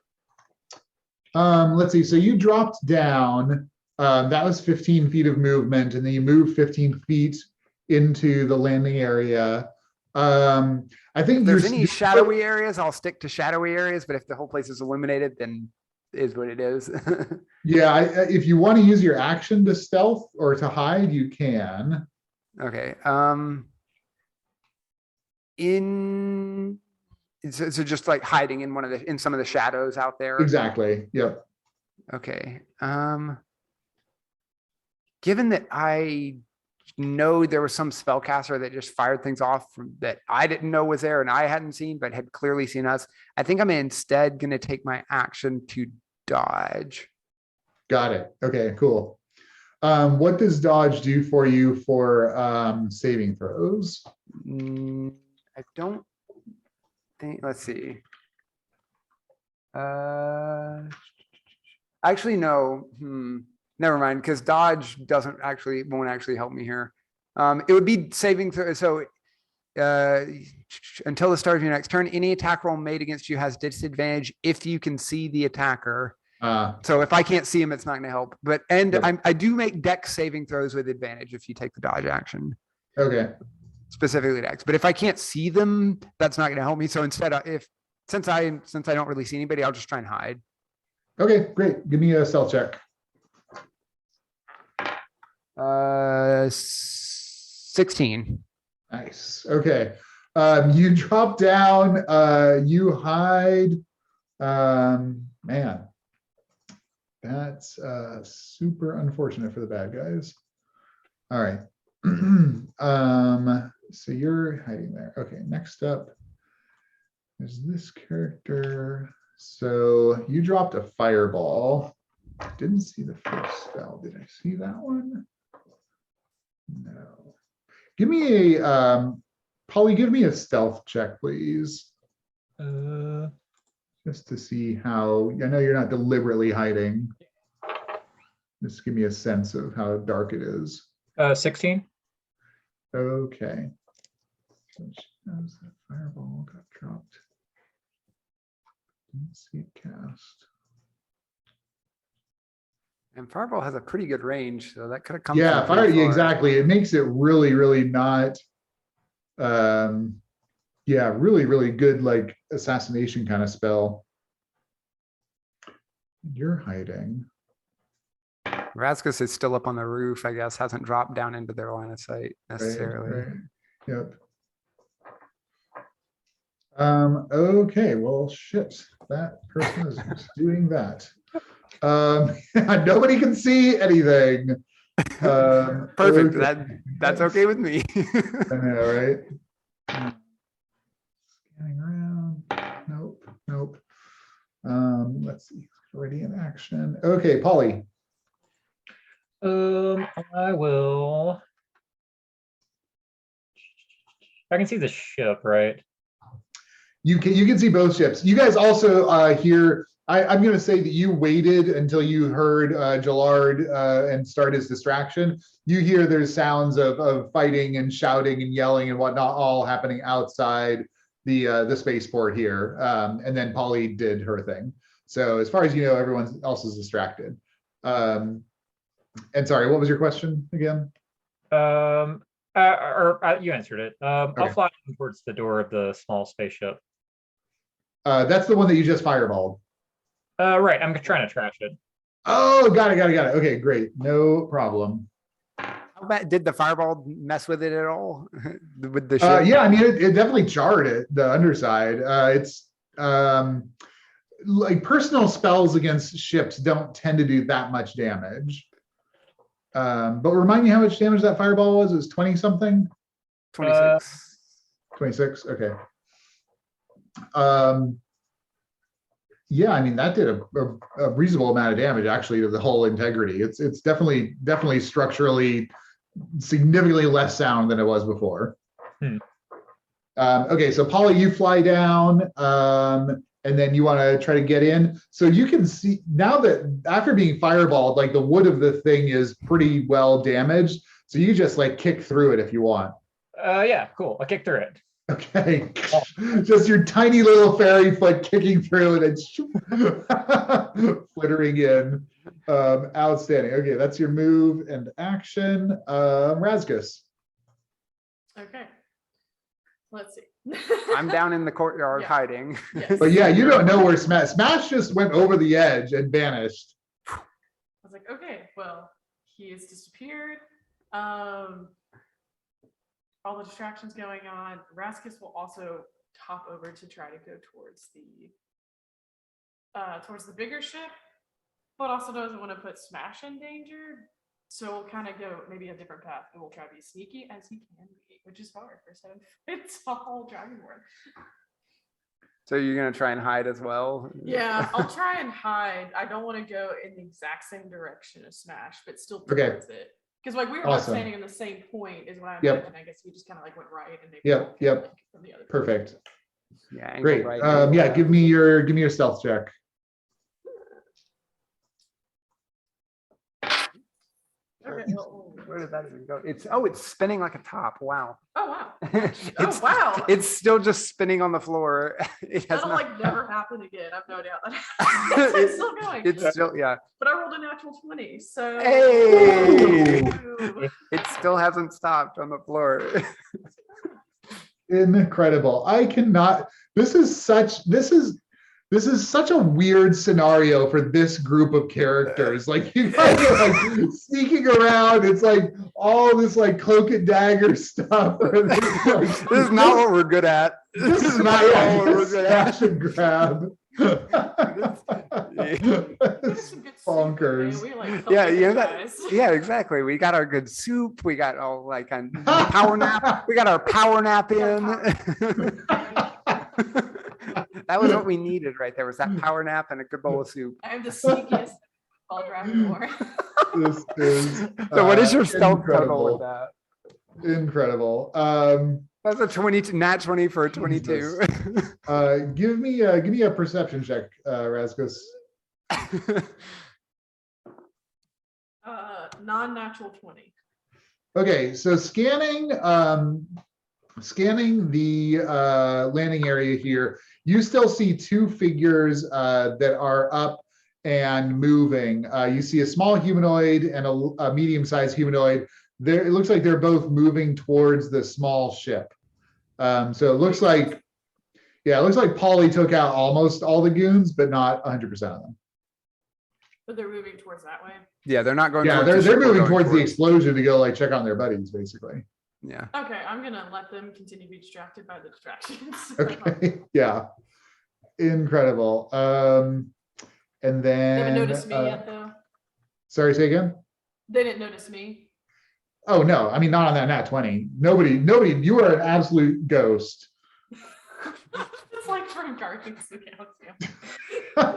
Let's see. So you dropped down. That was 15 feet of movement, and then you moved 15 feet into the landing area. I think If there's any shadowy areas, I'll stick to shadowy areas, but if the whole place is illuminated, then it is what it is. Yeah, if you want to use your action to stealth or to hide, you can. Okay. So just like hiding in some of the shadows out there. Exactly. Yep. Okay. Given that I know there was some spellcaster that just fired things off that I didn't know was there and I hadn't seen, but had clearly seen us, I think I'm instead going to take my action to dodge. Got it. Okay, cool. What does dodge do for you for saving throws? I don't think, let's see. Actually, no. Never mind, because dodge won't actually help me here. It would be saving throw. So until the start of your next turn, any attack roll made against you has disadvantage if you can see the attacker. So if I can't see him, it's not going to help. But Yep. I do make dex saving throws with advantage if you take the dodge action. Okay. Specifically dex. But if I can't see them, that's not going to help me. So instead, since I don't really see anybody, I'll just try and hide. Okay, great. Give me a stealth check. 16. Nice. Okay. You drop down, you hide. Man, that's super unfortunate for the bad guys. All right. So you're hiding there. Okay, next up is this character. So you dropped a fireball. Didn't see the first spell. Did I see that one? No. Give me a Polly, give me a stealth check, please. Just to see how, I know you're not deliberately hiding. Just give me a sense of how dark it is. 16. Okay. So as that fireball got dropped. Didn't see it cast. And fireball has a pretty good range, so that could have come. Yeah, from pretty far. exactly. It makes it really, really not. Yeah, really, really good, like assassination kind of spell. You're hiding. Razkus is still up on the roof, I guess, hasn't dropped down into their line of sight necessarily. Right. Yep. Okay, well, shit, that person is doing that. Nobody can see anything. Perfect. Okay. That's okay with me. I know, right? Scanning around. Nope. Let's see, already in action. Okay, Polly. I will. I can see the ship, right? You can see both ships. You guys also hear. I'm going to say that you waited until you heard Gillard and start his distraction. You hear there's sounds of fighting and shouting and yelling and whatnot, all happening outside the spaceport here. And then Polly did her thing. So as far as you know, everyone else is distracted. And sorry, what was your question again? You answered it. I'll Okay. fly towards the door of the small spaceship. That's the one that you just fireballed. Right, I'm trying to trash it. Oh, got it. Okay, great. No problem. How bad did the fireball mess with it at all? With the ship? Yeah, I mean, it definitely jarred it, the underside. It's like personal spells against ships don't tend to do that much damage. But remind me how much damage that fireball was? It was 20 something? 26. 26, okay. Yeah, I mean, that did a reasonable amount of damage actually to the whole integrity. It's definitely structurally significantly less sound than it was before. Okay, so Polly, you fly down, and then you want to try to get in. So you can see now that after being fireballed, like the wood of the thing is pretty well damaged. So you just like kick through it if you want. Yeah, cool. I'll kick through it. Okay, just your tiny little fairy foot kicking through and flittering in. Outstanding. Okay, that's your move and action. Razkus. Okay. Let's see. I'm down in the courtyard Yeah. hiding. Yes. But yeah, you don't know where Smash just went over the edge and vanished. I was like, okay, well, he has disappeared. All the distractions going on. Razkus will also hop over to try to go towards the bigger ship, but also doesn't want to put Smash in danger. So we'll kind of go maybe a different path, and we'll try to be as sneaky as he can be, which is hard for 7 foot tall dragonborn. So you're gonna try and hide as well? Yeah, I'll try and hide. I don't want to go in the exact same direction as Smash, but still Okay. towards it. Because like we were both Awesome. standing in the same point is what I Yep. imagined. I guess we just kind of like went right and they Yep, yep. like, from the other Perfect. Yeah. Angle Great. right, angle Yeah, left. give me your stealth check. Okay, well, Where did that even go? It's spinning like a top. Wow. oh wow. It's- Wow. It's still just spinning on the floor. It has That'll not. like never happen again. I've no doubt that it's still going. It's still, yeah. But I rolled a natural 20, so Hey! Ooh. It still hasn't stopped on the floor. Incredible. I cannot. This is such a weird scenario for this group of characters. Like you guys are like sneaking around. It's like all this like cloak and dagger stuff. This is not what we're good at. This is not what we're good at. Smash and grab. There's some good soup in there. Bonkers. We, like, Yeah, helped yeah, you that, guys. yeah, exactly. We got our good soup. We got all like a power nap. We got our power nap in. That was what we needed right there. Was that power nap and a good bowl of soup. I am the sneakiest ball dragonborn. This is So what is your stealth total with incredible. that? Incredible. That's a 22, nat 20 for a 22. Give me a perception check, Razkus. Non-natural 20. Okay, so scanning the landing area here, you still see two figures that are up and moving. You see a small humanoid and a medium-sized humanoid. There, it looks like they're both moving towards the small ship. So it looks like, yeah, it looks like Polly took out almost all the goons, but not 100% of them. But they're moving towards that way. Yeah, they're not going. Yeah, towards the they're ship, moving going towards the explosion to go like check on their buddies, basically. Yeah. Okay, I'm gonna let them continue to be distracted by the distractions. Okay, yeah, incredible. And They then haven't noticed me yet, though. sorry, say again. They didn't notice me. Oh no, I mean not on that nat 20. Nobody. You are an absolute ghost. It's like from Guardians of the Galaxy.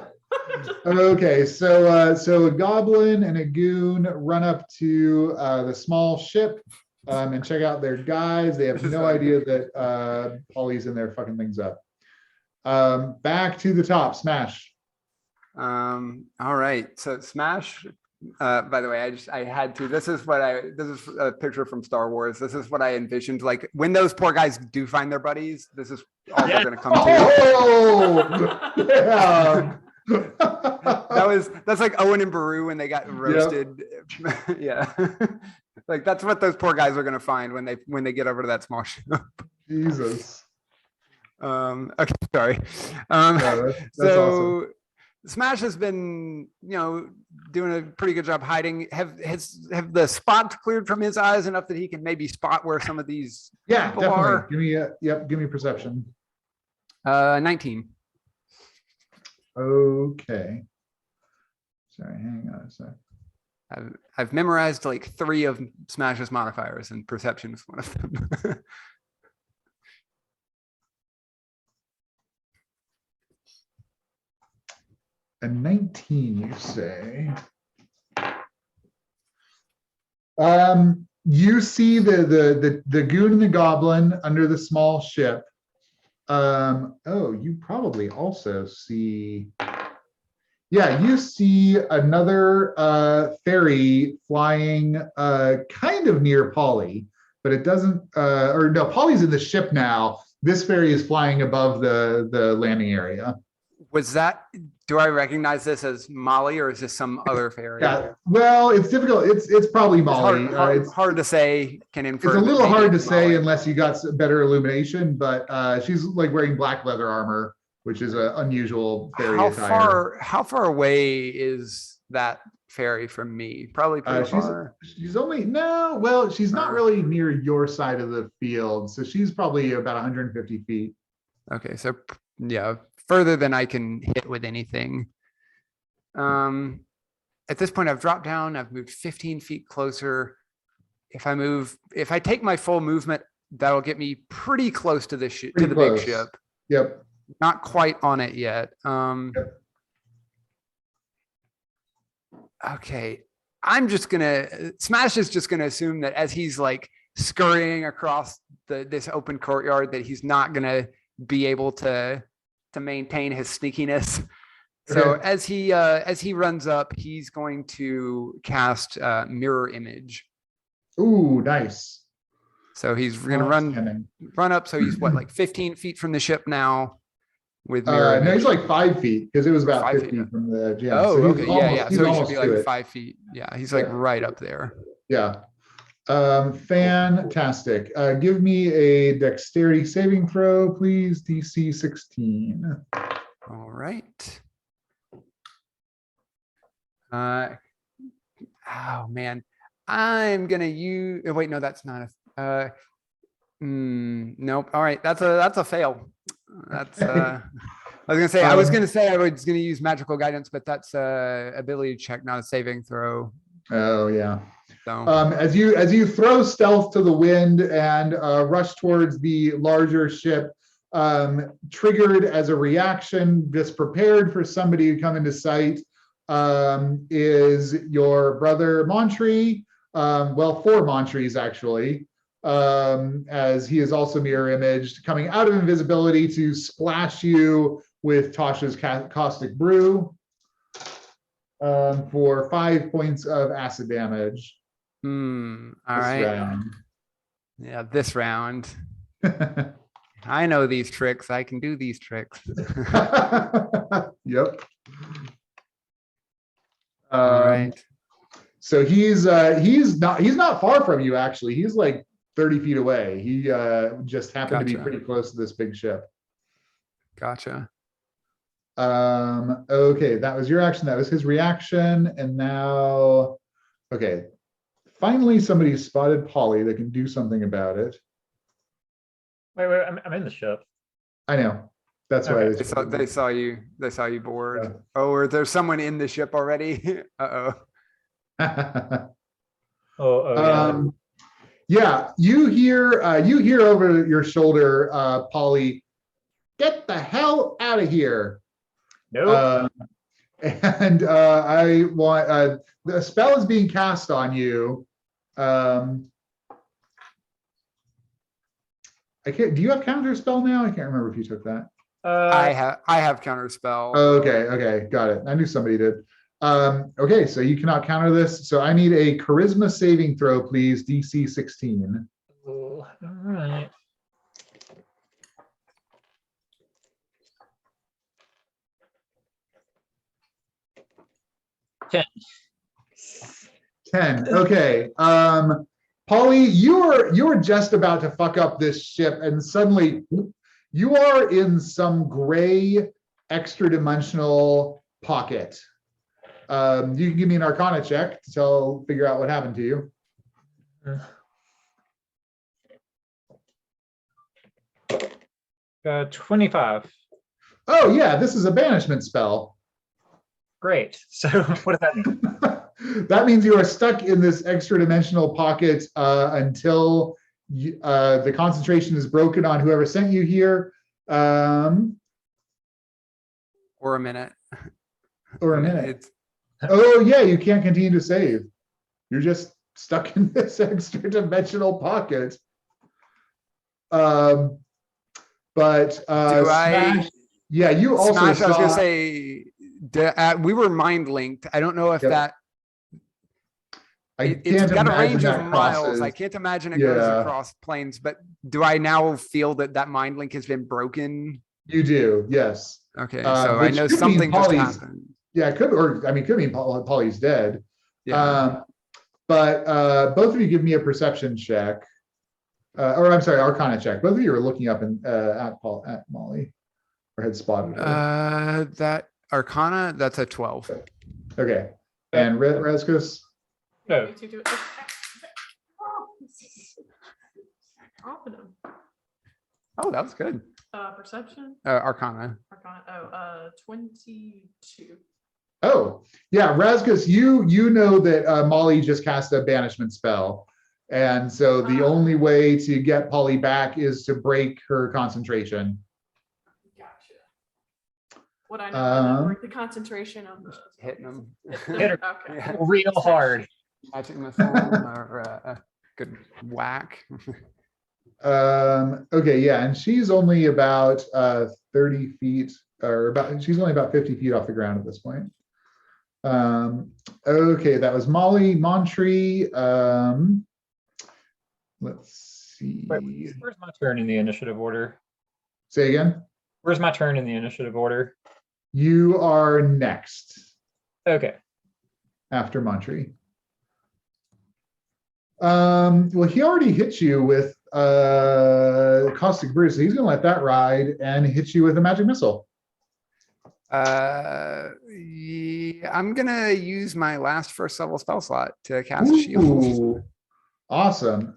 Okay, so a goblin and a goon run up to the small ship and check out their guys. They have no idea that Polly's in there fucking things up. Back to the top, Smash. All right, so Smash. By the way, I had to. This is a picture from Star Wars. This is what I envisioned. Like when those poor guys do find their buddies, this is all they're gonna come to. Oh, yeah. That's like Owen and Baru when they got roasted. Yeah. Like that's what those poor guys are gonna find when they get over to that small ship. Jesus. Okay, sorry. That's So awesome. Smash has been, doing a pretty good job hiding. Have the spots cleared from his eyes enough that he can maybe spot where some of these Yeah, people definitely. are? Give me perception. 19. Okay. Sorry, hang on a sec. I've memorized like 3 of Smash's modifiers, and perception is one of them. A 19, you say? You see the goon and the goblin under the small ship. Oh, you probably also see. Yeah, you see another ferry flying kind of near Polly, but it doesn't. Or no, Polly's in the ship now. This ferry is flying above the landing area. Do I recognize this as Molly, or is this some other ferry? Yeah, well, it's difficult. It's probably Molly. It's hard to say. It's a little hard to say unless you got better illumination, but she's like wearing black leather armor, which is an unusual ferry attire. How far away is that ferry from me? Probably pretty far. She's she's not really near your side of the field, so she's probably about 150 feet. Okay, so yeah, further than I can hit with anything. At this point, I've dropped down. I've moved 15 feet closer. If I take my full movement, that'll get me pretty close to the big ship. Yep. Not quite on it yet. Okay, Smash is just gonna assume that as he's like scurrying across this open courtyard, that he's not gonna be able to maintain his sneakiness. So as he runs up, he's going to cast mirror image. Ooh, nice. So he's gonna run up. So he's what, like 15 feet from the ship now with mirror image. No, he's like 5 feet because it was about 5 50 feet. from the gym. Oh, so okay, yeah. So he should be like it. 5 feet. Yeah, he's like right up there. Yeah. Fantastic. Give me a dexterity saving throw, please. DC 16. All right. Oh man, I'm gonna use. Wait, no, that's not a. Nope. All right, that's a fail. That's. I was gonna say I was gonna use magical guidance, but that's a ability check, not a saving throw. Oh yeah. So as you throw stealth to the wind and rush towards the larger ship, triggered as a reaction, just prepared for somebody to come into sight, is your brother Montree. Well, 4 Montrees actually, as he is also mirror imaged, coming out of invisibility to splash you with Tasha's caustic brew for 5 points of acid damage. all right. Round. Yeah, this round. I know these tricks. I can do these tricks. Yep. All right. So he's not far from you actually. He's like 30 feet away. He just happened to be pretty close to this big ship. Gotcha. Okay, that was your action. That was his reaction. And now, okay, finally somebody spotted Polly that can do something about it. Wait, I'm in the ship. I know. That's why They saw you board. Yeah. Oh, or there's someone in the ship already. Uh-oh. Yeah. Yeah, you hear over your shoulder, Polly. get the hell out of here. Nope. And I want the spell is being cast on you. I can't. Do you have counter spell now? I can't remember if you took that. I have counter spell. Okay, got it. I knew somebody did. Okay, so you cannot counter this. So I need a charisma saving throw, please. DC 16. All right. Ten. 10. Okay. Polly, you're just about to fuck up this ship, and suddenly you are in some gray extra dimensional pocket. You can give me an Arcana check to figure out what happened to you. 25. Oh yeah, this is a banishment spell. Great. So what does that mean? That means you are stuck in this extra dimensional pocket until the concentration is broken on whoever sent you here. Or a minute. Or a minute. Oh yeah, you can't continue to save. You're just stuck in this extra dimensional pocket. But Smash, yeah, you also Smash, I was gonna saw. say we were mind linked. I don't know if Yep. that It's it's got a range of miles. I can't imagine it goes Yeah. across planes, but do I now feel that mind link has been broken? You do, yes. Okay, so I which know could mean something just Polly's- happened. Yeah, it could, or I mean, could mean Polly's dead. Yeah. But both of you give me a perception check, or I'm sorry, Arcana check. Both of you are looking up at Molly, or had spotted her. That Arcana, that's a 12. Okay, and Razkus. No. Me to do it. Open them. Oh, that was good. Perception, Arcana. Arcana. 22. Oh, yeah, Razkus, you know that Molly just cast a banishment spell. And so the only way to get Polly back is to break her concentration. Gotcha. What I know about that break the concentration of Hitting them. Hit her. Okay. Yeah. Real hard. Magic missile or a good whack. Okay, yeah, and she's only about 30 feet, or she's only about 50 feet off the ground at this point. Okay, that was Molly Montree. Let's see. Wait, where's my turn in the initiative order? Say again. Where's my turn in the initiative order? You are next Okay. after Montree. Well, he already hit you with Caustic Brew, so he's gonna let that ride and hit you with a magic missile. Yeah, I'm gonna use my last first level spell slot to cast a shield. Ooh, awesome.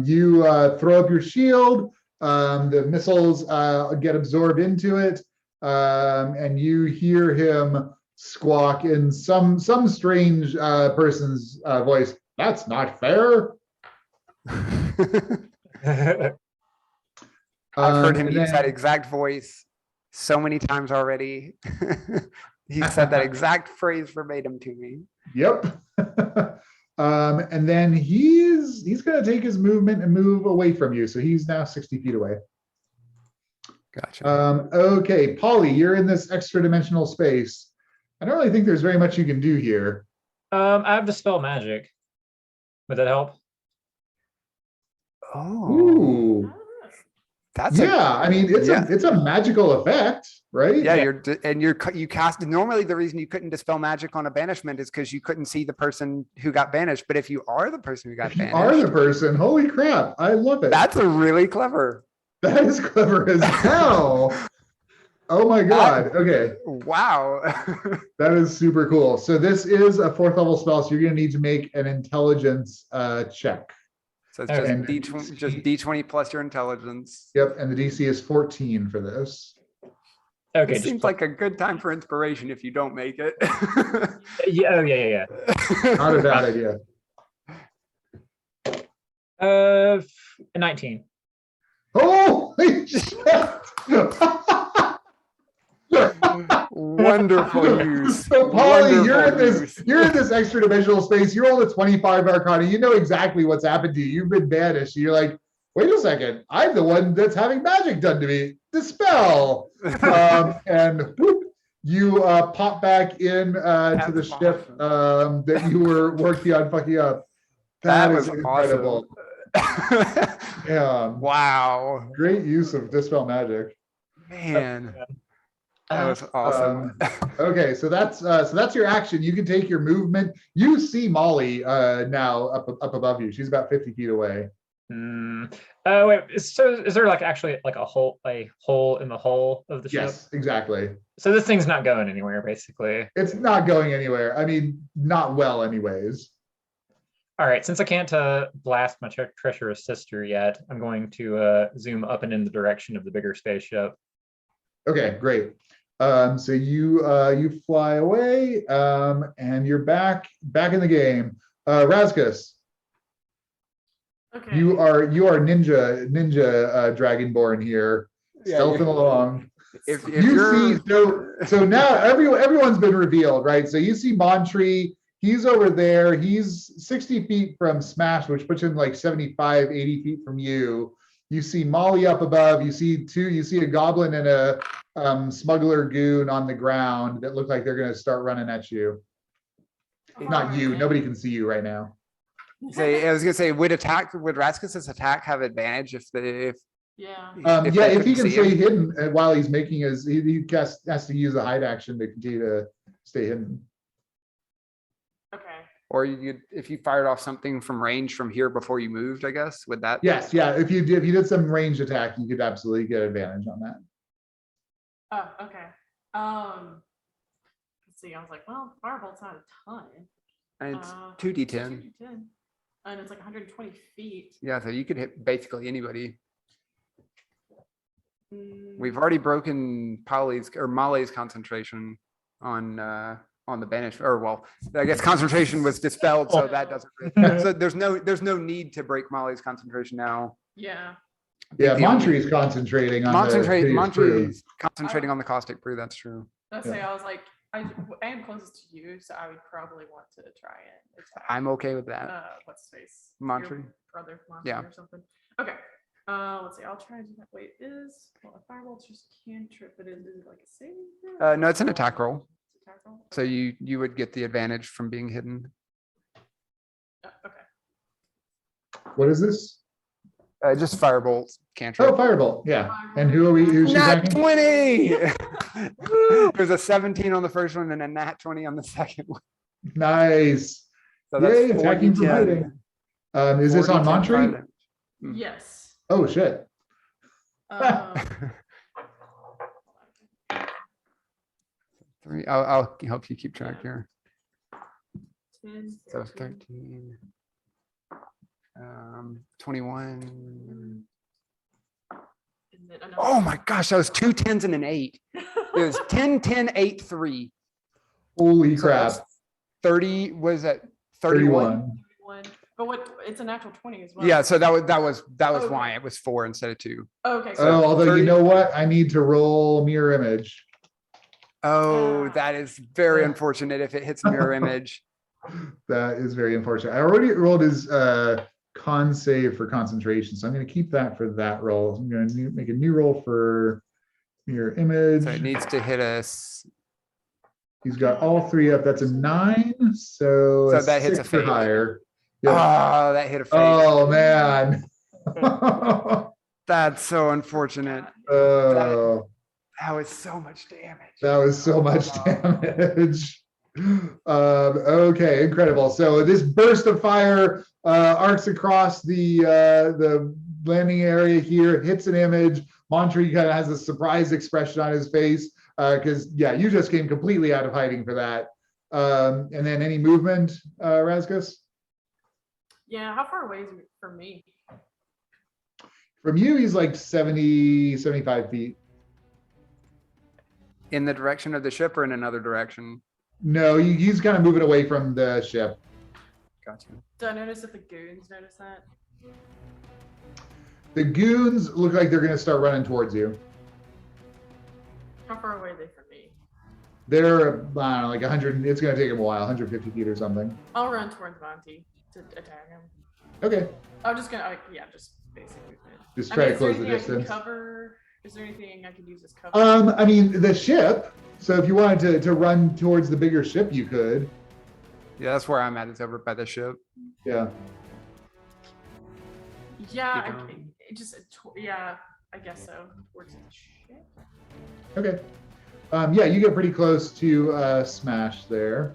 You throw up your shield, the missiles get absorbed into it, and you hear him squawk in some strange person's voice. That's not fair. I've heard him And use that then- exact voice so many times already. He said that exact phrase verbatim to me. Yep. And then he's gonna take his movement and move away from you. So he's now 60 feet away. Gotcha. Okay, Polly, you're in this extra dimensional space. I don't really think there's very much you can do here. I have Dispel Magic. Would that help? Oh, Ooh. that's Yeah, I mean it's yeah. it's a magical effect, right? Yeah, you cast. Normally, the reason you couldn't dispel magic on a banishment is because you couldn't see the person who got banished. But if you are the person who got If you are banished, the person, holy crap, I love it. that's a really clever. That is clever as hell. Oh my god. Okay, Wow. that is super cool. So this is a 4th level spell, so you're gonna need to make an intelligence check. So it's just And- D20, just D20 plus your intelligence. Yep, and the DC is 14 for this. Okay. It just seems like a good time for inspiration if you don't make it. yeah. Oh yeah. Not a bad idea. 19. Holy shit! Wonderful use. So Polly, you're in Wonderful this, use. you're in this extra dimensional space. You rolled a 25 Arcana. You know exactly what's happened to you. You've been banished. You're like, wait a second. I'm the one that's having magic done to me. Dispel. And whoop, you pop back in to the That's ship awesome. that you were working on fucking up. That is was incredible. awesome. Yeah. Wow. Great use of dispel magic. Man. That was awesome. Okay, so that's your action. You can take your movement. You see Molly now up above you. She's about 50 feet away. Oh wait, so is there like actually like a hole in the hull of the ship? Yes, exactly. So this thing's not going anywhere, basically. It's not going anywhere. I mean, not well, anyways. All right, since I can't blast my treacherous sister yet, I'm going to zoom up and in the direction of the bigger spaceship. Okay, great. So you fly away, and you're back in the game. Razkus, Okay. you are ninja dragonborn here, Yeah, stealthing along. If You you're see, so now everyone's been revealed, right? So you see Montree, he's over there. He's 60 feet from Smash, which puts him like 75, 80 feet from you. You see Molly up above. You see a goblin and a smuggler goon on the ground that look like they're going to start running at you. Not you. Nobody can see you right now. say, I was gonna say, would Razkus's attack have advantage if Yeah. if Yeah, they if he couldn't can see him? stay hidden while he's making his, he has to use a hide action to continue to stay hidden. Okay. Or if you fired off something from range from here before you moved, I guess, would that? Yes, yeah. If you did some ranged attack, you could absolutely get advantage on that. Oh, okay. Let's see. I was like, well, Firebolt's not a ton. And it's It's 2d10. 2d10. And it's like 120 feet. Yeah, so you could hit basically anybody. Mm, We've already broken Molly's concentration on the banish, or well, I guess concentration was dispelled, so that doesn't. So there's no need to break Molly's concentration now. Yeah. Yeah, The only- Montree's concentrating on the hideous brew. Montree's concentrating on the caustic brew. That's true. That's Yeah. why I was like, I am closest to you, so I would probably want to try and attack. I'm okay with that. What's his face? Montre? Your brother, Montre Yeah. or something. Okay. Let's see. I'll try and do that. Wait, a firebolt's just cantrip, but is it like a saving throw? No, it's an attack roll. It's attack roll? So you would get the advantage from being hidden. Okay. What is this? Just firebolt Oh, cantrip. firebolt. Yeah. And who's she Nat attacking? 20. There's a 17 on the first one and a nat 20 on the second one. Nice. So Yay, that's attacking from 4d10. hiding. Is this on 4d10 Montree? fire damage. Yes. Oh shit. Um, I'll help you keep track Yeah. here. 10, So 13. 13, 21. And then another- Oh my gosh, that was 2 10s and an 8. It was 10, 10, 8, 3. Holy So crap. that's 30, was that 31? 31. But what? It's a natural 20 as well. Yeah, so that was Okay. why it was 4 instead of 2. Okay. Oh, although 30 you know what? I need to roll mirror image. Oh, Yeah. that is very unfortunate if it hits mirror image. That is very unfortunate. I already rolled his con save for concentration, so I'm going to keep that for that roll. I'm going to make a new roll for mirror image. So it needs to hit us. He's got all three up. That's a 9, so, So a that hits a 6 or fate. higher. Yeah. Oh, that hit a fate. Oh man. That's so unfortunate. Oh, That was so much damage. that was so much damage. Okay, incredible. So this burst of fire arcs across the landing area here, hits an image. Montree kind of has a surprised expression on his face because yeah, you just came completely out of hiding for that. And then any movement, Razkus? Yeah. How far away is it from me? From you, he's like 70, 75 feet. In the direction of the ship or in another direction? No, he's kind of moving away from the ship. Gotcha. Did I notice if the goons notice that? The goons look like they're going to start running towards you. How far away are they from me? They're, I don't know, like 100, it's gonna take them a while, 150 feet or something. I'll run towards Monty to attack him. Okay, I'm just gonna, yeah, just basic movement. just I try mean, to is there close the anything I can distance. cover? Is there anything I could use as cover? I mean, the ship, so if you wanted to run towards the bigger ship, you could. Yeah, that's where I'm at. It's over by the ship. Yeah. Yeah, keep going. yeah, I guess so. Towards the ship. Okay. Yeah, you get pretty close to smash there.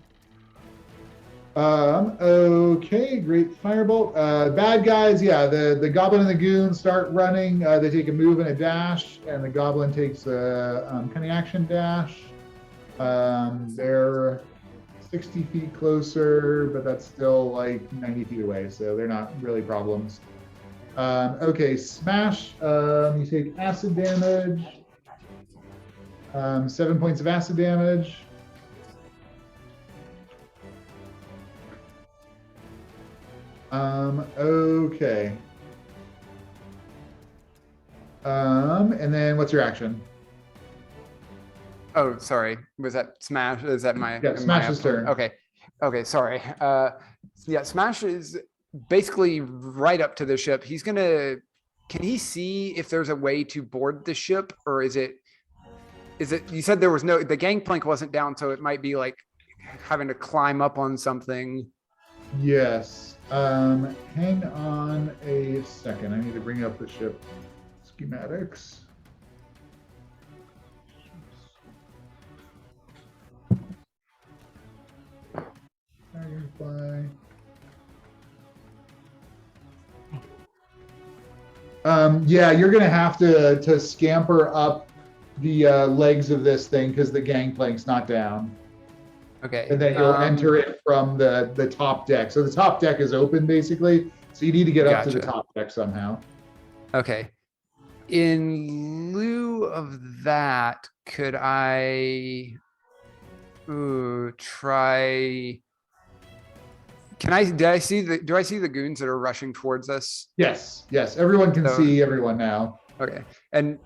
Okay, great firebolt. Bad guys, yeah, the goblin and the goon start running. They take a move and a dash, and the goblin takes a cunning action dash. They're 60 feet closer, but that's still like 90 feet away, so they're not really problems. Okay, smash. You take acid damage. 7 points of acid damage. Okay. And then what's your action? Oh, sorry. Was that Smash? Is that my? Yeah, am I Smash's up? turn. Okay. Okay. Sorry. Yeah, Smash is basically right up to the ship. He's gonna. Can he see if there's a way to board the ship, or is it? You said there was no. The gangplank wasn't down, so it might be like having to climb up on something. Yes. Hang on a second. I need to bring up the ship schematics. Dragonfly. Yeah, you're gonna have to scamper up the legs of this thing because the gangplank's not down. Okay. And then you'll enter it from the top deck. So the top deck is open basically. So you need to get up to the Gotcha. top deck somehow. Okay. In lieu of that, could I try? Do I see the goons that are rushing towards us? Yes, yes. Everyone can So- see everyone now. Okay. And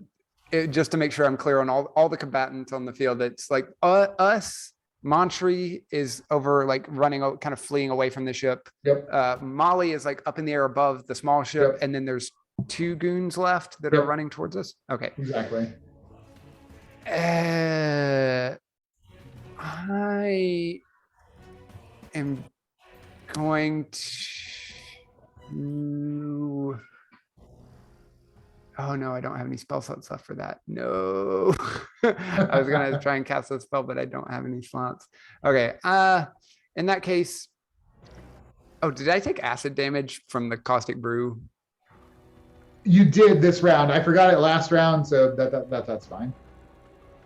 just to make sure I'm clear on all the combatants on the field, it's like us, Montry is over like running, kind of fleeing away from the ship. Yep. Molly is like up in the air above the small ship. Yep. And then there's 2 goons left that are Yep. running towards us. Okay. Exactly. I am going to. Oh no, I don't have any spell slots left for that. No. I was gonna try and cast a spell, but I don't have any slots. Okay. In that case. Oh, did I take acid damage from the caustic brew? You did this round. I forgot it last round, so that's fine.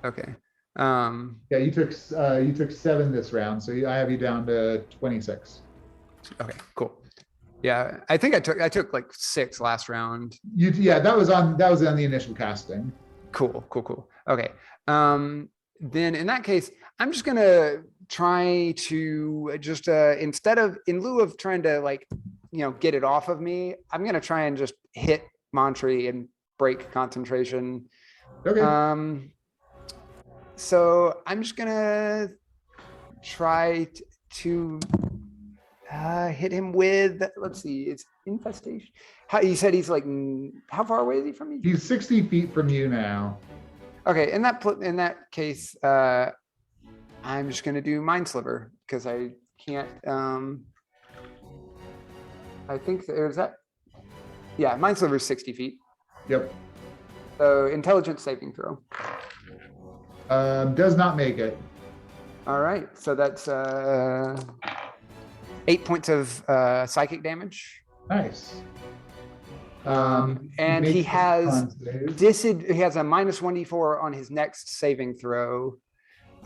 Okay. Yeah, you took 7 this round, so I have you down to 26. Okay, cool. Yeah, I think I took like 6 last round. Yeah, that was on the initial casting. Cool. Okay. Then in that case, I'm just gonna try to just in lieu of trying to like, get it off of me, I'm gonna try and just hit Montry and break concentration. Okay. So I'm just gonna try to hit him with, let's see, it's infestation. You said he's like, how far away is he from me? He's 60 feet from you now. Okay, in that case, I'm just gonna do Mind Sliver because I can't. I think there's that. Yeah, Mind Sliver is 60 feet. Yep. So intelligence saving throw. Does not make it. All right, so that's 8 points of psychic damage. Nice. And he makes has con save. he has a -1d4 on his next saving throw.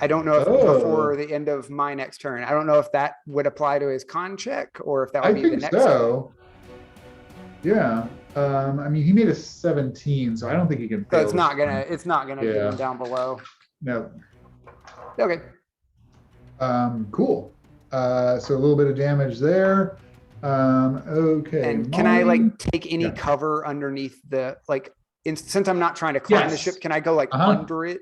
I don't know if Oh. before the end of my next turn. I don't know if that would apply to his con check or if that would I be the think next. so. Yeah. I mean, he made a 17, so I don't think he can. So fail it's not this gonna one. do Yeah. him down below. No. Okay. Cool. So a little bit of damage there. Okay. And can I Molly? like take any Yeah. cover underneath the since I'm not trying to climb the Yes. ship, can I go like Uh-huh. under it?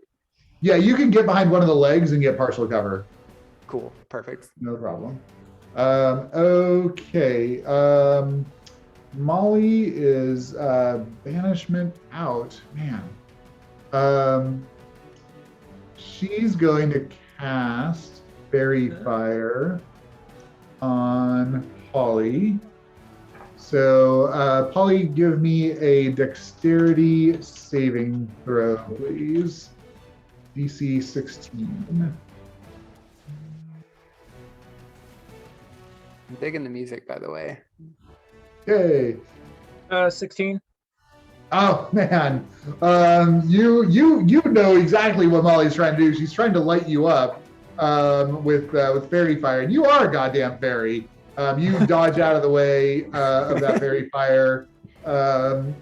Yeah, you can get behind one of the legs and get partial cover. Cool, perfect. No problem. Okay. Molly is banishment out. Man. She's going to cast Fairy Fire on Polly. So, Polly, give me a dexterity saving throw, please. DC 16. I'm digging the music, by the way. Yay. 16. Oh man, you know exactly what Molly's trying to do. She's trying to light you up with fairy fire, and you are a goddamn fairy. You dodge out of the way of that fairy fire.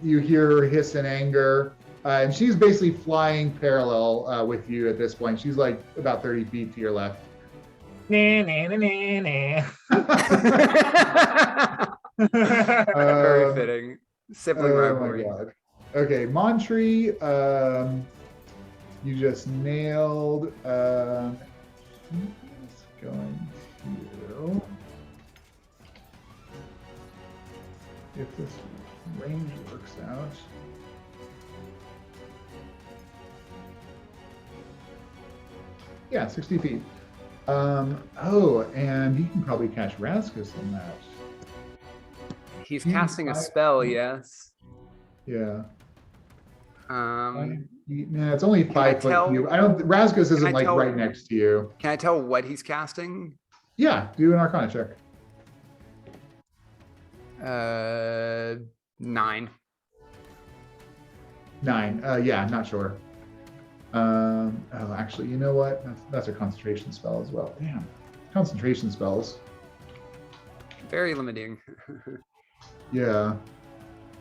You hear her hiss in anger, and she's basically flying parallel with you at this point. She's like about 30 feet to your left. Nah, nah, nah, nah, Very Um, fitting. Sibling Oh rivalry. my god. Okay, Montry, you just nailed. He's going to. If this range works out. Yeah, 60 feet. Oh, and you can probably catch Razkus on that. He's Hmm, casting a I- spell, yes. Yeah. Um, Yeah, it's only I 5 foot tell- cube. I don't. Razkus I isn't like tell- right next to you. can I tell what he's casting? Yeah, do an Arcana check. 9. 9. Yeah, not sure. Oh, actually, you know what? That's a concentration spell as well. Damn, concentration spells. Very limiting. Yeah.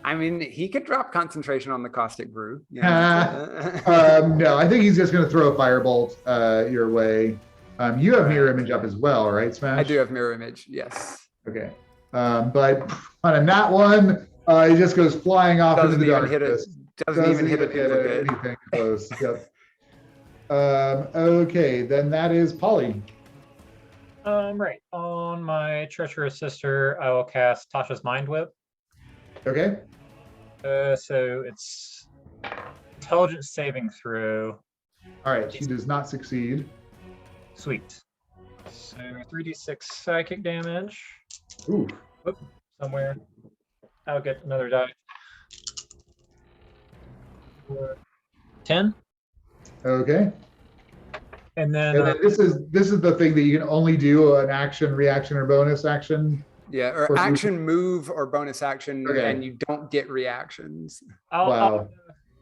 I mean, he could drop concentration on the caustic brew. You know, No, I think he's just going to throw a firebolt your way. You have mirror image up as well, right, Smash? I do have mirror image, yes. Okay. But on a nat one, he just goes flying off into the darkness. Doesn't even hit a duplicate. Anything close. Yep. Okay, then that is Polly. Right. On my treacherous sister, I will cast Tasha's Mind Whip. Okay. So it's intelligence saving throw. All right. She does not succeed. Sweet. So 3d6 psychic damage. Ooh. Somewhere. I'll get another die. 10. Okay. And then, And then this is the thing that you can only do an action, reaction, or bonus action. Yeah, or Or- action, move, or bonus action, Okay. and you don't get reactions. Wow.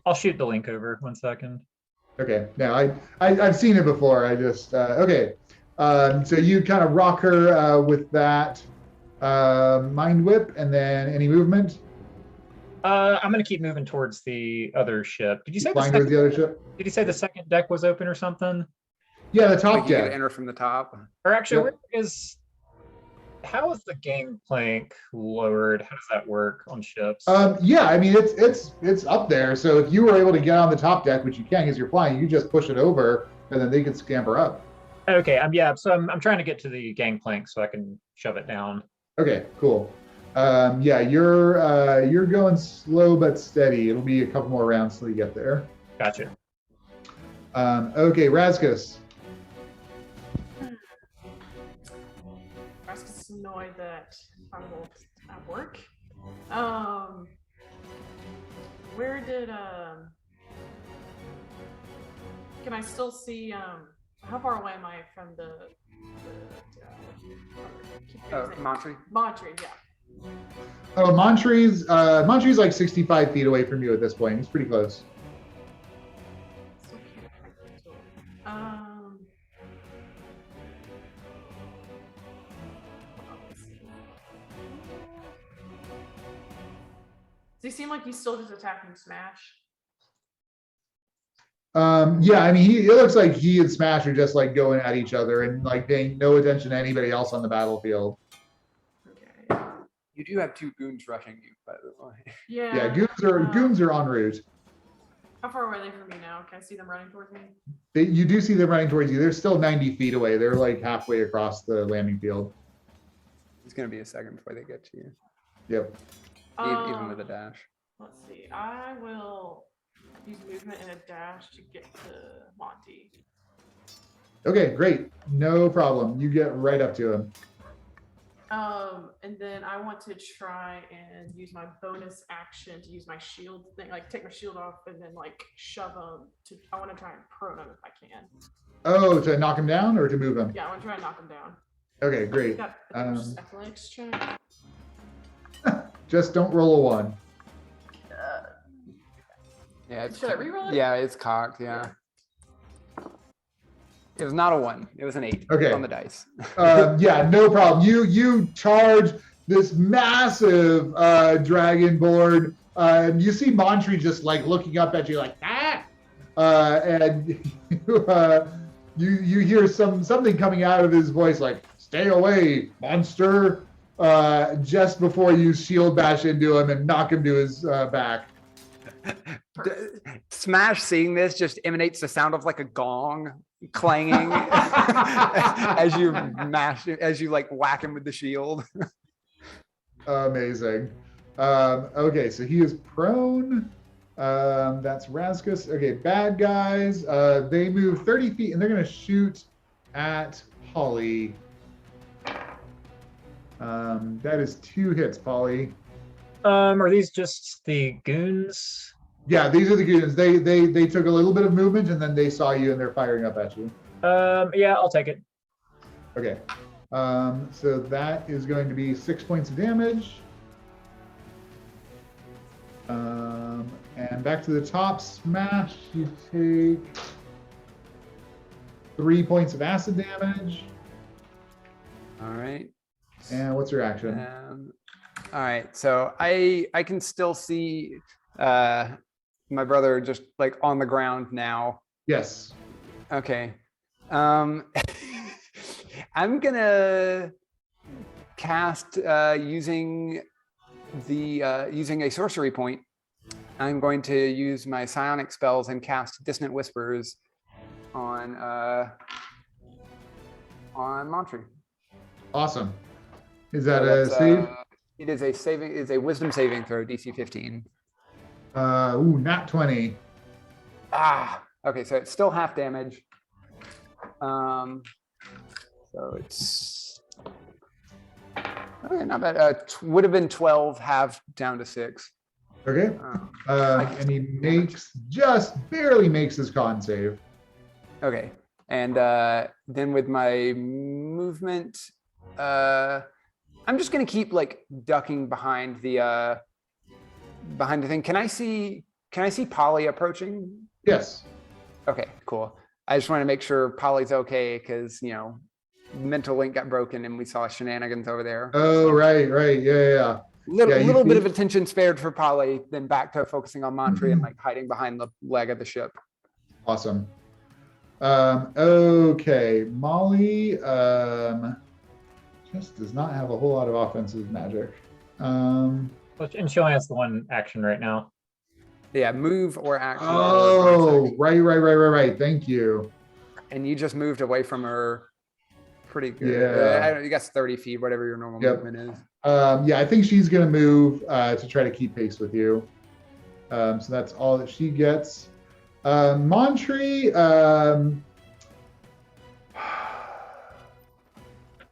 I'll shoot the link over 1 second. Okay. Now I've seen it before. I just okay. So you kind of rock her with that mind whip, and then any movement. I'm gonna keep moving towards the other ship. Did you say the Flying towards second, the other ship. did you say the second deck was open or something? Yeah, the Like top you could deck. enter from the top. Or actually, Yep. how is the gangplank lowered? How does that work on ships? Yeah, I mean it's up there. So if you were able to get on the top deck, which you can because you're flying, you just push it over, and then they could scamper up. Okay, so I'm trying to get to the gangplank so I can shove it down. Okay, cool. Yeah, you're going slow but steady. It'll be a couple more rounds till you get there. Gotcha. Okay, Razkus. Raskus is annoyed that I will at work. Where did can I still see how far away am I from the Montry. Montry, yeah. Oh, Montry's like 65 feet away from you at this point. He's pretty close. Still can't quite get to it. Does he seem like he's still just attacking Smash? Yeah, I mean, it looks like he and Smash are just like going at each other and like paying no attention to anybody else on the battlefield. Okay. You do have 2 goons rushing you, by the way. Yeah. Yeah, goons are en route. How far away are they from me now? Can I see them running towards me? You do see them running towards you. They're still 90 feet away. They're like halfway across the landing field. It's gonna be a second before they get to you, Yep. even with a dash. Let's see. I will use movement and a dash to get to Monty. Okay, great. No problem. You get right up to him. And then I want to try and use my bonus action to use my shield thing, like take my shield off and then like shove him to. I want to try and prone him if I can. Oh, to knock him down or to move him? Yeah, I want to try and knock him down. Okay, great. Got just athletics check. Just don't roll a 1. Yeah, it's Should I reroll it? Yeah, it's cocked. Yeah. It was not a 1. It was an 8 Okay. on the dice. Yeah, no problem. You charge this massive dragonborn. You see Montry just like looking up at you like ah, and you hear something coming out of his voice like "Stay away, monster!" Just before you shield bash into him and knock him to his back. Smash, seeing this, just emanates the sound of like a gong clanging as you like whack him with the shield. Amazing. Okay, so he is prone. That's Razkus. Okay, bad guys. They move 30 feet and they're going to shoot at Polly. That is 2 hits, Polly. Are these just the goons? Yeah, these are the goons. They took a little bit of movement and then they saw you and they're firing up at you. Yeah, I'll take it. Okay. So that is going to be 6 points of damage. And back to the top, Smash, you take 3 points of acid damage. All right. And what's your action? All right. So I can still see my brother just like on the ground now. Yes. Okay. I'm gonna cast using a sorcery point. I'm going to use my psionic spells and cast Dissonant Whispers on Montry. Awesome. Is that So a that's, save? It is a saving. It's a Wisdom saving throw, DC 15. Nat 20. Okay, so it's still half damage. So it's okay, not bad. Would have been 12, half down to 6. Okay. And he just barely makes his con save. Okay, and then with my movement, I'm just gonna keep like ducking behind the thing. Can I see Polly approaching? Yes. Okay, cool. I just want to make sure Polly's okay because mental link got broken and we saw shenanigans over there. Oh, right. Yeah. Little bit of attention spared for Polly, then back to focusing on Montry and like hiding behind the leg of the ship. Awesome. Okay, Molly just does not have a whole lot of offensive magic. And she only has the 1 action right now. Yeah, move or action. Oh, right. Thank you. And you just moved away from her pretty good. Yeah. I don't know, you guess 30 feet, whatever your normal Yep. movement is. Yeah, I think she's gonna move to try to keep pace with you. So that's all that she gets. Montry,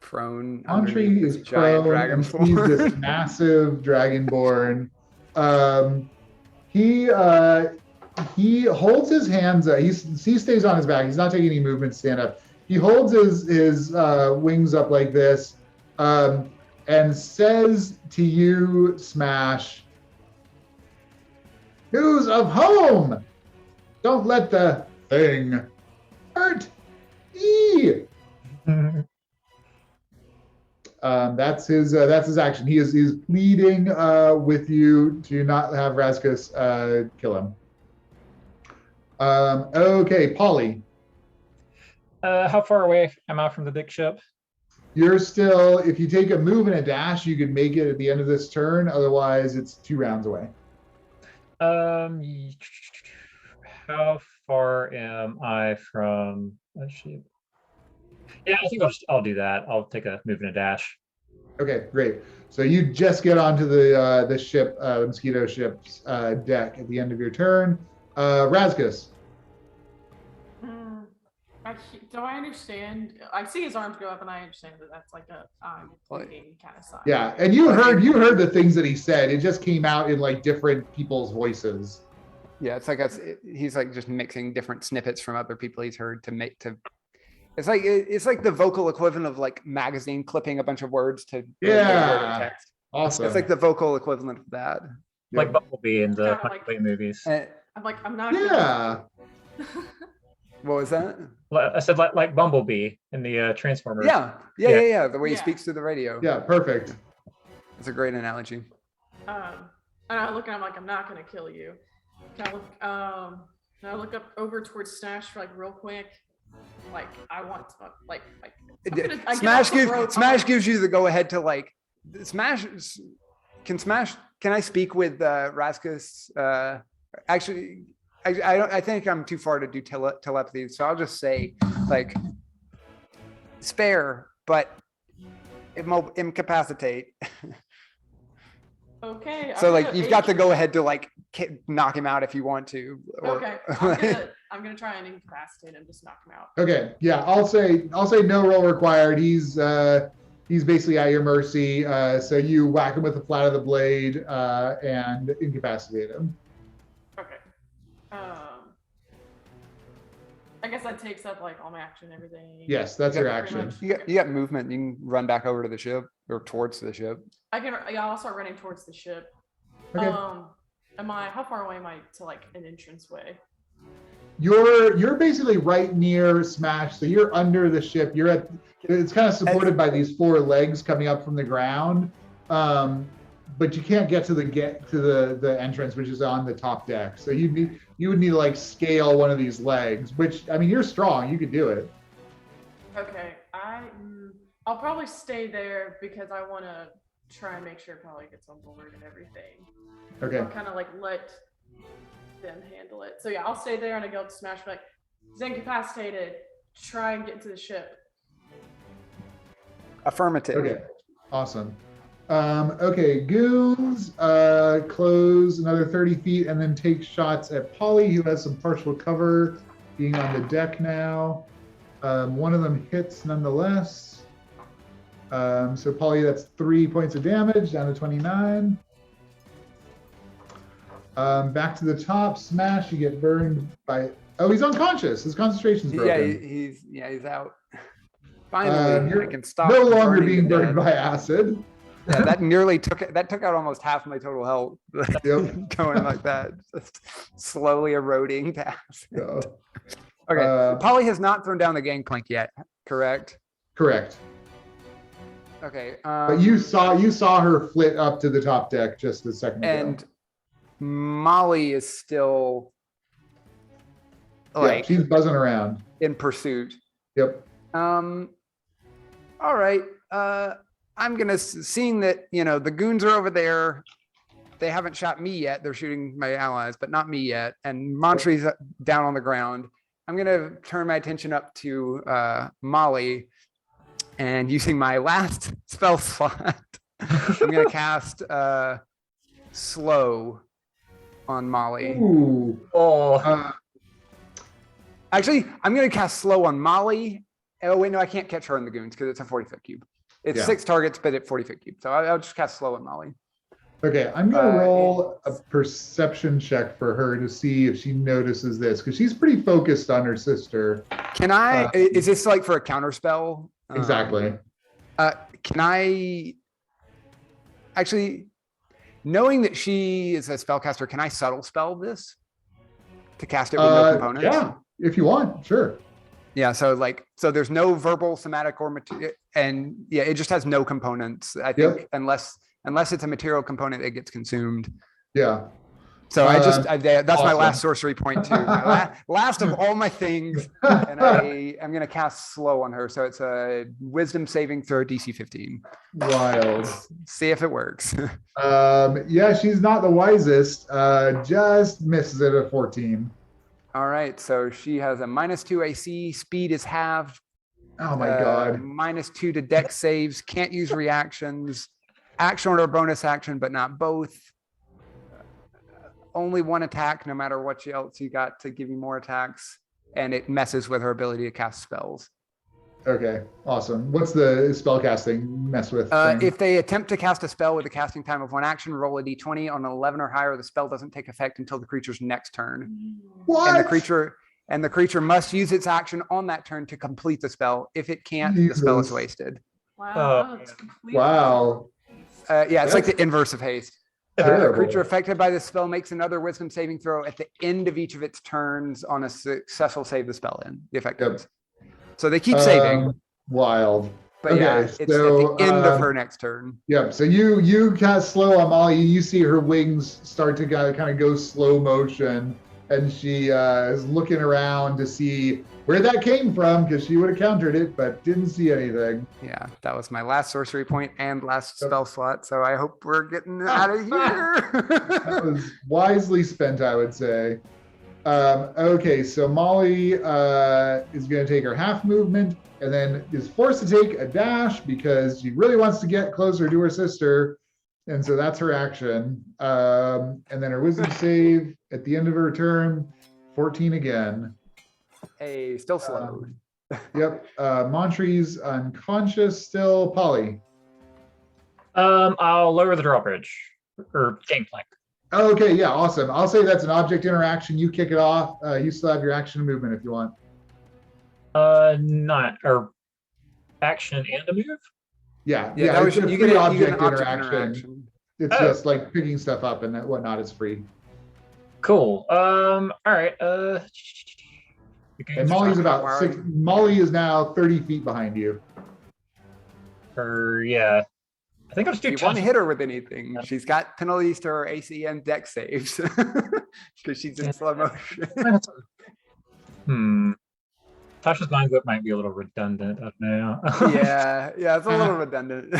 Prone. Montry underneath is this giant prone and dragon sees form. this massive dragonborn. He holds his hands up. He stays on his back. He's not taking any movement to stand up. He holds his wings up like this and says to you, Smash, "News of home! Don't let the thing hurt ye." That's his action. He's pleading with you to not have Razkus kill him. Okay, Polly. How far away am I from the big ship? You're still, if you take a move and a dash, you could make it at the end of this turn. Otherwise, it's 2 rounds away. how far am I from a ship? Yeah, I think I'll do that. I'll take a move and a dash. Okay, great. So you just get onto the ship, mosquito ship's deck at the end of your turn. Razkus. Do I understand? I see his arms go up, and I understand that that's like a I'm bleeding kind of sign. Yeah, and you heard the things that he said. It just came out in like different people's voices. Yeah, it's like he's like just mixing different snippets from other people he's heard to make to. It's like the vocal equivalent of like magazine clipping a bunch of words to Yeah. text. Awesome. It's like the vocal equivalent of that. Like Bumblebee in the Kinda like- Huntway movies. I'm not. Yeah. What was that? I said like Bumblebee in the Transformers. Yeah. The way he Yeah. speaks through the radio. Yeah, perfect. It's a great analogy. And I look and I'm like, I'm not gonna kill you. Can I look? Can I look up over towards Stash for like real quick? Like I want to like. I'm gonna- I get off the road, I'm Smash like- gives you the go ahead to like Smash. Can I speak with Razkus? Actually, I don't. I think I'm too far to do telepathy, so I'll just say like spare, but incapacitate. Okay. So I'm like gonna you've got the age- go ahead to like knock him out if you want to. Or, Okay. I'm gonna try and incapacitate him, just knock him out. Okay, yeah, I'll say no roll required. He's basically at your mercy. So you whack him with the flat of the blade and incapacitate him. Okay. I guess that takes up like all my action and everything. Yes, that's your Pretty action. much. you got movement. You can run back over to the ship or towards the ship. I can. Yeah, I'll start running towards the ship. Okay. How far away am I to like an entranceway? You're basically right near Smash, so you're under the ship. It's kind of supported by these four legs coming up from the ground, but you can't get to the entrance, which is on the top deck. So you would need to like scale one of these legs. Which I mean, you're strong. You could do it. Okay. I'll probably stay there because I want to try and make sure Polly gets on board and everything. Okay. I'll kind of like let them handle it. So yeah, I'll stay there and I go to Smash. Like, he's incapacitated. Try and get into the ship. Affirmative. Okay. Awesome. Okay, goons close another 30 feet and then take shots at Polly, who has some partial cover, being on the deck now. One of them hits nonetheless. So Polly, that's 3 points of damage, down to 29. Back to the top, Smash, you get burned by... Oh, he's unconscious. His conconcentration's broken. He's out. Finally, I can stop. No longer burning being to burned death. by acid. Yeah, that took out almost half my total health. Yep. Going like that, just slowly eroding to acid. So, Okay, Polly has not thrown down the gangplank yet, correct? correct. Okay. But you saw her flit up to the top deck just a second ago. And Molly is still Yeah, like she's buzzing around. in pursuit. Yep. All right. I'm gonna seeing that the goons are over there. They haven't shot me yet. They're shooting my allies, but not me yet. And Montre's down on the ground. I'm gonna turn my attention up to Molly, and using my last spell slot, I'm gonna cast slow on Molly. Ooh. Oh, Actually, I'm gonna cast slow on Molly. Oh wait, no, I can't catch her in the goons because it's a 40-foot cube. It's Yeah. 6 targets, but at 40-foot cube. So I'll just cast slow on Molly. Okay, I'm gonna roll a perception check for her to see if she notices this, because she's pretty focused on her sister. Can I? Is this like for a counter spell? Exactly. Can I? Actually, knowing that she is a spellcaster, can I subtle spell this to cast it with no components? Yeah, if you want, sure. Yeah. So there's no verbal, somatic, or material, and yeah, it just has no components. I think unless it's a material component, it gets consumed. Yeah. So that's my awesome. last sorcery point too. My last of all my things, and I'm gonna cast slow on her. So it's a Wisdom saving throw DC 15. Wild. See if it works. Yeah, she's not the wisest. Just misses it at 14. All right, so she has a -2 AC, speed is halved, Oh my God. -2 to dex saves, can't use reactions, action or bonus action, but not both. Only one attack, no matter what else you got to give you more attacks, and it messes with her ability to cast spells. Okay, awesome. What's the spell casting mess with thing? If they attempt to cast a spell with a casting time of 1 action, roll a d20 on an 11 or higher. The spell doesn't take effect until the creature's next turn, What? and the creature must use its action on that turn to complete the spell. If it can't, the spell is Jesus. wasted. Wow. It's completely Wow. Yeah, it's like That's the inverse of haste. A terrible. creature affected by this spell makes another wisdom saving throw at the end of each of its turns. On a successful save, the spell in the effect Yep. ends. So they keep saving, Wild. but yeah, okay, it's at so, the end of her next turn. Yep. So you cast slow on Molly. You see her wings start to kind of go slow motion, and she is looking around to see where that came from because she would have countered it, but didn't see anything. Yeah, that was my last sorcery point and last spell slot. So I hope we're getting out of That here. was wisely spent, I would say. Okay, so Molly is going to take her half movement and then is forced to take a dash because she really wants to get closer to her sister. And so that's her action. And then her wisdom save at the end of her turn, 14 again. Hey, still slowed. Yep. Montree's unconscious still. Polly. I'll lower the drawbridge or gangplank. Okay, yeah, awesome. I'll say that's an object interaction. You kick it off. You still have your action and movement if you want. Not or action and a move. Yeah, Yeah, that it's was a you free get an object object interaction. interaction. It's Oh. just like picking stuff up and whatnot. It's free. Cool. All right. And Molly's about Wow. 6. Molly is now 30 feet behind you. Yeah. I think I'll just do If you want to touch. hit her with anything, she's got penalties to her AC and deck saves because she's in slow motion. Tasha's Mind Whip might be a little redundant. I don't know. yeah, it's a little redundant.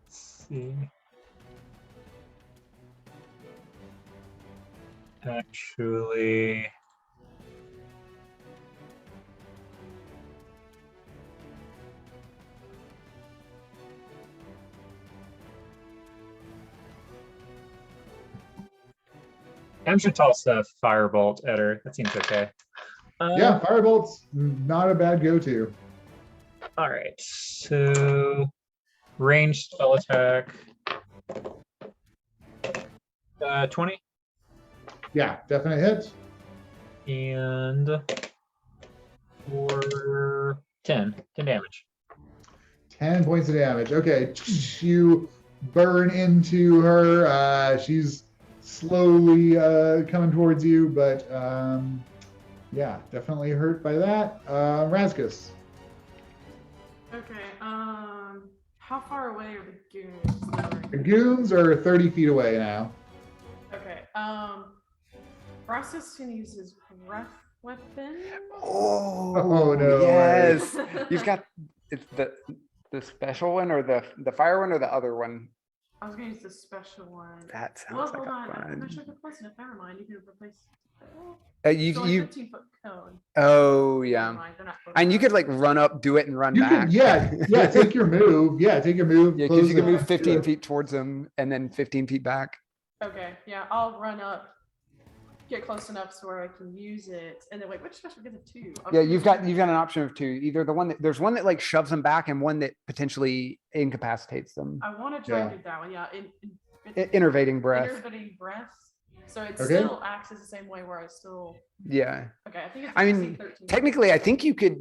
Let's see. Actually. I'm sure toss the firebolt at her. That seems okay. Yeah, Firebolt's not a bad go-to. All right. So range spell attack. 20 Yeah, definite hit. and for 10 damage. 10 points of damage. Okay, you burn into her. She's slowly coming towards you, but yeah, definitely hurt by that. Razkus. Okay. How far away are the goons? The goons are 30 feet away now. Okay. Razkus can use his breath weapon. Oh, no. Yes, you've got it's the special one or the fire one or the other one. I was gonna use the special one. That Well, sounds like hold on. a I'm not fun. sure if it's close enough. Never mind. You can replace. You It's only you 15-foot cone. oh Never yeah, mind, they're not close and you could enough. like run up, do it, and run You back. can, yeah, take your move. Yeah, take your move. Yeah, close because you can the- move 15 feet towards them and then 15 feet back. Okay, yeah, I'll run up, get close enough so where I can use it, and then wait, which special gives it two? Yeah, you've got an option of two. Either the one that there's one that like shoves them back and one that potentially incapacitates them. I want to try Yeah. to do that one. Yeah, Innervating breath. Innervating breath. So it Okay. still acts as the same way where I still. Yeah. Okay, I think it's. I DC mean, 13. technically, I think you could.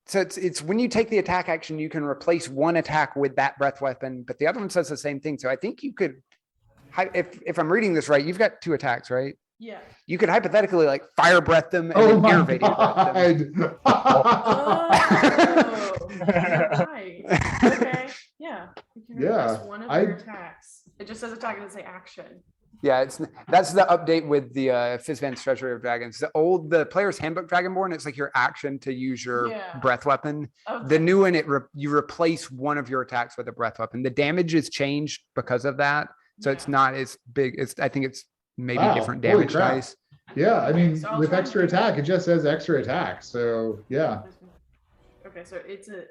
So it's when you take the attack action, you can replace one attack with that breath weapon, but the other one says the same thing. So I think you could, if I'm reading this right, you've got two attacks, right? Yeah. You could hypothetically like fire breath them and Oh then my innervating breath them. God. Oh, you're right. Okay, yeah. You can Yeah, replace one of I- your attacks. It just says attack, it doesn't say action. Yeah, that's the update with the Fizban's Treasury of Dragons. The player's handbook Dragonborn, it's like your action to use your Yeah. breath weapon. The Okay. new one, you replace one of your attacks with a breath weapon. The damage is changed because of that. So it's Yeah. not as big. I think it's maybe Wow, different holy damage crap. dice. Yeah, I mean, So I'll with try and extra do attack, that. it just says extra attack. So yeah. Okay, so it's a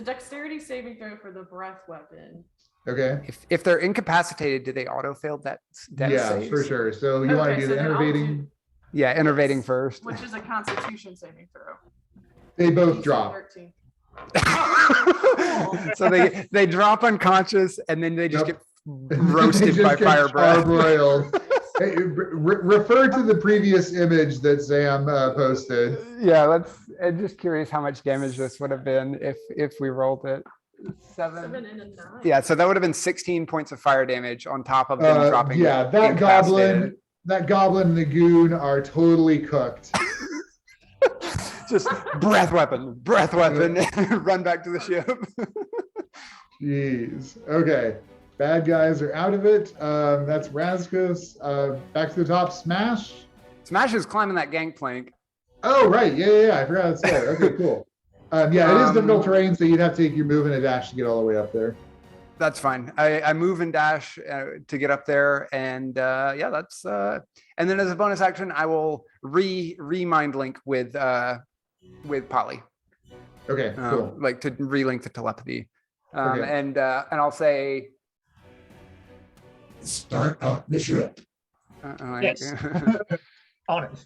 dexterity saving throw for the breath weapon. Okay. If they're incapacitated, do they auto fail that Yeah, saves? for sure. So you want to Okay, do so the then I'll innervating. Yeah, innervating Yes. first. Which is a Constitution saving throw. They both DC drop. 13. So they drop unconscious and then they just Yep. get They roasted just by get fire breath. charbroiled. Hey, refer to the previous image that Sam posted. Yeah, I'm just curious how much damage this would have been if we rolled it. 7 and a 9. Yeah, so that would have been 16 points of fire damage on top of them dropping. Yeah, that goblin and the goon are totally cooked. Just breath weapon, run back to the ship. Jeez. Okay. Bad guys are out of it. That's Razkus. Back to the top. Smash. Smash is climbing that gangplank. Oh, right. Yeah. I forgot to say. Okay, cool. Yeah, it is difficult terrain, so you'd have to take your move and a dash to get all the way up there. That's fine. I move and dash to get up there, and yeah, that's and then as a bonus action, I will mind link with Polly. Okay, cool. Like to relink the telepathy, Okay. and I'll say Start up the ship. Yes. On it.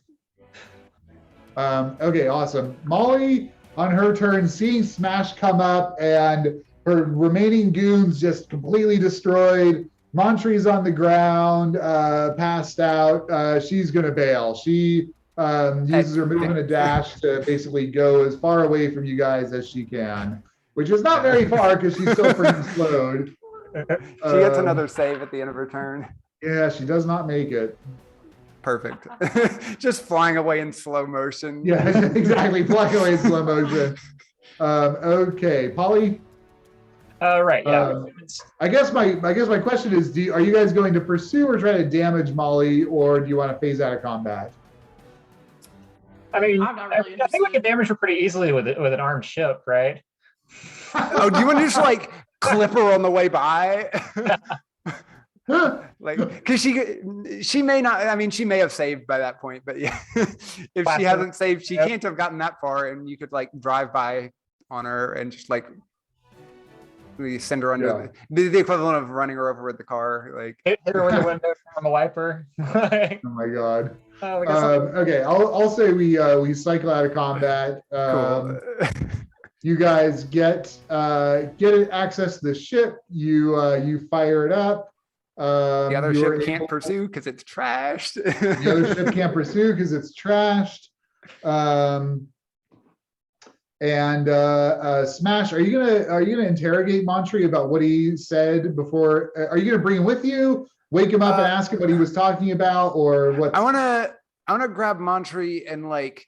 Okay, awesome. Molly, on her turn, seeing Smash come up and her remaining goons just completely destroyed. Montree's on the ground, passed out. She's gonna bail. She uses her move and a dash to basically go as far away from you guys as she can, which is not very far because she's still pretty slowed. She gets another save at the end of her turn. Yeah, she does not make it. Perfect. Just flying away in slow motion. Yeah, exactly. Flying away in slow motion. Okay, Polly. Right. Yeah. I guess my question is, are you guys going to pursue or try to damage Molly, or do you want to phase out of combat? I mean, I'm not I really think we can interested. damage her pretty easily with an armed ship, right? Oh, do you want to just like clip her on the way by? Huh. Like, because she may not. I mean, she may have saved by that point, but yeah, if she Classic. hasn't saved, she Yep. can't have gotten that far, and you could like drive by on her and just like we send her under the equivalent of running her over with the car. Like, Hit her with the window from a wiper. Like, Oh my god. oh, we got something. Okay, I'll say we cycle out of combat. cool. You guys get access to the ship. You fire it up. The other you're ship can't able- pursue because it's trashed. The other ship can't pursue because it's trashed. Smash, are you gonna interrogate Montree about what he said before? Are you gonna bring him with you? Wake him up and ask him what he was talking about, or what? I wanna grab Montree and like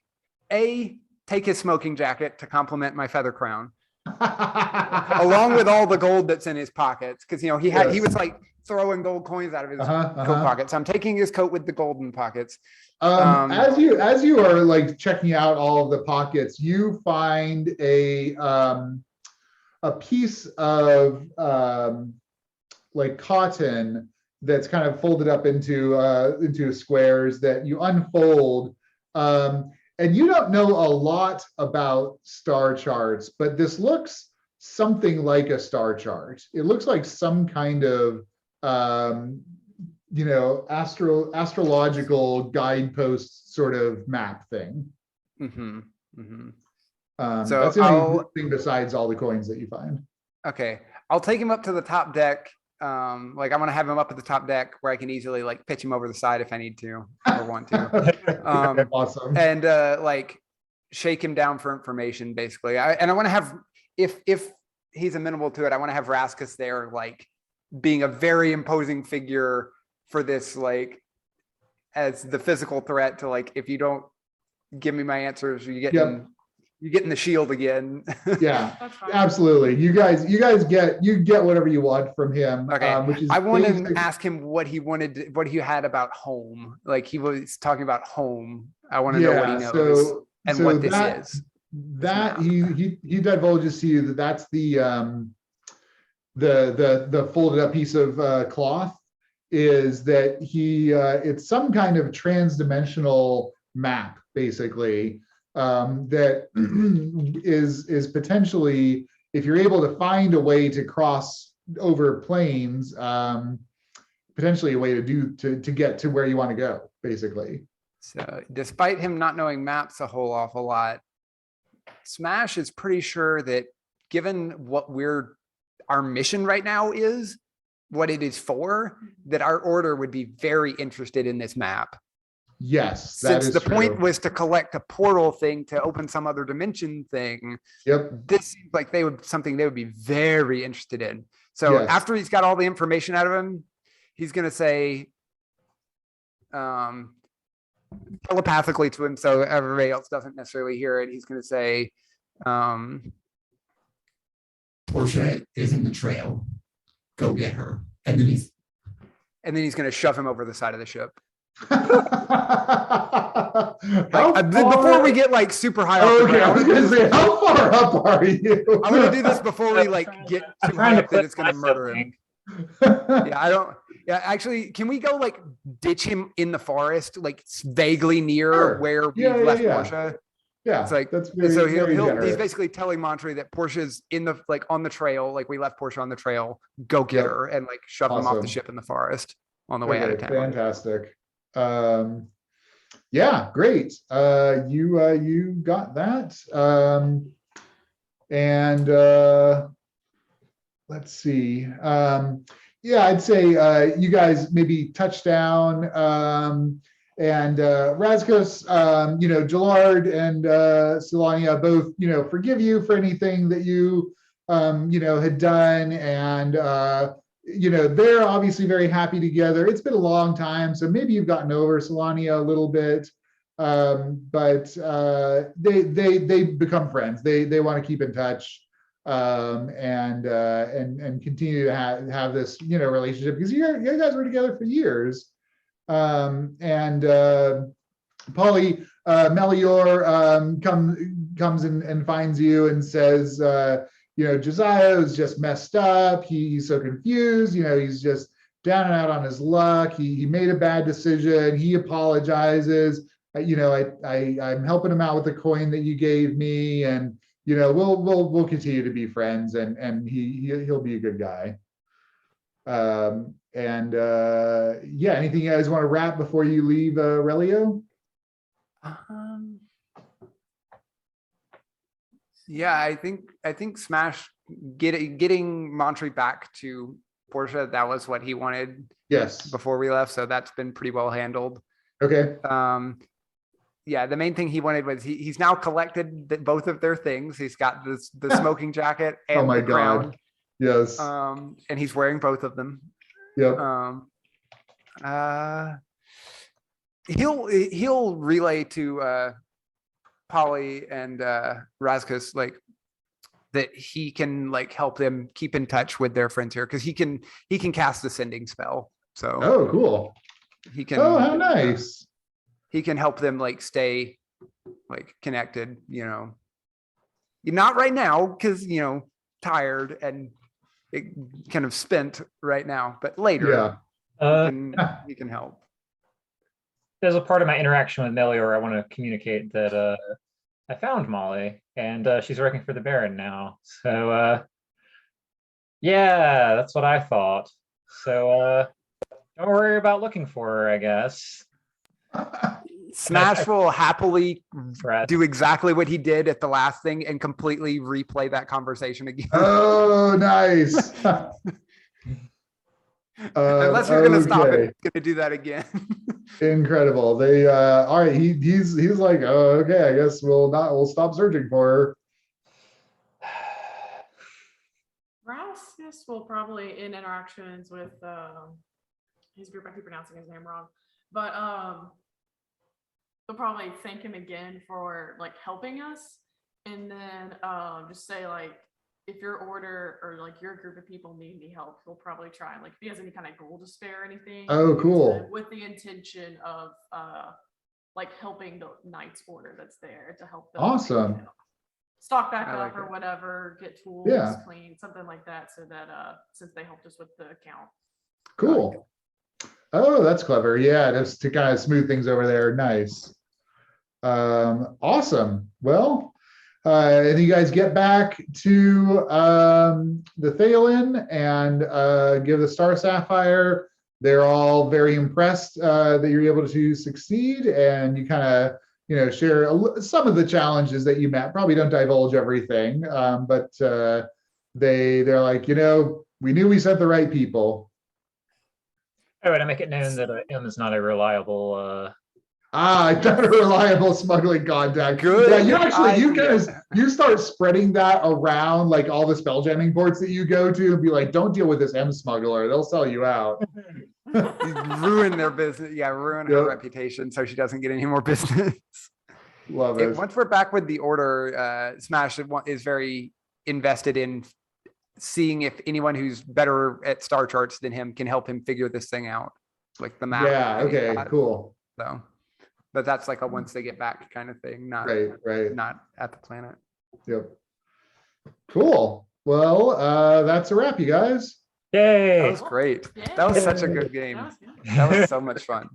take his smoking jacket to complement my feather crown, along with all the gold that's in his pockets, because he Yes. was like throwing gold coins out of his coat pockets. I'm taking his coat with the golden pockets. As you are like checking out all of the pockets, you find a piece of like cotton that's kind of folded up into squares that you unfold. And you don't know a lot about star charts, but this looks something like a star chart. It looks like some kind of astrological guidepost sort of map thing. Mm-hmm, mm-hmm. So that's the only thing besides all the coins that you find. Okay, I'll take him up to the top deck. Like I'm gonna have him up at the top deck where I can easily like pitch him over the side if I need to or want to. Awesome. And like shake him down for information, basically. I want to have, if he's amenable to it, I want to have Razkus there, like being a very imposing figure for this, like as the physical threat to like, if you don't give me my answers, you get in the shield again. Yeah, That's fine. absolutely. You guys get whatever you want from him. Okay. Which is I want to basic- ask him what he had about home. Like he was talking about home. I want to know what he knows and what this is. That he divulges to you that that's the folded up piece of cloth is that it's some kind of trans-dimensional map, basically, that is potentially, if you're able to find a way to cross over planes, potentially a way to get to where you want to go, basically. So despite him not knowing maps a whole awful lot, Smash is pretty sure that given what our mission right now is, what it is for, that our order would be very interested in this map. Yes, that Since is the point true. was to collect a portal thing to open some other dimension thing, Yep. this seems like something they would be very interested in. So Yes. after he's got all the information out of him, he's gonna say telepathically to him, so everybody else doesn't necessarily hear it. He's gonna say, Portia is in the trail. Go get her. And then he's gonna shove him over the side of the ship. How Before far- we get like super high up the Okay, I was ground, gonna say, how far up are you? I'm gonna do this before we like get I'm too trying high to up that click it's gonna my murder him. sibling. Yeah, I don't. Yeah, actually, can we go like ditch him in the forest, like vaguely near Sure. where we Yeah, yeah, left yeah. Portia? Yeah, It's like, that's very, so very he's generous. basically telling Montre that Portia's in the like on the trail, like we left Portia on the trail. Go get Yep. her and like shove him off the Awesome. ship in the forest on the way out of Okay, town. fantastic. Yeah, great. You got that. And let's see. Yeah, I'd say you guys maybe touch down, and Razkus, Gillard and Silania both, forgive you for anything that you had done, and they're obviously very happy together. It's been a long time, so maybe you've gotten over Silania a little bit, but they become friends. They want to keep in touch, and continue to have this relationship, because you guys were together for years. And Polly Melior comes and finds you and says, Josiah is just messed up. He's so confused. He's just down and out on his luck. He made a bad decision. He apologizes. I'm helping him out with the coin that you gave me, and we'll continue to be friends, and he'll be a good guy. Yeah, anything you guys want to wrap before you leave Relio? Yeah, I think Smash getting Montre back to Portia, that was what he wanted. Yes. Before we left, so that's been pretty well handled. Okay. Yeah, the main thing he wanted was he's now collected both of their things. He's got the smoking jacket and Oh my the crown. God. Yes. And he's wearing both of them. Yep. He'll relay to Polly and Razkus like that he can like help them keep in touch with their friends here, because he can cast the sending spell. So Oh, cool. he can. Oh, how nice. He can help them like stay like connected. Not right now because tired and kind of spent right now, but later. Yeah. He can help. As a part of my interaction with Melior, I want to communicate that I found Molly, and she's working for the Baron now. So yeah, that's what I thought. So don't worry about looking for her, I guess. Smash will happily Right. do exactly what he did at the last thing and completely replay that conversation again. Oh, nice. Unless you're gonna stop okay. it, he's gonna do that again. Incredible. They all right. He's like, oh, okay, I guess we'll stop searching for her. Razkus will probably, in interactions with his group, I keep pronouncing his name wrong, but they'll probably thank him again for like helping us, and then just say like, if your order or like your group of people need any help, he'll probably try and like if he has any kind of gold to spare or anything. Oh, cool. With the intention of like helping the Knights Order that's there to help them. Awesome. Stock back I up like or it. whatever, get tools Yeah. clean, something like that, so that since they helped us with the account. Cool. Oh, that's clever. Yeah, just to kind of smooth things over there. Nice. Awesome. Well, and you guys get back to the Thayallyn and give the Star Sapphire. They're all very impressed that you're able to succeed, and you kind of share some of the challenges that you met. Probably don't divulge everything, but they're like, we knew we sent the right people. Oh, and I make it known that M is not a reliable. Not a reliable smuggling contact. Good Yeah, you idea. you start spreading that around like all the spell jamming ports that you go to and be like, don't deal with this M smuggler. They'll sell you out. Ruin their business. Yeah, ruin her Yep. reputation so she doesn't get any more business. Love it. Once we're back with the order, Smash is very invested in seeing if anyone who's better at star charts than him can help him figure this thing out, like the map. Yeah, that he's okay, got. cool. So, but that's like a once they get back kind of thing, not Right. not at the planet. Yep. Cool. Well, that's a wrap, you guys. That Yay! was great. Yeah. That was such a good game. That was good. That was so much fun.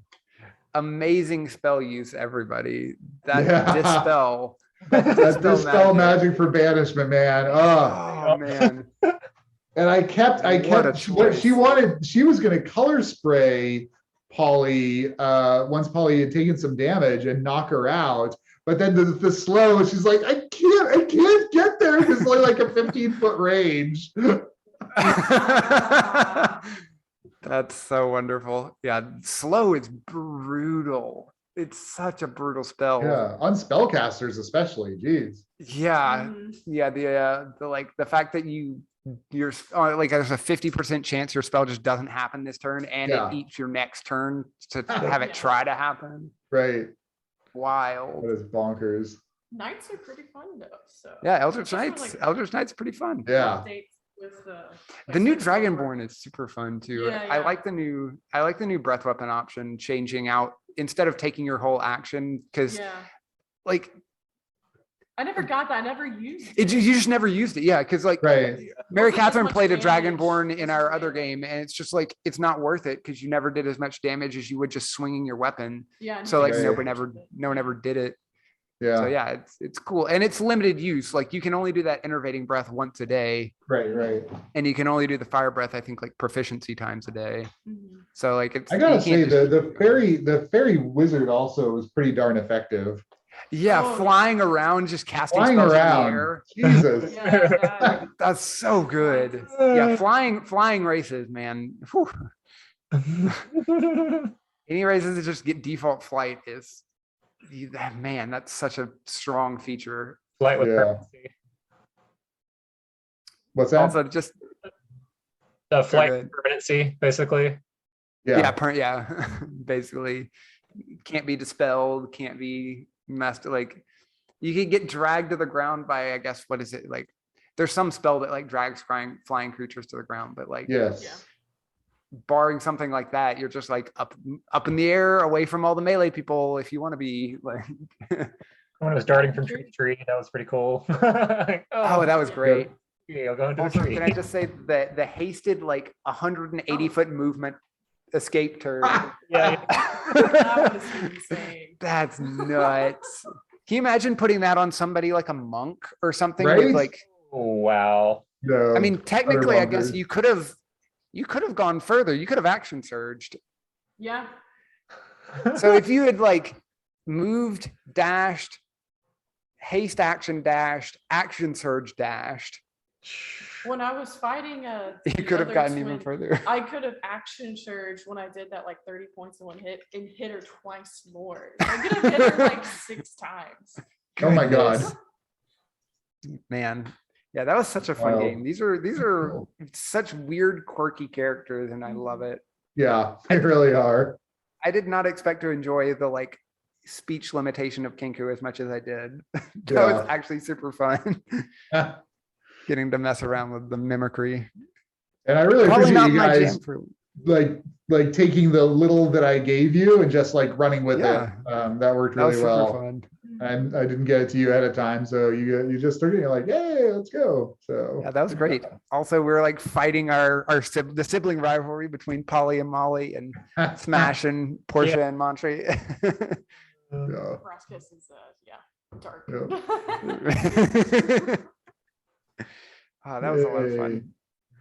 Amazing spell use, everybody. That Yeah. dispel. That dispel magic for banishment, man. Oh, Oh man. and I kept What a what she choice. wanted. She was going to color spray Polly once Polly had taken some damage and knock her out. But then the slow, she's like, I can't get there because it's only like a 15-foot range. That's so wonderful. Yeah, slow is brutal. It's such a brutal spell. Yeah, on spellcasters especially. Jeez. Yeah, Mhm. yeah. The fact that you're like there's a 50% chance your spell just doesn't happen this turn, and Yeah. it eats your next turn to have it Yeah. try to happen. Right. Wild. That is bonkers. Knights are pretty fun though. So Yeah, Eldritch Especially, Knights. like, Eldritch Knights pretty fun. Yeah. updates with The like, new certain spell Dragonborn is super fun too. Yeah, I yeah. like the new breath weapon option, changing out instead of taking your whole action, because Yeah, like I never got that. I never used you just never used it. Yeah, because like Right. Mary Wasn't as Catherine much played a damage. Dragonborn in our Yeah. other game, and it's just like it's not worth it because you never did as much damage as you would just swinging your weapon. Yeah, I So never like Right. used no one ever did it. Yeah. So yeah, it's cool, and it's limited use. Like you can only do that enervating breath once a day, Right. and you can only do the fire breath, I think, like proficiency times a day. Mhm. So like it's I gotta you can't say just- the fairy wizard also was pretty darn effective. yeah, Oh, flying around, just casting Flying spells in the around. air. Jesus. Yeah, that- That's so good. Yeah, flying races, man. Whew. Any races that just get default flight is, man, that's such a strong feature. Flight with Yeah. permanency. What's that? Also, just The flight good. with permanency, basically. yeah, basically, can't be dispelled, can't be messed. Like you could get dragged to the ground by, I guess, what is it like? There's some spell that like drags flying creatures to the ground, but like Yes. Yeah. barring something like that, you're just like up in the air, away from all the melee people. If you want to be like, When it was darting from tree to tree, that was pretty cool. oh, that was great. Yeah, I'll go into the Also, tree. can I just say that the hasted like 180-foot movement escape turn? Yeah, that was insane. That's nuts. Can you imagine putting that on somebody like a monk or something? Right? With like, Oh, wow. No, I mean, technically, I guess bonkers. you could have gone further. You could have action surged. Yeah, So if you had like moved, dashed, haste action dashed, action surge dashed, when I was fighting you could have gotten even further. I could have action surged when I did that like 30 points in one hit and hit her twice more. I could have hit her like 6 times. Oh my God. Goodness. Man. Yeah, that was such a fun Wow. game. These are Cool. such weird, quirky characters, and I love it. Yeah, they really are. I did not expect to enjoy the like speech limitation of Kinku as much as I did. That was Yeah. actually super fun. Getting to mess around with the mimicry. And I really Probably appreciate not you my guys jam for like taking the little that I gave you and just like running with Yeah. it. That worked that was really super well. fun. And I didn't get it to you ahead of time, so you just started. You're like, hey, let's go. So Yeah, that was great. Also, we were like fighting the sibling rivalry between Polly and Molly and Smash and Portia and Montre. Yeah. Razkus is, dark. Yeah. Oh, that was a lot of Yay. fun.